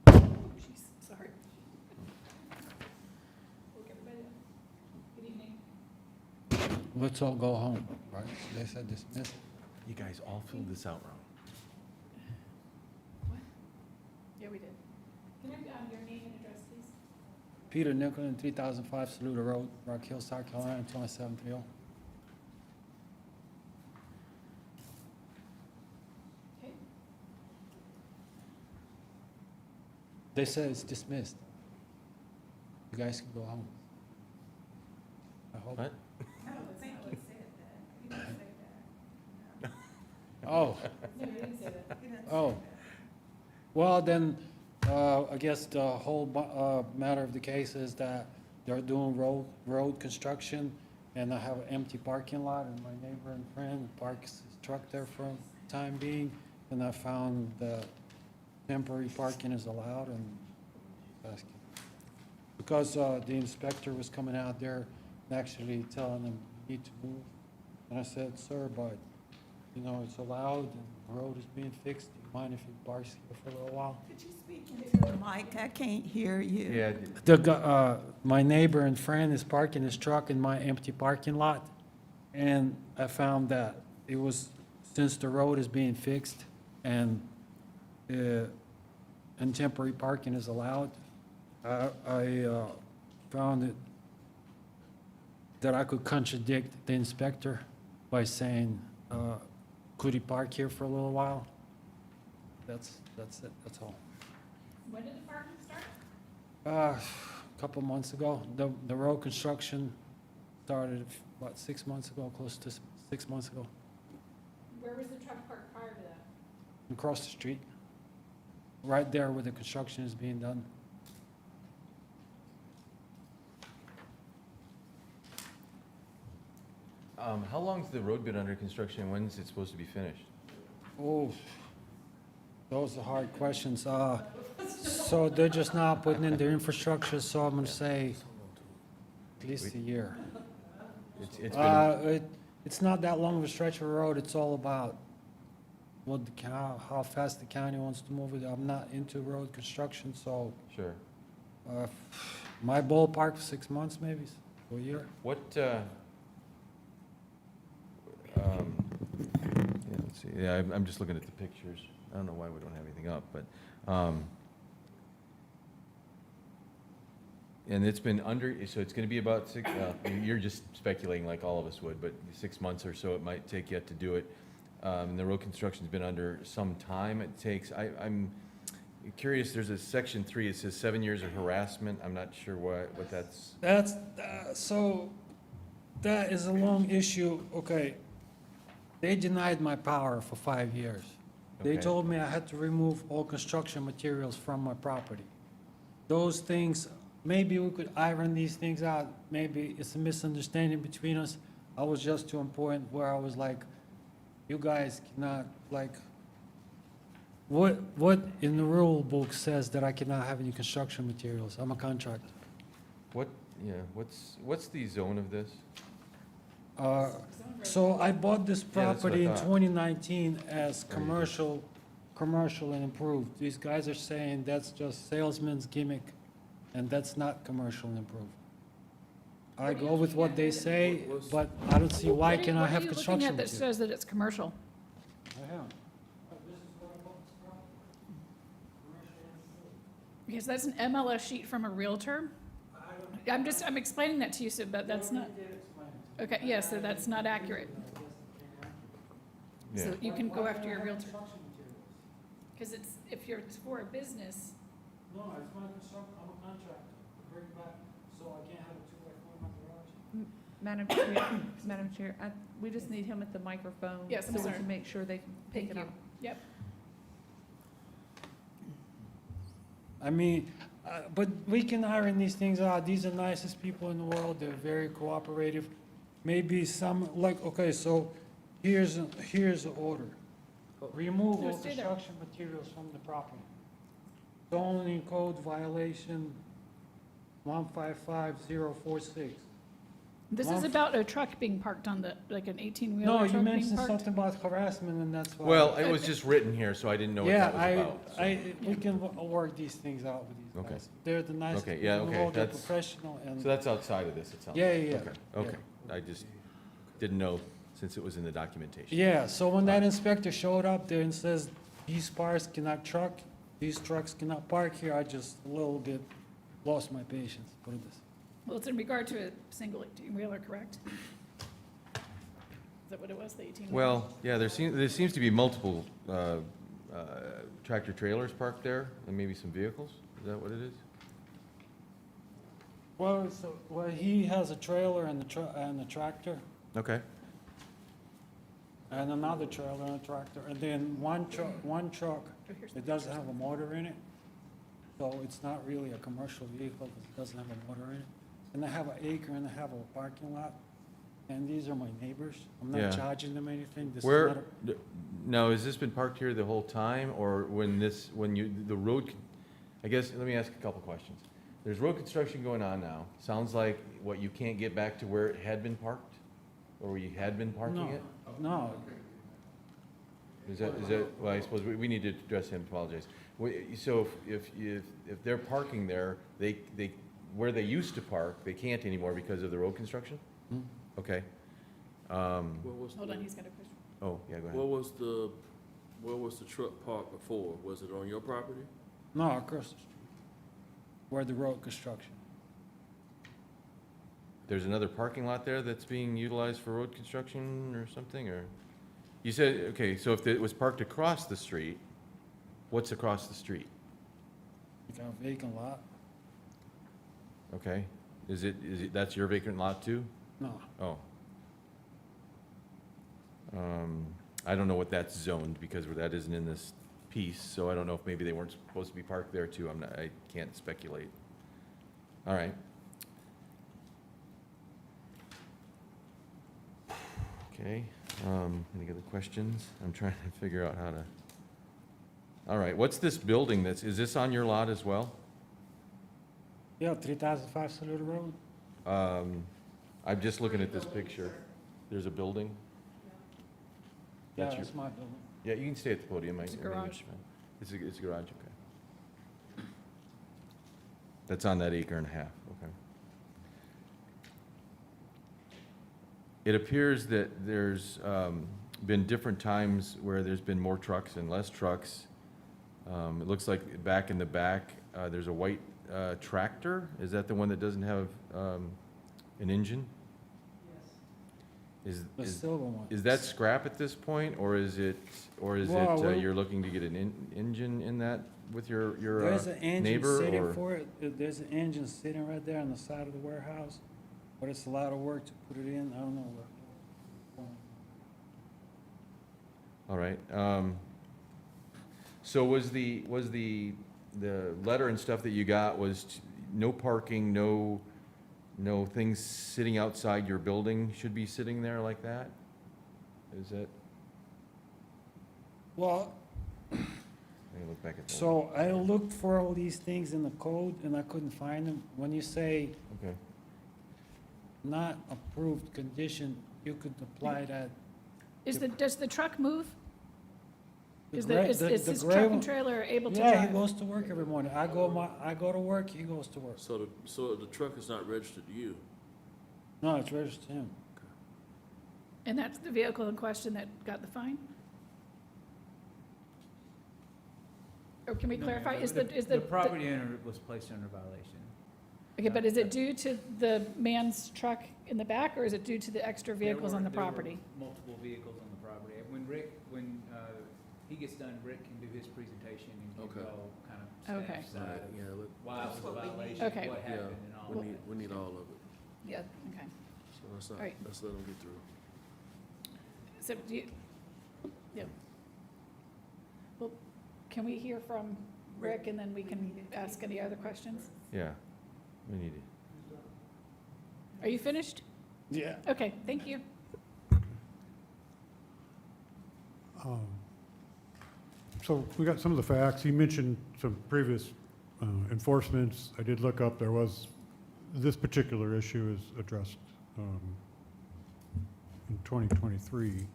Jeez, sorry. Woke everybody up. Good evening. Let's all go home, right? They said dismiss. You guys all filled this out wrong. What? Yeah, we did. Can I have your name and address, please? Peter Nicholson, 3005 Saluda Road, Rock Hill, South Carolina, 21730. Okay. They said it's dismissed. You guys can go home. I hope. What? Oh. No, we didn't say that. Oh. Well, then, I guess the whole matter of the case is that they're doing road construction, and I have an empty parking lot, and my neighbor and friend parks his truck there for the time being, and I found that temporary parking is allowed, and asking. Because the inspector was coming out there and actually telling them, you need to move. And I said, sir, but, you know, it's allowed, and the road is being fixed. Do you mind if he parks here for a little while? Could you speak into the mic? I can't hear you. Yeah, My neighbor and friend is parking his truck in my empty parking lot, and I found that it was, since the road is being fixed and temporary parking is allowed, I found it that I could contradict the inspector by saying, could he park here for a little while? That's it, that's all. When did the parking start? A couple months ago. The road construction started, about 6 months ago, close to 6 months ago, Where was the truck parked prior to that? across the street, right there where the construction is being done. How long's the road been under construction, and when's it supposed to be finished? Oh, those are hard questions. So they're just now putting in their infrastructure, so I'm gonna say at least a year. It's been, It's not that long of a stretch of road. It's all about what how fast the county wants to move it. I'm not into road construction, so sure. my ballpark for 6 months, maybe, a year. What, yeah, let's see, yeah, I'm just looking at the pictures. I don't know why we don't have anything up, but, and it's been under, so it's gonna be about six, you're just speculating like all of us would, but 6 months or so it might take yet to do it. And the road construction's been under some time it takes. I'm curious, there's a section 3, it says 7 years of harassment. I'm not sure what that's. That's, so, that is a long issue. Okay, they denied my power for 5 years. They Okay. told me I had to remove all construction materials from my property. Those things, maybe we could iron these things out. Maybe it's a misunderstanding between us. I was just to a point where I was like, you guys cannot, like, what in the rule book says that I cannot have any construction materials? I'm a contractor. What, yeah, what's the zone of this? So I bought this Yeah, that's what I property in thought. 2019 as Oh, you did. commercial and improved. These guys are saying that's just salesman's gimmick, and that's not commercial and improved. I go with what they say, but I don't see why can I have construction What are you looking at that materials. says that it's commercial? I am. Because that's an MLS sheet from a Realtor. I'm explaining that to you, so, but that's not, okay, yeah, so that's not accurate. Yeah. So you can go after your Realtor. Because it's for a business, No, it's my construction, I'm a contractor. Bring it back, so I can't have a 2x4 in my garage. Madam Chair, Madam Chair, we just need him at the microphone. Yes, I'm So we sorry. can make sure they can pick Thank it you. up. Yep. I mean, but we can iron these things out. These are nicest people in the world. They're very cooperative. Maybe some, like, okay, so here's the order. Remove No, all stay there. construction materials from the property. Zoning code violation 155046. This is about a truck being parked on like an 18-wheeler No, truck you being mentioned parked. something about harassment, and that's why. Well, it was just written here, so I didn't know what Yeah, that was about. so. we can work these things out with these Okay. guys. They're the nicest Okay, people yeah, in the okay, world. They're that's- professional and. So that's outside of this, it sounds Yeah, like. yeah, yeah. Okay, okay. I just didn't know, since it was in the documentation. Yeah, so when that inspector showed up there and says, these cars cannot truck, these trucks cannot park here, I just a little bit lost my patience, put it this. Well, it's in regard to a single 18-wheeler, correct? Is that what it was, the 18-wheeler? Well, yeah, there seems to be multiple tractor trailers parked there, and maybe some vehicles. Is that what it is? Well, he has a trailer and a tractor, Okay. and another trailer and a tractor, and then one truck, it doesn't have a motor in it, so it's not really a commercial vehicle, because it doesn't have a motor in it. And I have an acre and I have a parking lot, and these are my neighbors. I'm Yeah. not charging them anything. This is Where, not a- now, has this been parked here the whole time, or the road, I guess, let me ask a couple questions. There's road construction going on now. Sounds like, what, you can't get back to where it had been parked? Or where you had been parking it? No, Is that, well, I suppose we need to address him, apologize. So if they're parking there, where they used to park, they can't anymore because of the road construction? Okay. What was Hold the- on, he's got a question. Oh, yeah, go ahead. Where was the truck parked before? Was it on your property? no, across the street, where the road construction. There's another parking lot there that's being utilized for road construction or something, or? You said, okay, so if it was parked across the street, what's across the street? You got a vacant lot? Okay, that's your vacant lot too? No, Oh. I don't know what that's zoned, because that isn't in this piece, so I don't know if maybe they weren't supposed to be parked there too. I can't speculate. All right. Okay, any other questions? I'm trying to figure out how to. All right, what's this building is this on your lot as well? yeah, 3005 Saluda Road. I'm just looking at this picture. There's a building? Yeah, That's your- that's my building. Yeah, you can stay at the podium. It's a I mean, garage. It's a garage, okay. That's on that acre and a half, okay. It appears that there's been different times where there's been more trucks and less trucks. It looks like back in the back, there's a white tractor. Is that the one that doesn't have an engine? Yes. The silver one. Is that scrap at this point, or is it, Well, we're- you're looking to get an engine in that with your There's an engine neighbor, sitting or? for it. There's an engine sitting right there on the side of the warehouse, but it's a lot of work to put it in. I don't know where. All right, so was the letter and stuff that you got was no parking, no things sitting outside your building should be sitting there like that? Is it? Well, Let me look back at the. so I looked for all these things in the code and I couldn't find them. When you say Okay. not approved condition, you could apply that. Does the truck move? The Is gra- is the- is the his truck gravel- and trailer able to Yeah, he drive? goes to work every morning. I go to work, he goes to work. So the truck is not registered to you? No, it's registered to him. And that's the vehicle in question that got the fine? Or can we clarify, is The property owner was placed under violation. Okay, but is it due to the man's truck in the back, or is it due to the extra vehicles on the property? There were multiple vehicles on the property. When he gets done, Rick can do his presentation and give Okay. all kind of Okay. staff side of Yeah, why it was a violation, Okay. what yeah, happened and all that. we need all of it. Yeah, okay. So let's not, All right. let's let them get through. So do you, yeah. Well, can we hear from Rick and then we can ask any other questions? Yeah, we need it. Are you finished? Yeah. Okay, thank you. So we got some of the facts. You mentioned some previous enforcements. I did look up, this particular issue is addressed in 2023.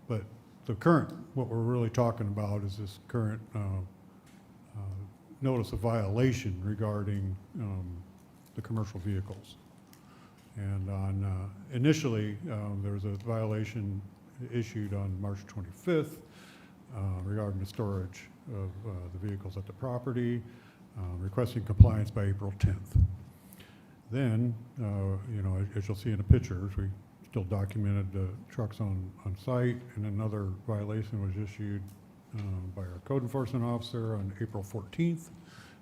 But the current, what we're really talking about is this current notice of violation regarding the commercial vehicles. And on, initially, there was a violation issued on March 25th regarding the storage of the vehicles at the property, requesting compliance by April 10th. Then, you know, as you'll see in the pictures, we still documented the trucks on site, and another violation was issued by our code enforcement officer on April 14th,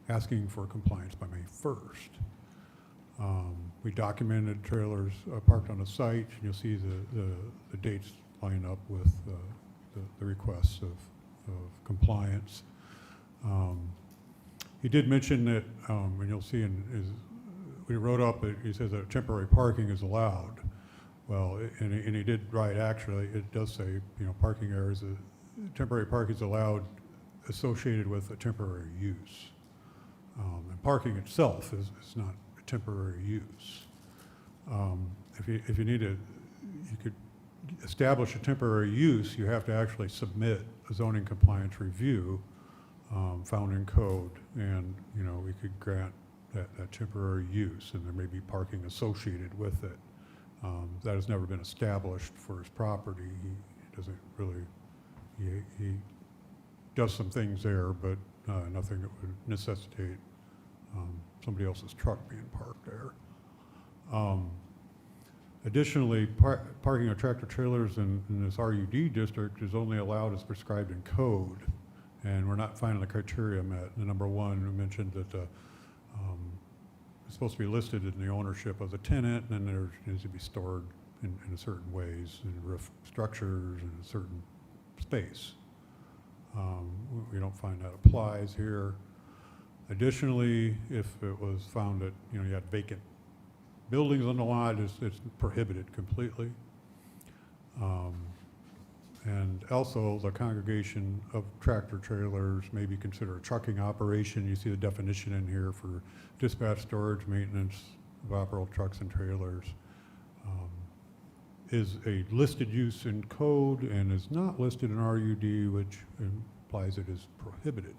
asking for compliance by May 1st. We documented trailers parked on the site, and you'll see the dates line up with the requests of compliance. He did mention that, and you'll see in his, when he wrote up, he says that temporary parking is allowed. Well, and he did write, actually, it does say, you know, parking areas, temporary parking is allowed associated with a temporary use. And parking itself is not a temporary use. If you need you could establish a temporary use, you have to actually submit a zoning compliance review found in code, and, you know, we could grant that temporary use, and there may be parking associated with it. That has never been established for his property. He doesn't really, he does some things there, but nothing that would necessitate somebody else's truck being parked there. Additionally, parking of tractor trailers in this RUD district is only allowed as prescribed in code, and we're not finding the criteria met. The number one, we mentioned that it's supposed to be listed in the ownership of the tenant, and then there needs to be stored in certain ways, in roof structures, in a certain space. We don't find that applies here. Additionally, if it was found that, you know, you had vacant buildings on the lot, it's prohibited completely. And also, the congregation of tractor trailers may be considered a trucking operation. You see the definition in here for dispatch, storage, maintenance of operable trucks and trailers. Is a listed use in code and is not listed in RUD, which implies it is prohibited.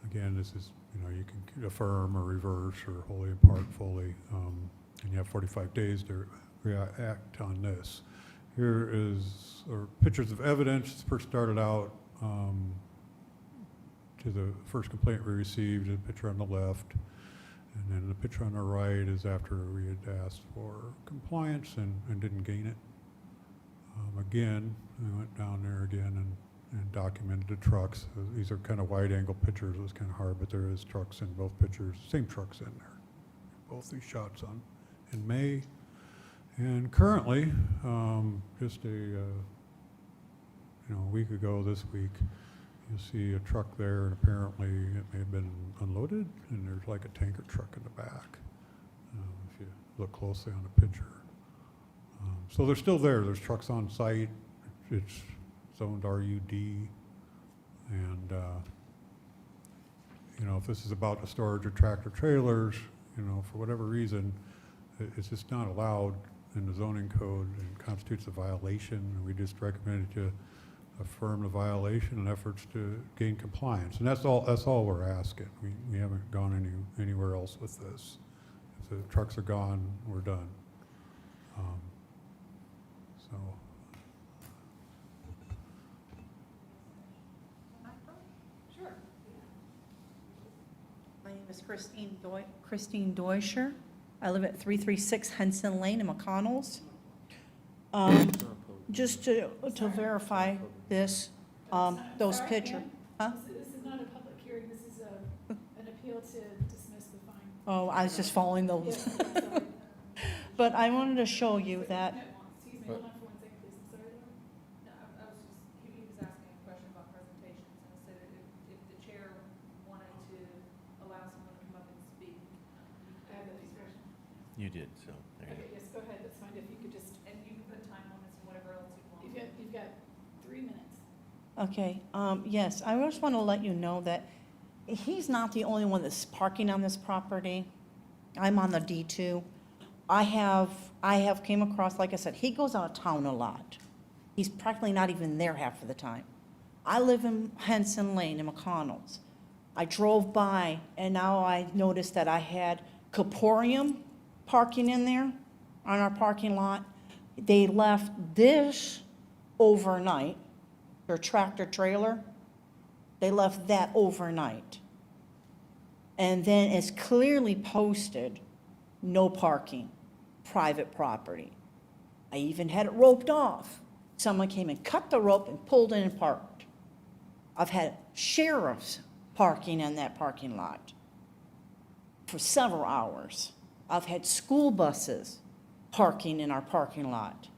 Again, this is, you know, you can affirm or reverse or wholly in part, fully, and you have 45 days to react on this. Here is pictures of evidence. This first started out to the first complaint we received, a picture on the left, and then the picture on the right is after we had asked for compliance and didn't gain it. Again, I went down there again and documented the trucks. These are kind of wide angle pictures. It was kind of hard, but there is trucks in both pictures, same trucks in there. Both these shots in May. And currently, just a week ago this week, You see a truck there, and apparently it may have been unloaded, and there's like a tanker truck in the back, if you look closely on the picture. So they're still there. There's trucks on site. It's zoned RUD. And, you know, if this is about the storage of tractor trailers, you know, for whatever reason, it's just not allowed in the zoning code and constitutes a violation. And we just recommended you affirm the violation and efforts to gain compliance. And that's all we're asking. We haven't gone anywhere else with this. If the trucks are gone, we're done. So. Sure. My name is Christine Deutscher. I live at 336 Henson Lane in McConnell's. Just to verify this, those pictures. Huh? This is not a public hearing, this is an appeal to dismiss the fine. Oh, I was just following those. Yeah, sorry. But I wanted to show you that, Excuse me, hold on for 1 second, please. I'm sorry, Laura. No, I was just, he was asking a question about presentations, and I said if the chair wanted to allow someone to come up and speak. I have that discretion. You did, so there you Okay, yes, go ahead, that's fine, if you could just, And you can put time limits and whatever else you want. you've got 3 minutes. okay, yes, I just want to let you know that he's not the only one that's parking on this property. I'm on the D2. I have came across, like I said, he goes out of town a lot. He's practically not even there half of the time. I live in Henson Lane in McConnell's. I drove by and now I noticed that I had Caporium parking in there on our parking lot. They left this overnight, their tractor trailer. They left that overnight. And then it's clearly posted, no parking, private property. I even had it roped off. Someone came and cut the rope and pulled in and parked. I've had sheriffs parking in that parking lot for several hours. I've had school buses parking in our parking lot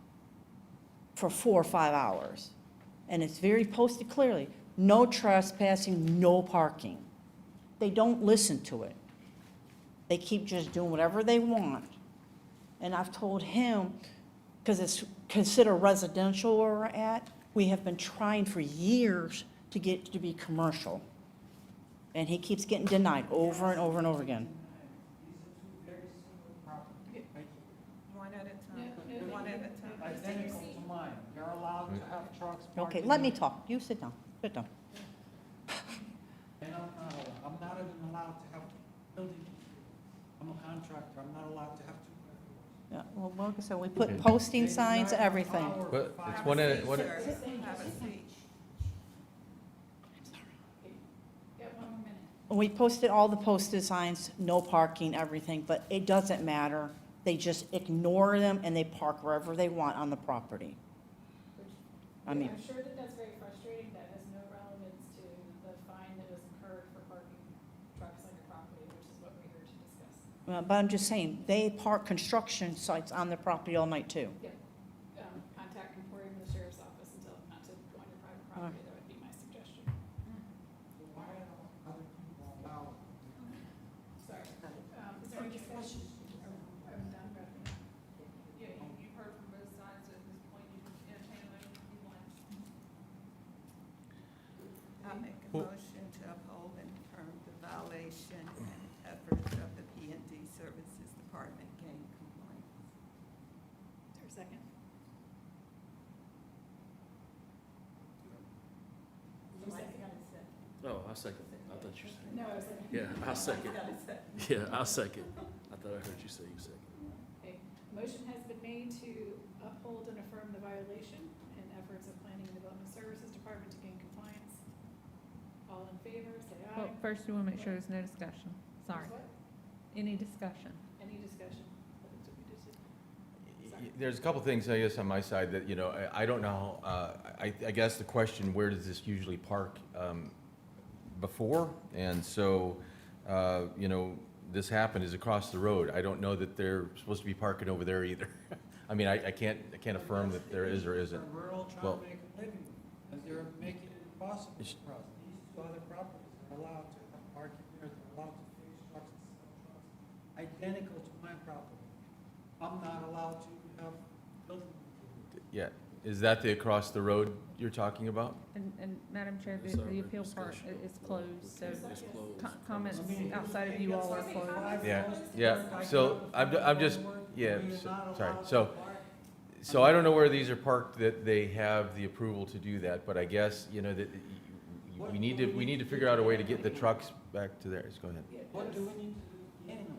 for 4 or 5 hours. And it's very posted clearly, no trespassing, no parking. They don't listen to it. They keep just doing whatever they want. And I've told him, because it's considered residential where we're at, we have been trying for years to get it to be commercial. And he keeps getting denied over and over and over again. One at a time, one at a time. Identical to mine. You're allowed to have trucks parked. Okay, let me talk. You sit down, sit down. And I'm not even allowed to have building. I'm a contractor. I'm not allowed to have two. Yeah, well, like I said, we put posting signs, everything. But it's one at, one Sir, at, have a seat. Got 1 more minute. We posted all the posted signs, no parking, everything, but it doesn't matter. They just ignore them and they park wherever they want on the property. I mean, I'm sure that that's very frustrating, that has no relevance to the fine that was incurred for parking trucks on your property, which is what we're here to discuss. but I'm just saying, they park construction sites on their property all night too. Yep. Contact Emporium in the sheriff's office and tell them not to go on your private property, that would be my suggestion. Why are other people allowed? Sorry. Is there any discussion? I'm done wrapping up. Yeah, you've heard from both sides, so at this point, you can entertain a motion if you want. I make a motion to uphold and confirm the violation and efforts of the P&D Services Department gain compliance. Is there a second? Oh, I'll second. I thought you said. No, I was like. Yeah, I'll second. Yeah, I'll second. I thought I heard you say you second. Okay, motion has been made to uphold and affirm the violation and efforts of Planning and Development Services Department to gain compliance. All in favor, say aye. Well, first you want to make sure there's no discussion. Sorry. What? Any discussion? Any discussion? That's what we just did. Sorry. there's a couple things, I guess, on my side that, you know, I don't know, I guess the question, where does this usually park before? And so, you know, this happened is across the road. I don't know that they're supposed to be parking over there either. I mean, I can't affirm that there is or isn't. Rural trying Well- to make a living, and they're making it impossible for us. allowed to have parking there, they're allowed to fix trucks and sell trucks, identical to my property. I'm not allowed to have building. Yeah, is that the across the road you're talking about? And Madam Chair, It's our the appeal part discussion. is closed, so It's closed. comments outside of you all are closed. Yeah, so I'm just, yeah, sorry. So I don't know where these are parked, that they have the approval to do that, but I guess, you know, that we need to figure out a way to get the trucks back to theirs. Go ahead. What do we need to do to gain them?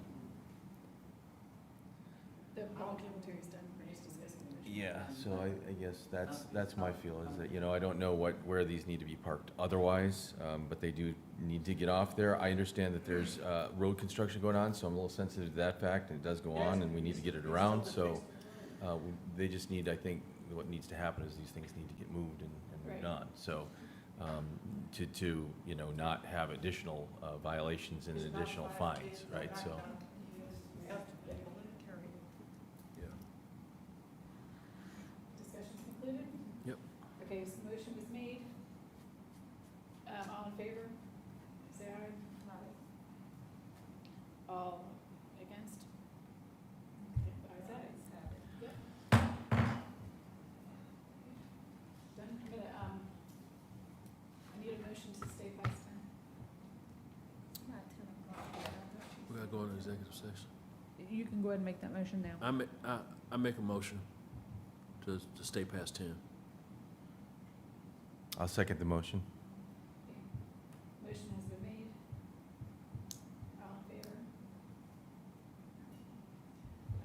The public inventory is done, we're just discussing the issue. Yeah, so I guess that's my feel, is that, you know, I don't know where these need to be parked otherwise, but they do need to get off there. I understand that there's road construction going on, so I'm a little sensitive to that fact, and it does go on, and we need to get it around, so they just need, I think, what needs to happen is these things need to get moved and moved Right. on. So to, you know, not have additional violations and additional fines, right, so. We have to pay the litter. Discussion concluded? Yep. Okay, so motion was made. All in favor? Say aye. All against? Okay, ayes have it. Yep. Done. I'm gonna, I need a motion to stay past 10. We gotta go into executive session. You can go ahead and make that motion now. I make a motion to stay past 10. I'll second the motion. Motion has been made. All in favor?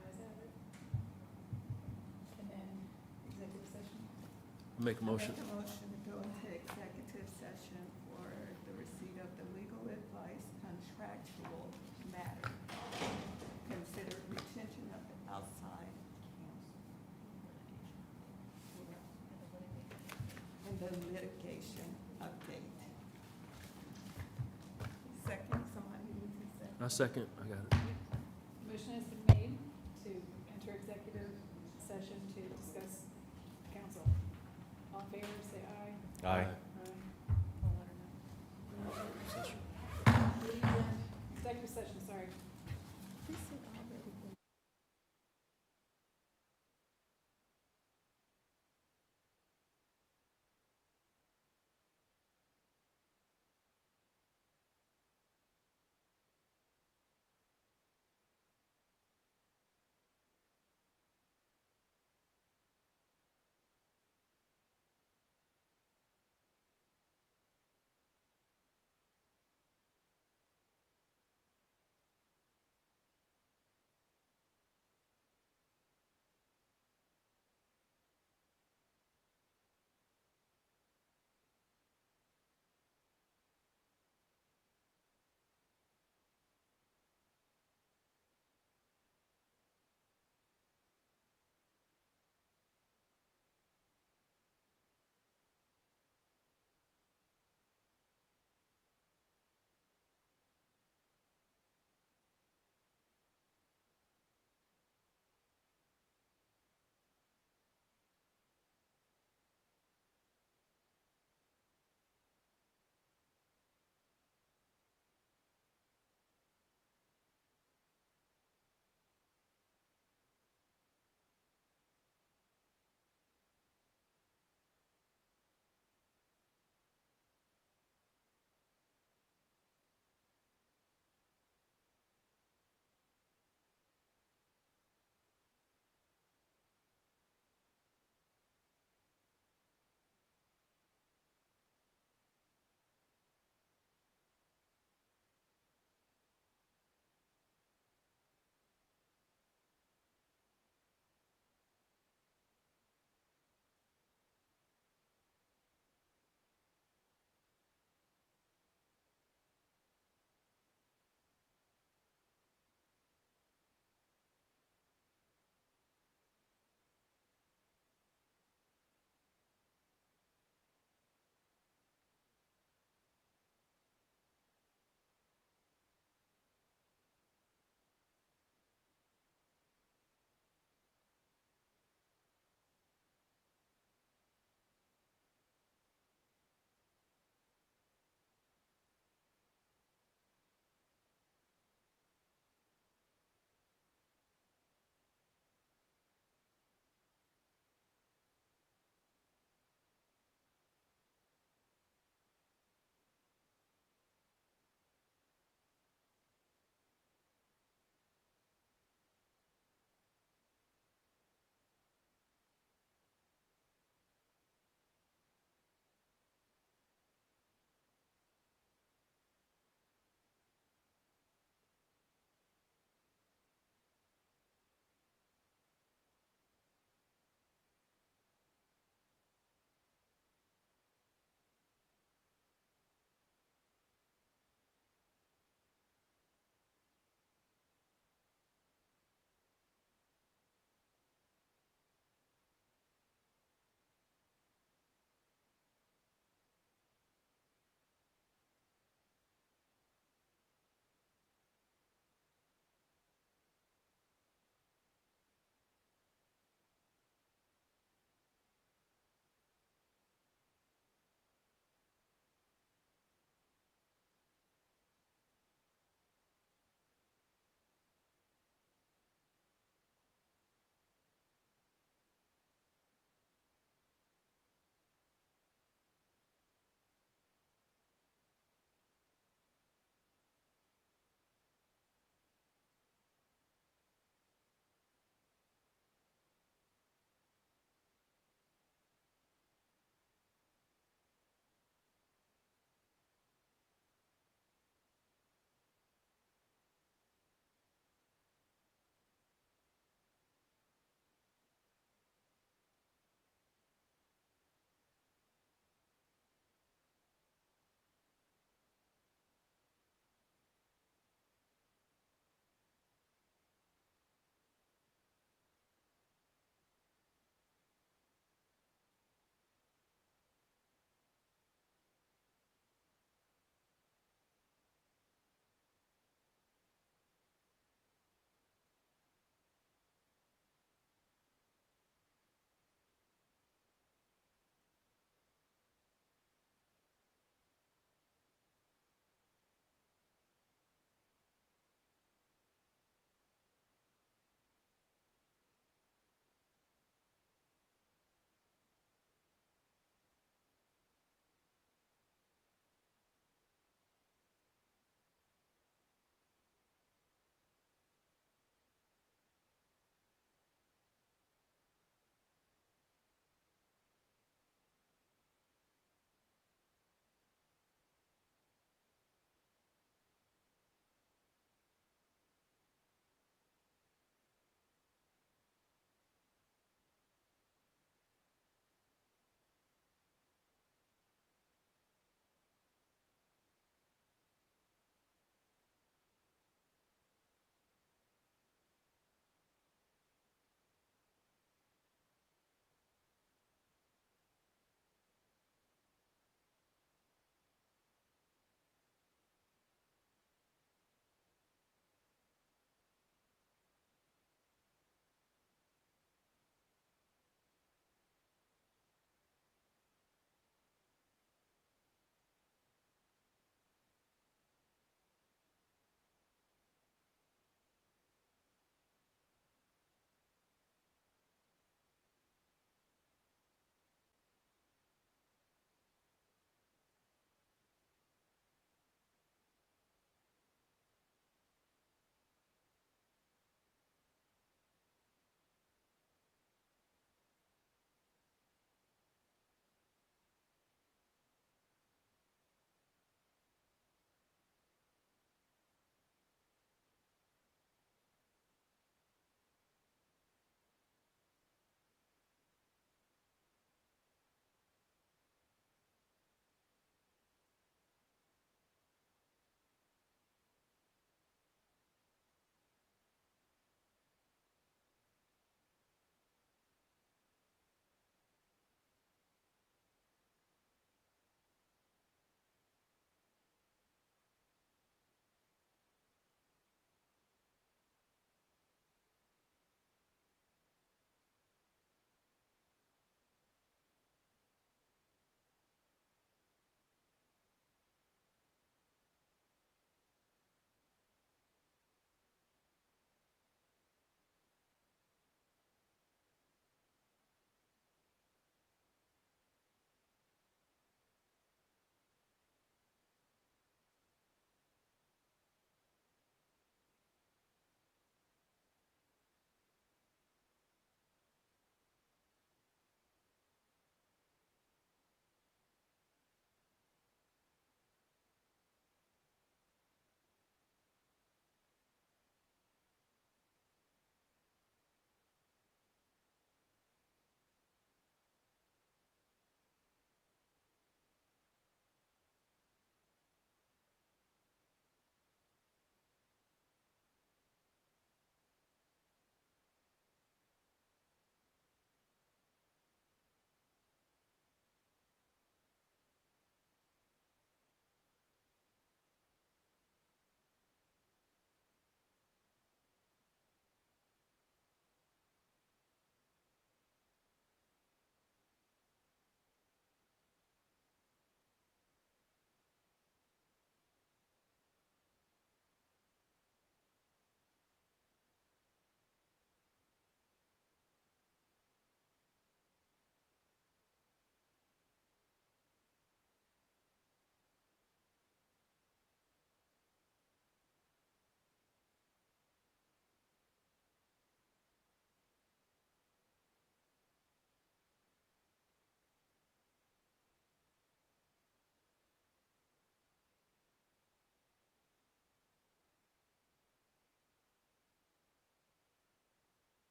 Ayes have it. And then executive session. I make a motion. Make a motion to go into executive session for the receipt of the legal advice, contractual matter. Consider retention of the outside counsel. And the litigation update. Second, somebody needs to second. I second, I got it. Motion has been made to enter executive session to discuss counsel. All in favor, say aye. Aye. Executive session, sorry.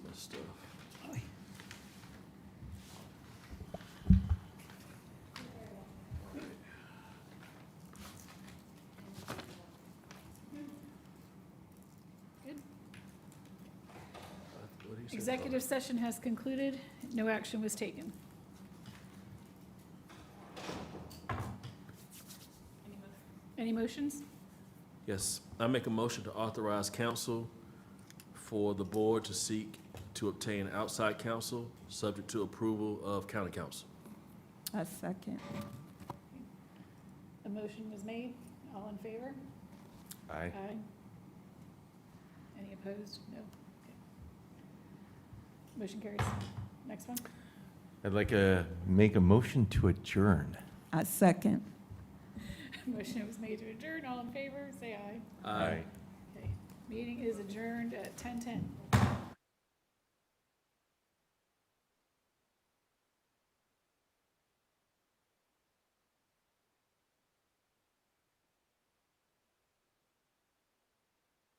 That's my stuff. Good. What he said. Executive session has concluded. No action was taken. Any motions? Yes, I make a motion to authorize counsel for the board to seek to obtain outside counsel, subject to approval of county council. I second. A motion was made. All in favor? Aye. Aye. Any opposed? No. Okay. Motion carries. Next one. I'd like to make a motion to adjourn. I second. Motion was made to adjourn. All in favor, say aye. Aye. Okay. Meeting is adjourned at 10:10.